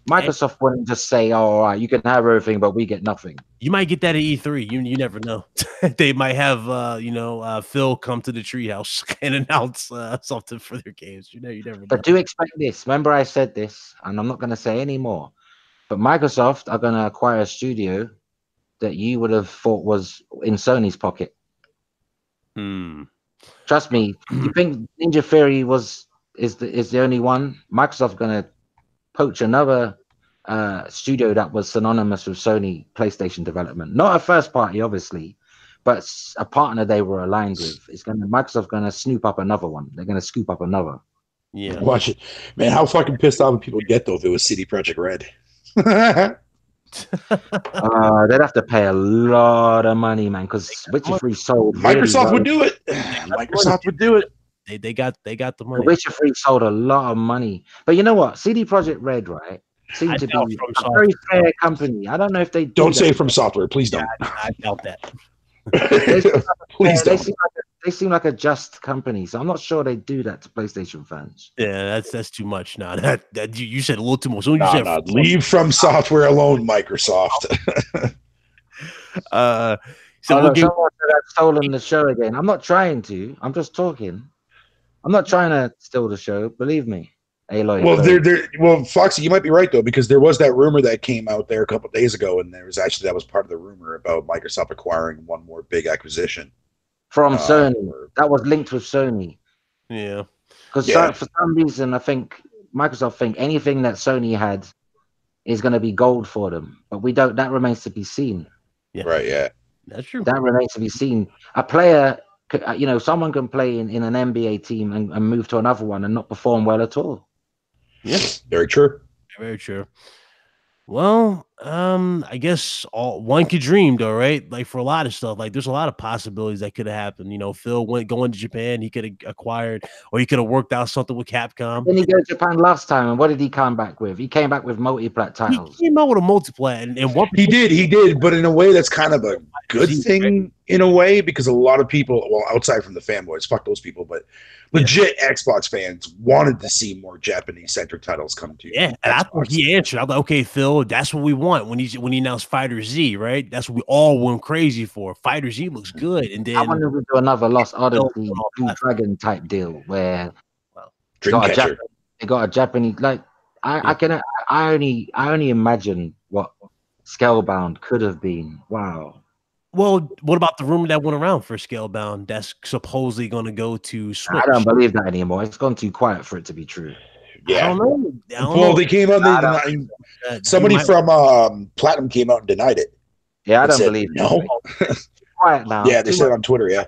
Microsoft wouldn't just say, "Oh, all right, you can have everything, but we get nothing." You might get that at E3. You never know. They might have Phil come to the treehouse and announce something for their games. You never know. But do expect this. Remember, I said this, and I'm not going to say any more. But Microsoft are going to acquire a studio that you would have thought was in Sony's pocket. Trust me. You think Ninja Theory is the only one? Microsoft's going to poach another studio that was synonymous with Sony PlayStation development. Not a first party, obviously, but a partner they were aligned with. Microsoft's going to snoop up another one. They're going to scoop up another. Yeah. Watch it. Man, how fucking pissed off would people get, though, if it was CD Projekt Red? They'd have to pay a lot of money, man, because Witcher 3 sold. Microsoft would do it. Microsoft would do it. They got the money. The Witcher 3 sold a lot of money. But you know what? CD Projekt Red, right, seemed to be a very fair company. I don't know if they don't say From Software. Please don't. I doubt that. Please don't. They seem like a just company, so I'm not sure they do that to PlayStation fans. Yeah, that's too much. Now that you said a little too much. Leave From Software alone, Microsoft. So someone said I've stolen the show again. I'm not trying to. I'm just talking. I'm not trying to steal the show. Believe me. Aloy. Well, Foxy, you might be right though, because there was that rumor that came out there a couple of days ago, and there was actually that was part of the rumor about Microsoft acquiring one more big acquisition from Sony. That was linked with Sony. Yeah. Because for some reason, I think Microsoft think anything that Sony had is going to be gold for them, but we don't. That remains to be seen. Yeah. Right. Yeah. That's true. That remains to be seen. A player, someone can play in an NBA team and move to another one and not perform well at all. Yeah. Very true. Very true. Well, I guess one could dream though, right? Like for a lot of stuff, like there's a lot of possibilities that could have happened. You know, Phil going to Japan, he could have acquired, or he could have worked out something with Capcom. Didn't he go to Japan last time? And what did he come back with? He came back with multi-plat titles. He came out with a multi-plat, and what he did, but in a way that's kind of a good thing in a way, because a lot of people, well, outside from the fanboys, fuck those people, but legit Xbox fans wanted to see more Japanese-centric titles come to. Yeah, and I thought he answered. I'm like, okay, Phil, that's what we want when he announced Fighter Z, right? That's what we all went crazy for. Fighter Z looks good, and then I wonder if we do another Lost Odyssey Blue Dragon type deal where they got a Japanese. Like I only imagine what Scalebound could have been. Wow. Well, what about the rumor that went around for Scalebound that's supposedly going to go to Switch? I don't believe that anymore. It's gone too quiet for it to be true. Yeah. I don't know. Well, they came out. Somebody from Platinum came out and denied it. Yeah, I don't believe no. It's quiet now. Yeah, they said on Twitter. Yeah,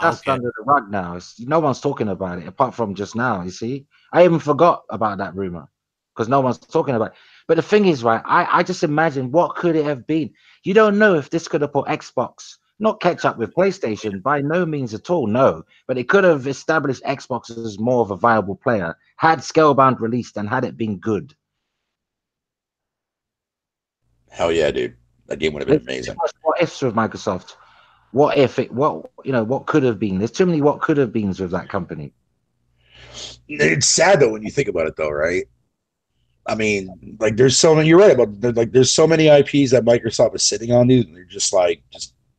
that's under the rug now. No one's talking about it apart from just now. You see, I even forgot about that rumor because no one's talking about it. But the thing is, right? I just imagine what could it have been. You don't know if this could have put Xbox, not catch up with PlayStation, by no means at all, no. But it could have established Xbox as more of a viable player had Scalebound released and had it been good. Hell yeah, dude. That game would have been amazing. What ifs with Microsoft? What could have been? There's too many what could have beens with that company. It's sad though when you think about it though, right? I mean, like there's so many. You're right about there's so many IPs that Microsoft is sitting on these, and they're just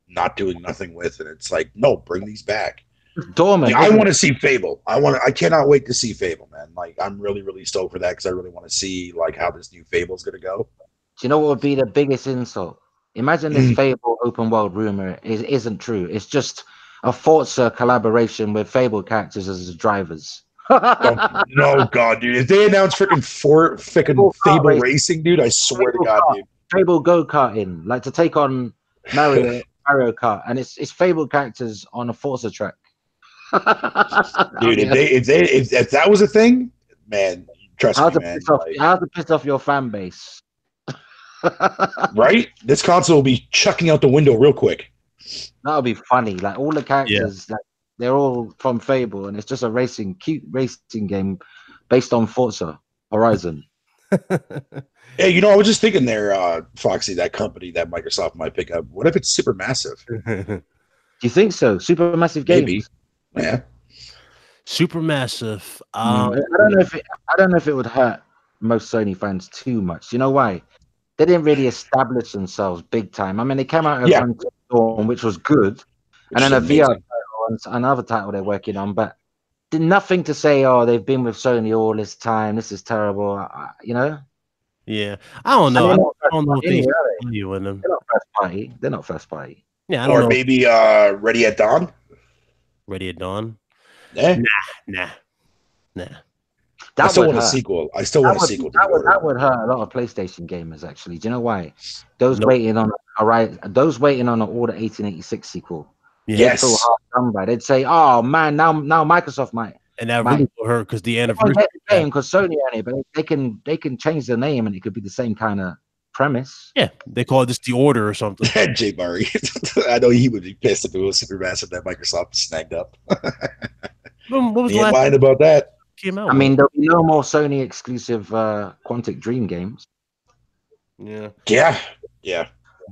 not doing nothing with, and it's like, no, bring these back. Dormant. I want to see Fable. I cannot wait to see Fable, man. Like I'm really, really stoked for that because I really want to see like how this new Fable is gonna go. Do you know what would be the biggest insult? Imagine this Fable open world rumor isn't true. It's just a Forza collaboration with Fable characters as drivers. No, God, dude. If they announce freaking Fable Racing, dude, I swear to God, dude. Fable go-karting, like to take on Mario Kart, and it's Fable characters on a Forza track. Dude, if that was a thing, man, trust me, man. How to piss off your fan base. Right? This console will be chucking out the window real quick. That'll be funny. Like all the characters, like they're all from Fable, and it's just a cute racing game based on Forza Horizon. Hey, I was just thinking there, Foxy, that company that Microsoft might pick up. What if it's Supermassive? Do you think so? Supermassive Games? Maybe. Yeah. Supermassive. I don't know if it would hurt most Sony fans too much. You know why? They didn't really establish themselves big time. I mean, they came out with Until Dawn, which was good, and then a VR title and another title they're working on, but did nothing to say, oh, they've been with Sony all this time. This is terrible. Yeah, I don't know. I don't know if they value in them. They're not first party. They're not first party. Yeah, I don't know. Or maybe Ready at Dawn. Ready at Dawn. Nah. I still want a sequel. That would hurt a lot of PlayStation gamers. Actually, do you know why? Those waiting on an Order 1886 sequel. Yes. So hard done by. They'd say, "Oh man, now Microsoft might." And that really will hurt because the anniversary game, because Sony on it, but they can change the name and it could be the same kind of premise. Yeah, they call this the Order or something. Jay Murray, I know he would be pissed if it was Supermassive that Microsoft snagged up. What was the last about that? I mean, there'll be no more Sony exclusive Quantic Dream games. Yeah.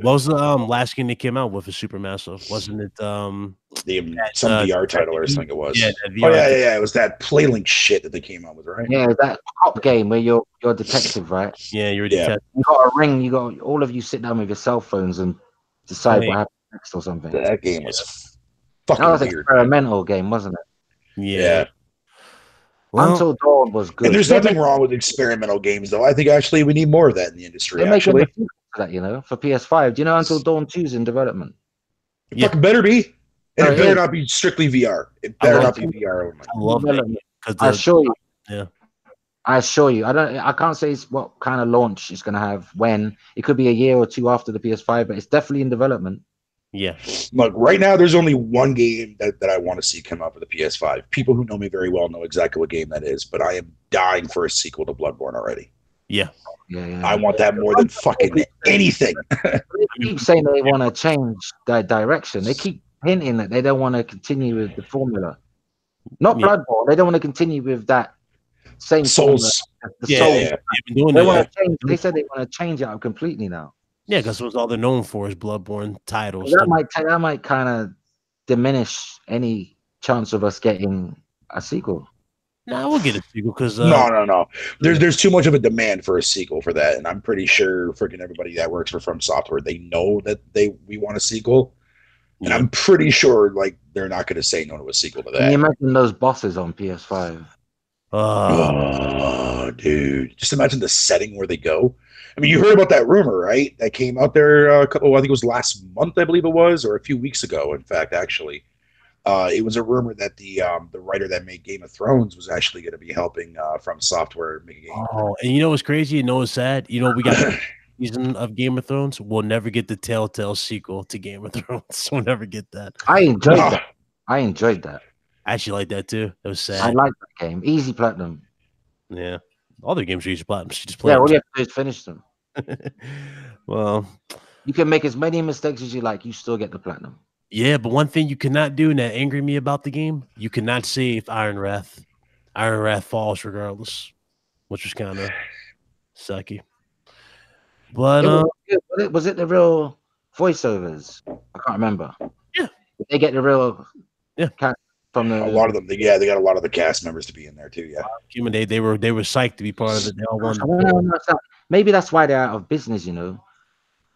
What was the last game they came out with for Supermassive? Wasn't it some VR title or something? It was. Yeah, yeah. It was that PlayLink shit that they came out with, right? Yeah, that cop game where you're a detective, right? Yeah, you're a detective. You got a ring. You got all of you sit down with your cell phones and decide what happens next or something. That game was fucking weird. An experimental game, wasn't it? Yeah. Well, Until Dawn was good. And there's nothing wrong with experimental games, though. I think actually we need more of that in the industry. They're making Actually, a sequel to that, you know, for PS5. Do you know Until Dawn 2 is in development? it fucking better be, and Oh, it it better is. not be strictly VR. It I better love not be VR only. I love that Development. because I assure you. yeah. I assure you. I can't say it's what kind of launch it's gonna have when. It could be a year or two after the PS5, but it's definitely in development. Yeah. Look, right now there's only one game that I want to see come out for the PS5. People who know me very well know exactly what game that is, but I am dying for a sequel to Bloodborne already. Yeah. Yeah. I want that more than fucking anything. They keep saying they want to change their direction. They keep hinting that they don't want to continue with the formula. Not Yeah. Bloodborne. They don't want to continue with that same Souls. formula. The Yeah, Souls. yeah. They've been doing They that. want to change. They said they want to change it up completely now. Yeah, because what's all they're known for is Bloodborne titles. That might kind of diminish any chance of us getting a sequel. Nah, we'll get a sequel because No. There's too much of a demand for a sequel for that, and I'm pretty sure freaking everybody that works for From Software, they know that we want a sequel, and I'm pretty sure like they're not going to say no to a sequel to Can that. you imagine those bosses on PS5? Oh, dude, just imagine the setting where they go. I mean, you heard about that rumor, right? That came out there a couple. I think it was last month, I believe it was, or a few weeks ago. In fact, actually, it was a rumor that the writer that made Game of Thrones was actually going to be helping From Software make a game. Oh, and you know what's crazy? You know what's sad? You know we got a season of Game of Thrones. We'll never get the Telltale sequel to Game of Thrones. We'll never get that. I enjoyed that. I actually like that too. That was sad. I like that game. Easy platinum. Yeah, all their games are easy platinum. You just play. Yeah, all you have to do is finish them. Well, you can make as many mistakes as you like. You still get the platinum. yeah, but one thing you cannot do, and that angered me about the game, you cannot save Iron Wrath. Iron Wrath falls regardless, which was kind of sucky. But was it the real voiceovers? I can't remember. Yeah, did they get the real from the a lot of them. They got a lot of the cast members to be in there too. Yeah, human they were psyched to be part of it. They all wanted. Maybe that's why they're out of business. You know,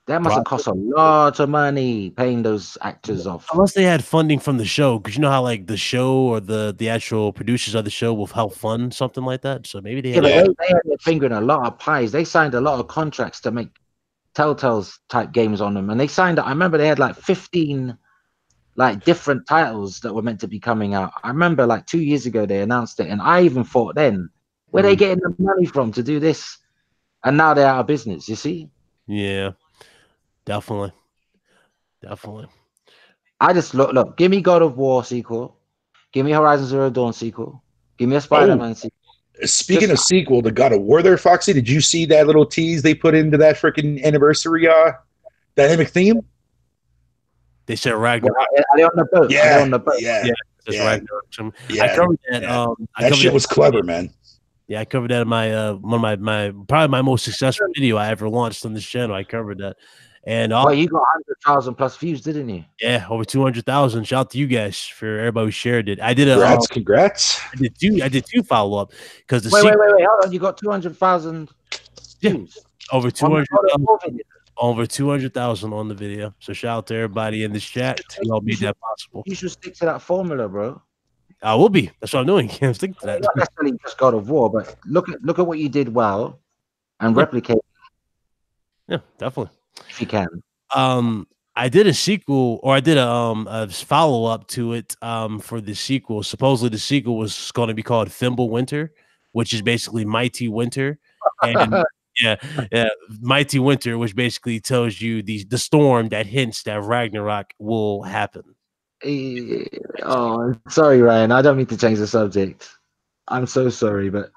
that must have cost a lot of money paying those actors off. Unless they had funding from the show, because you know how like the show or the actual producers of the show will help fund something like that. So maybe they had. They had their finger in a lot of pies. They signed a lot of contracts to make Telltale's type games on them, and they signed. I remember they had like 15 like different titles that were meant to be coming out. I remember like 2 years ago they announced it, and I even thought then, where they getting the money from to do this? And now they're out of business. You see? Yeah, definitely. I just look. Give me God of War sequel. Give me Horizon Zero Dawn sequel. Give me a Spider-Man sequel. Speaking of sequel to God of War, there, Foxy, did you see that little tease they put into that freaking anniversary dynamic theme? They said Ragnarok. Are they on the boat? Yeah, on the boat? yeah. I covered that. That shit was clever, man. Yeah, I covered that in my one of my probably my most successful video I ever launched on this channel. I covered that, and you got 100,000 plus views, didn't you? Yeah, over 200,000. Shout out to you guys for everybody who shared it. I did congrats. I did two follow up because wait, hold on. You got 200,000 views. Over 200,000. Over 200,000 on the video. So shout out to everybody in this chat. You all made that possible. You should stick to that formula, bro. I will be. That's what I'm doing. I'm sticking to that. Not necessarily just God of War, but look at what you did well and replicate. Yeah, definitely. If you can. I did a sequel, or I did a follow up to it for the sequel. Supposedly the sequel was going to be called Thimble Winter, which is basically Mighty Winter. And yeah, Mighty Winter, which basically tells you the storm that hints that Ragnarok will happen. Oh, sorry, Ryan. I don't mean to change the subject. I'm so sorry, but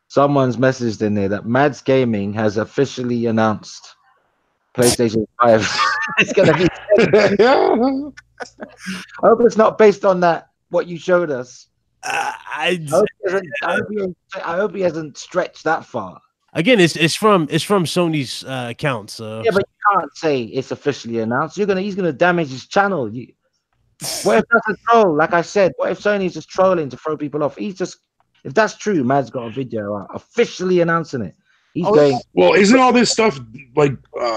someone's messaged in there that Mads Gaming has officially announced PlayStation 5. It's gonna be. I hope it's not based on that what you showed us. I hope he hasn't stretched that far. Again, it's from Sony's account. So yeah, but you can't say it's officially announced. He's gonna damage his channel. What if that's a troll? Like I said, what if Sony's just trolling to throw people off? If that's true, Mad's got a video officially announcing it. He's going. Well, isn't all this stuff like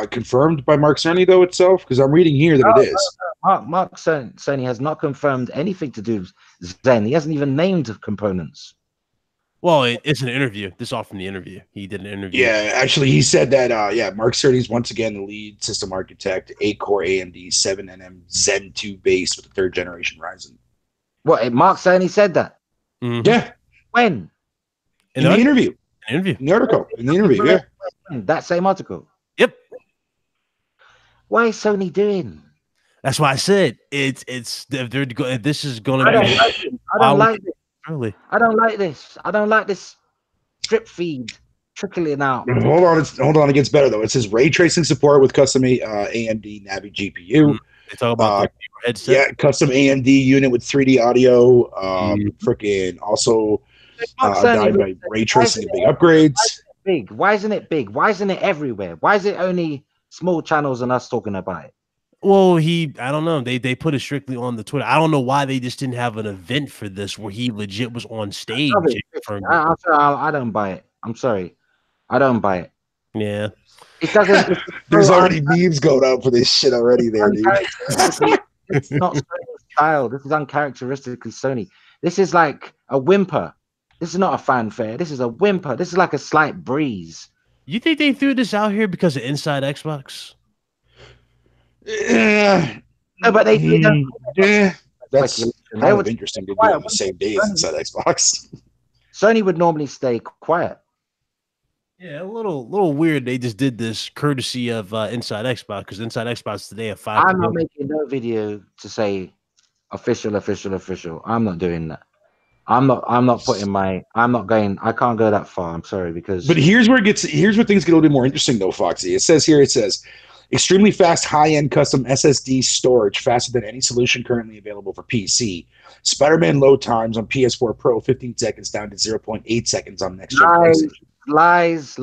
confirmed by Mark Cerny though itself? Because I'm reading here that it is. Mark Cerny has not confirmed anything to do with Zen. He hasn't even named components. Well, it's an interview. This is all from the interview. He did an interview. Yeah, actually, he said that. Mark Cerny is once again the lead system architect, 8-core AMD 7nm Zen 2 base with the 3rd generation Ryzen. What? Mark Cerny said that? Mhm. Yeah, When? in the interview, in the article, in the interview. Yeah, That same article. Yep. What is Sony doing? That's why I said it's if this is going to I be. don't like this. Really? I don't like this. I don't like this strip feed trickling out. hold on. It gets better though. It says ray tracing support with custom AMD Navi GPU. They talk about the headset. Yeah, custom AMD unit with 3D audio. Freaking also by ray tracing and big upgrades. Big. Why isn't it big? Why isn't it everywhere? Why is it only small channels and us talking about it? Well, I don't know. They put it strictly on the Twitter. I don't know why they just didn't have an event for this where he legit was on stage. I don't buy it. I'm sorry. I don't buy it. Yeah. It doesn't. There's already memes going out for this shit already there, dude. It's not Sony's style. This is uncharacteristically Sony. This is like a whimper. This is not a fanfare. This is a whimper. This is like a slight breeze. You think they threw this out here because of Inside Xbox? No, but they that's kind of interesting to do on the same day as Inside Xbox. Sony would normally stay quiet. Yeah, a little weird. They just did this courtesy of Inside Xbox because Inside Xbox today at 5. I'm not making no video to say official. I'm not doing that. I'm not putting my. I'm not going. I can't go that far. I'm sorry because. But here's where things get a little bit more interesting though, Foxy. It says extremely fast, high-end custom SSD storage, faster than any solution currently available for PC. Spider-Man load times on PS4 Pro, 15 seconds down to 0.8 seconds on next-gen PlayStation. Lies.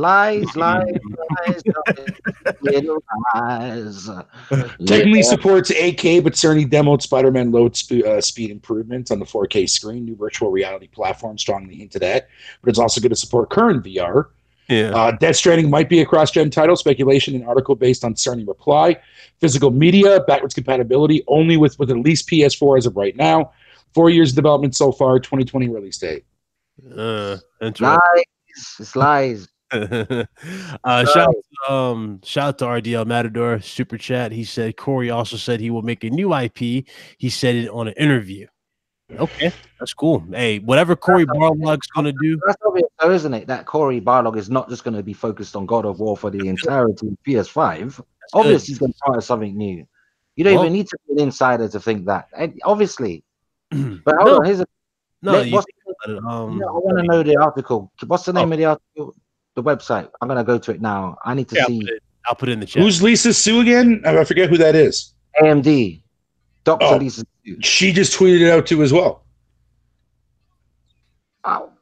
Technically supports 8K, but Cerny demoed Spider-Man load speed improvements on the 4K screen. New virtual reality platform strongly hinted at, but it's also going to support current VR. Yeah. Death Stranding might be a cross-gen title. Speculation and article based on Cerny reply. Physical media, backwards compatibility, only with at least PS4 as of right now. 4 years of development so far, 2020 release date. Lies. It's lies. Shout out to RDL Matador super chat. He said Corey also said he will make a new IP. He said it on an interview. Okay, that's cool. Hey, whatever Corey Barlog's gonna do, that's obvious, though, isn't it? That Corey Barlog is not just going to be focused on God of War for the entirety of PS5. Obviously, he's going to try something new. You don't even need to be an insider to think that. Obviously, but hold on. Here's I want to know the article. What's the name of the article? The website. I'm going to go to it now. I need to see. I'll put it in the chat. Who's Lisa Sue again? I forget who that is. AMD. Dr. Lisa Sue. She just tweeted it out too as well. Oh,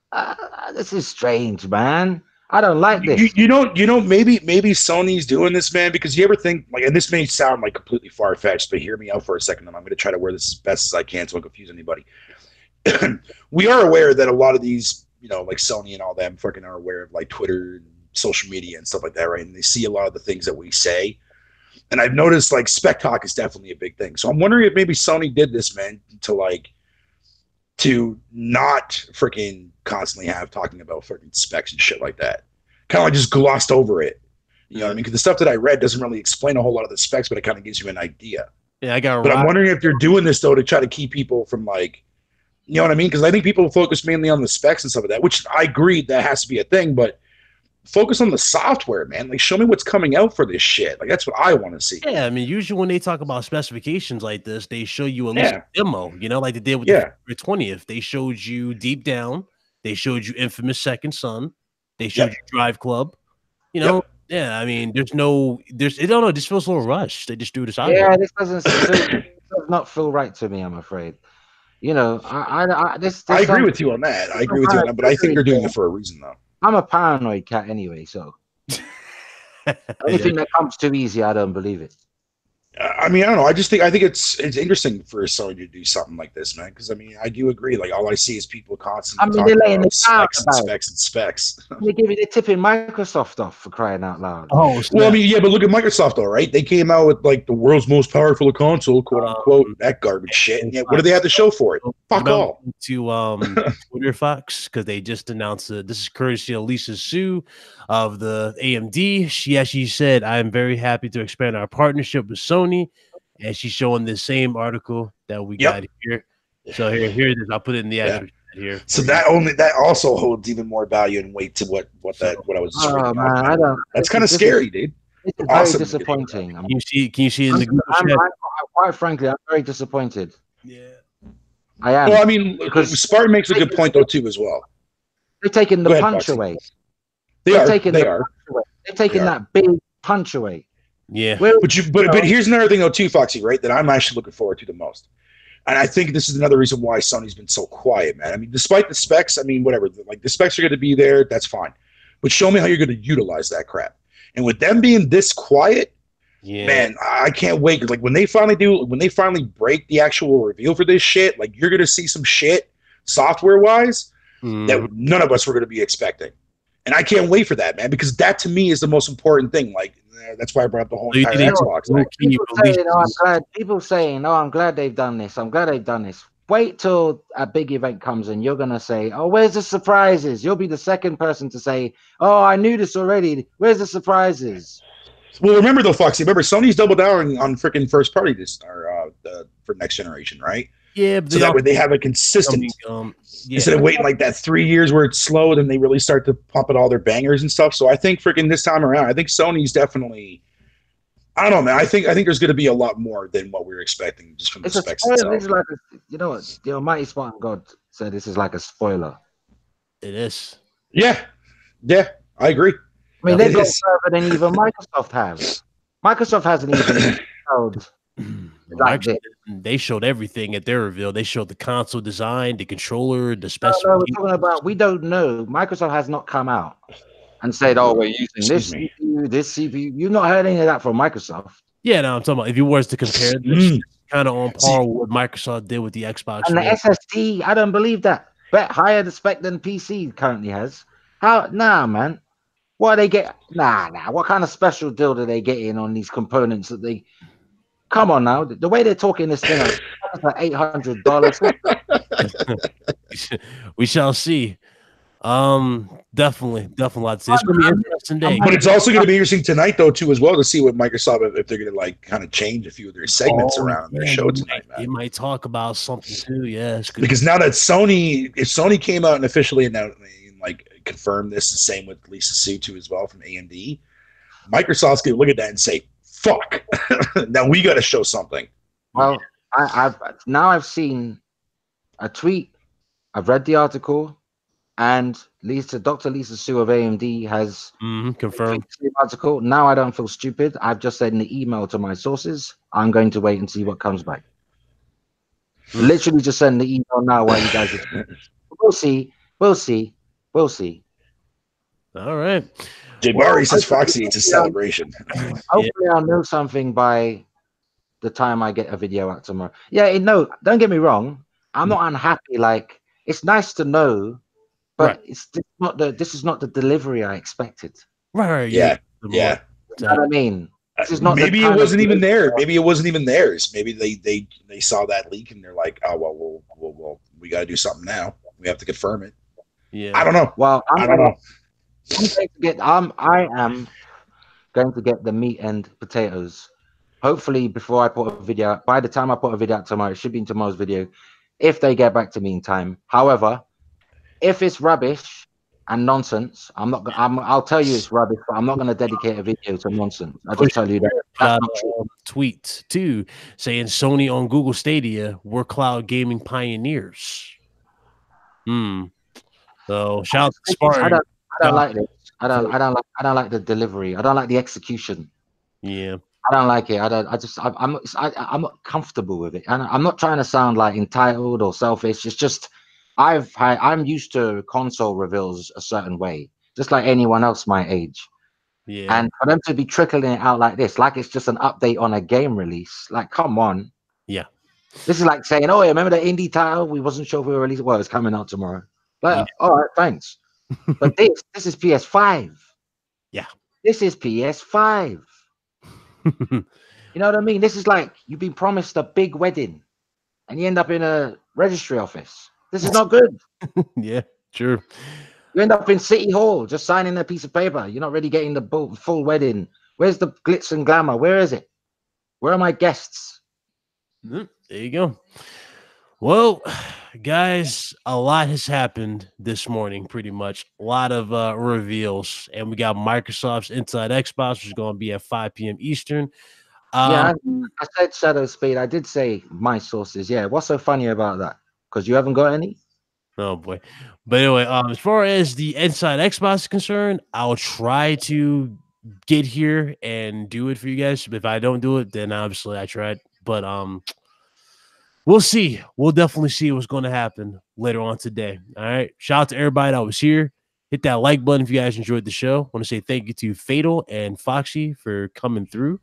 this is strange, man. I don't like this. You know, maybe Sony's doing this, man, because you ever think, like, and this may sound like completely far-fetched, but hear me out for a second, and I'm going to try to word this as best as I can so I don't confuse anybody. We are aware that a lot of these, like Sony and all them fucking are aware of, like, Twitter and social media and stuff like that, right? And they see a lot of the things that we say. And I've noticed, like, spec talk is definitely a big thing. So I'm wondering if maybe Sony did this, man, to not freaking constantly have talking about freaking specs and shit like that. Kind of like just glossed over it. You know what I mean? Because the stuff that I read doesn't really explain a whole lot of the specs, but it kind of gives you an idea. Yeah, But I'm wondering if they're doing this, though, to try to keep people from, like, you know what I mean? Because I think people focus mainly on the specs and stuff like that, which I agree that has to be a thing, but focus on the software, man. Like, show me what's coming out for this shit. Like, that's what I want to see. Yeah, I mean, usually when they talk about specifications like this, they show you at least a demo, like they did with the 20th. They showed you Deep Down. They showed you Infamous Second Son. They showed you Drive Club. Yeah, I mean, I don't know. It just feels a little rushed. They just do this. Yeah, this does not feel right to me, I'm afraid. I agree with you on that. I agree with you on that, but I think they're doing it for a reason, though. I'm a paranoid cat anyway, so anything that comes too easy, I don't believe it. I I mean, I don't know. I think it's interesting for Sony to do something like this, man. Because I mean, I do agree. Like, all I see is people constantly talking about specs and specs and specs. They're tipping Microsoft off for crying out loud. Oh, well, I mean, yeah, but look at Microsoft, though, right? They came out with like the world's most powerful console, quote unquote, that garbage shit. And yet, what do they have to show for it? Fuck all. To Twitter Fox, because they just announced this is courtesy of Lisa Su of the AMD. She said, "I'm very happy to expand our partnership with Sony," and she's showing the same article that we got here. So here it is. I'll put it in the ad here. So that also holds even more value and weight to what I was just reading about. That's kind of scary, dude. It's awesome. Very disappointing. Can you see in the Google chat? Quite frankly, I'm very disappointed. Yeah, I am. Well, I mean, because Spartan makes a good point though too, as well. They're taking the punch away. They're taking that big punch away. Yeah, but here's another thing though too, Foxy, right? That I'm actually looking forward to the most, and I think this is another reason why Sony's been so quiet, man. I mean, despite the specs, I mean, whatever, like the specs are going to be there, that's fine, but show me how you're going to utilize that crap. And with them being this quiet, man, I can't wait. Like when they finally break the actual reveal for this shit, like you're going to see some shit software wise that none of us were going to be expecting. And I can't wait for that, man, because that to me is the most important thing. Like that's why I brought up the whole entire Xbox. People saying, "Oh, I'm glad they've done this. I'm glad they've done this." Wait till a big event comes and you're gonna say, "Oh, where's the surprises?" You'll be the second person to say, "Oh, I knew this already. Where's the surprises?" Well, remember though, Foxy. Remember, Sony's doubled down on freaking first party for next generation, right? Yeah, so that way they have a consistent. Instead of waiting like that 3 years where it's slow, then they really start to pump out all their bangers and stuff. So I think freaking this time around, I think Sony's definitely. I don't know, man. I think there's going to be a lot more than what we were expecting just from the specs itself. This is like you know what? The Almighty Spartan God said this is like a spoiler. It is. Yeah, I agree. I mean, they've gone further than even Microsoft has. Microsoft hasn't even showed. They showed everything at their reveal. They showed the console design, the controller, the specifications. No, we're talking about. We don't know. Microsoft has not come out and said, "Oh, we're using this CPU, this CPU." You've not heard any of that from Microsoft. Yeah, no, I'm talking about if you was to compare this, kind of on par with what Microsoft did with the Xbox. And the SSD, I don't believe that. Bet higher the spec than PC currently has. How? Nah, man. What do they get? Nah. What kind of special deal do they get in on these components that they? Come on now. The way they're talking this thing, it's like $800. We shall see. Definitely. It's gonna be an interesting day. But it's also gonna be interesting tonight though too as well to see what Microsoft if they're gonna like kind of change a few of their segments around their show tonight. They might talk about something too. Yes, because now that if Sony came out and officially announced like confirmed this, the same with Lisa Su too as well from AMD, Microsoft's gonna look at that and say, "Fuck, now we got to show something." Well, I've seen a tweet. I've read the article. And Dr. Lisa Su of AMD has confirmed the article. Now I don't feel stupid. I've just said in the email to my sources, I'm going to wait and see what comes back. Literally just send the email now while you guys are We'll see. All right. Jabari says Foxy, it's a celebration. Hopefully I'll know something by the time I get a video out tomorrow. Yeah, no, don't get me wrong. I'm not unhappy. Like, it's nice to know. But this is not the delivery I expected. Right. Yeah. You know what I mean? This is not maybe it wasn't even there. Maybe it wasn't even theirs. Maybe they saw that leak and they're like, "Oh well, we got to do something now. We have to confirm it." Yeah. I don't know. Well, I don't know. I am going to get the meat and potatoes. Hopefully, before I put a video out, by the time I put a video out tomorrow, it should be in tomorrow's video. If they get back to me in time. However, if it's rubbish and nonsense, I'll tell you it's rubbish, but I'm not going to dedicate a video to nonsense. I'll just tell you that. Tweet too saying Sony on Google Stadia, we're cloud gaming pioneers. So shout out to Spartan. I don't like this. I don't like the delivery. I don't like the execution. Yeah. I don't like it. I'm not comfortable with it. And I'm not trying to sound like entitled or selfish. It's just I'm used to console reveals a certain way, just like anyone else my age. Yeah. And for them to be trickling it out like this, like it's just an update on a game release, like, come on. Yeah. This is like saying, oh, yeah, remember the indie title? We wasn't sure if we were releasing. Well, it's coming out tomorrow. Like, Yeah. all right, thanks. But this is PS5. Yeah. This is PS5. You know what I mean? This is like you've been promised a big wedding and you end up in a registry office. This is not good. Yeah, true. You end up in City Hall just signing a piece of paper. You're not really getting the full wedding. Where's the glitz and glamour? Where is it? Where are my guests? There you go. Well, guys, a lot has happened this morning, pretty much. A lot of reveals. And we got Microsoft's Inside Xbox, which is going to be at 5 p.m. Eastern. Yeah, I said Shadow Speed. I did say my sources. Yeah, what's so funny about that? Because you haven't got any? Oh, boy. But anyway, as far as the Inside Xbox is concerned, I'll try to get here and do it for you guys. If I don't do it, then obviously I tried. But we'll see. We'll definitely see what's going to happen later on today. All right. Shout out to everybody that was here. Hit that like button if you guys enjoyed the show. I want to say thank you to Fatal and Foxy for coming through.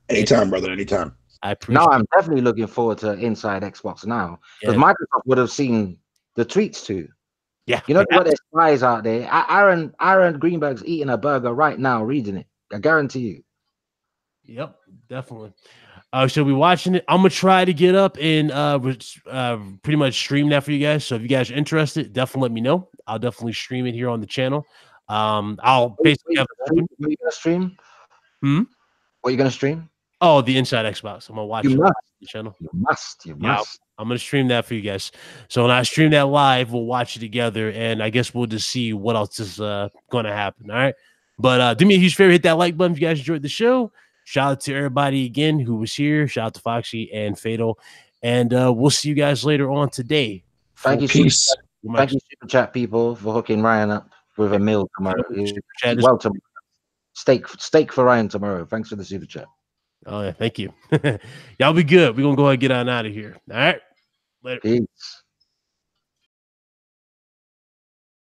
Anytime, brother. Anytime. I appreciate No, I'm definitely looking forward to Inside Xbox now. Because Microsoft would have seen the tweets too. Yeah. You know, they got their spies out there. Aaron Greenberg's eating a burger right now, reading it. I guarantee you. Yep, definitely. So we watching it. I'm gonna try to get up and pretty much stream that for you guys. So if you guys are interested, definitely let me know. I'll definitely stream it here on the channel. I'll basically have what are you gonna stream? What are you gonna stream? Oh, the Inside Xbox. I'm gonna watch it on the channel. You must. I'm gonna stream that for you guys. So when I stream that live, we'll watch it together, and I guess we'll just see what else is gonna happen. All right. But do me a huge favor, hit that like button if you guys enjoyed the show. Shout out to everybody again who was here. Shout out to Foxy and Fatal. And we'll see you guys later on today. Thank you. Peace. Thank you, Super Chat people, for hooking Ryan up with a meal tomorrow. Welcome. Steak for Ryan tomorrow. Thanks for the Super Chat. Oh, yeah. Thank you. Y'all be good. We're going to go ahead and get on out of here. All right. Later. Peace.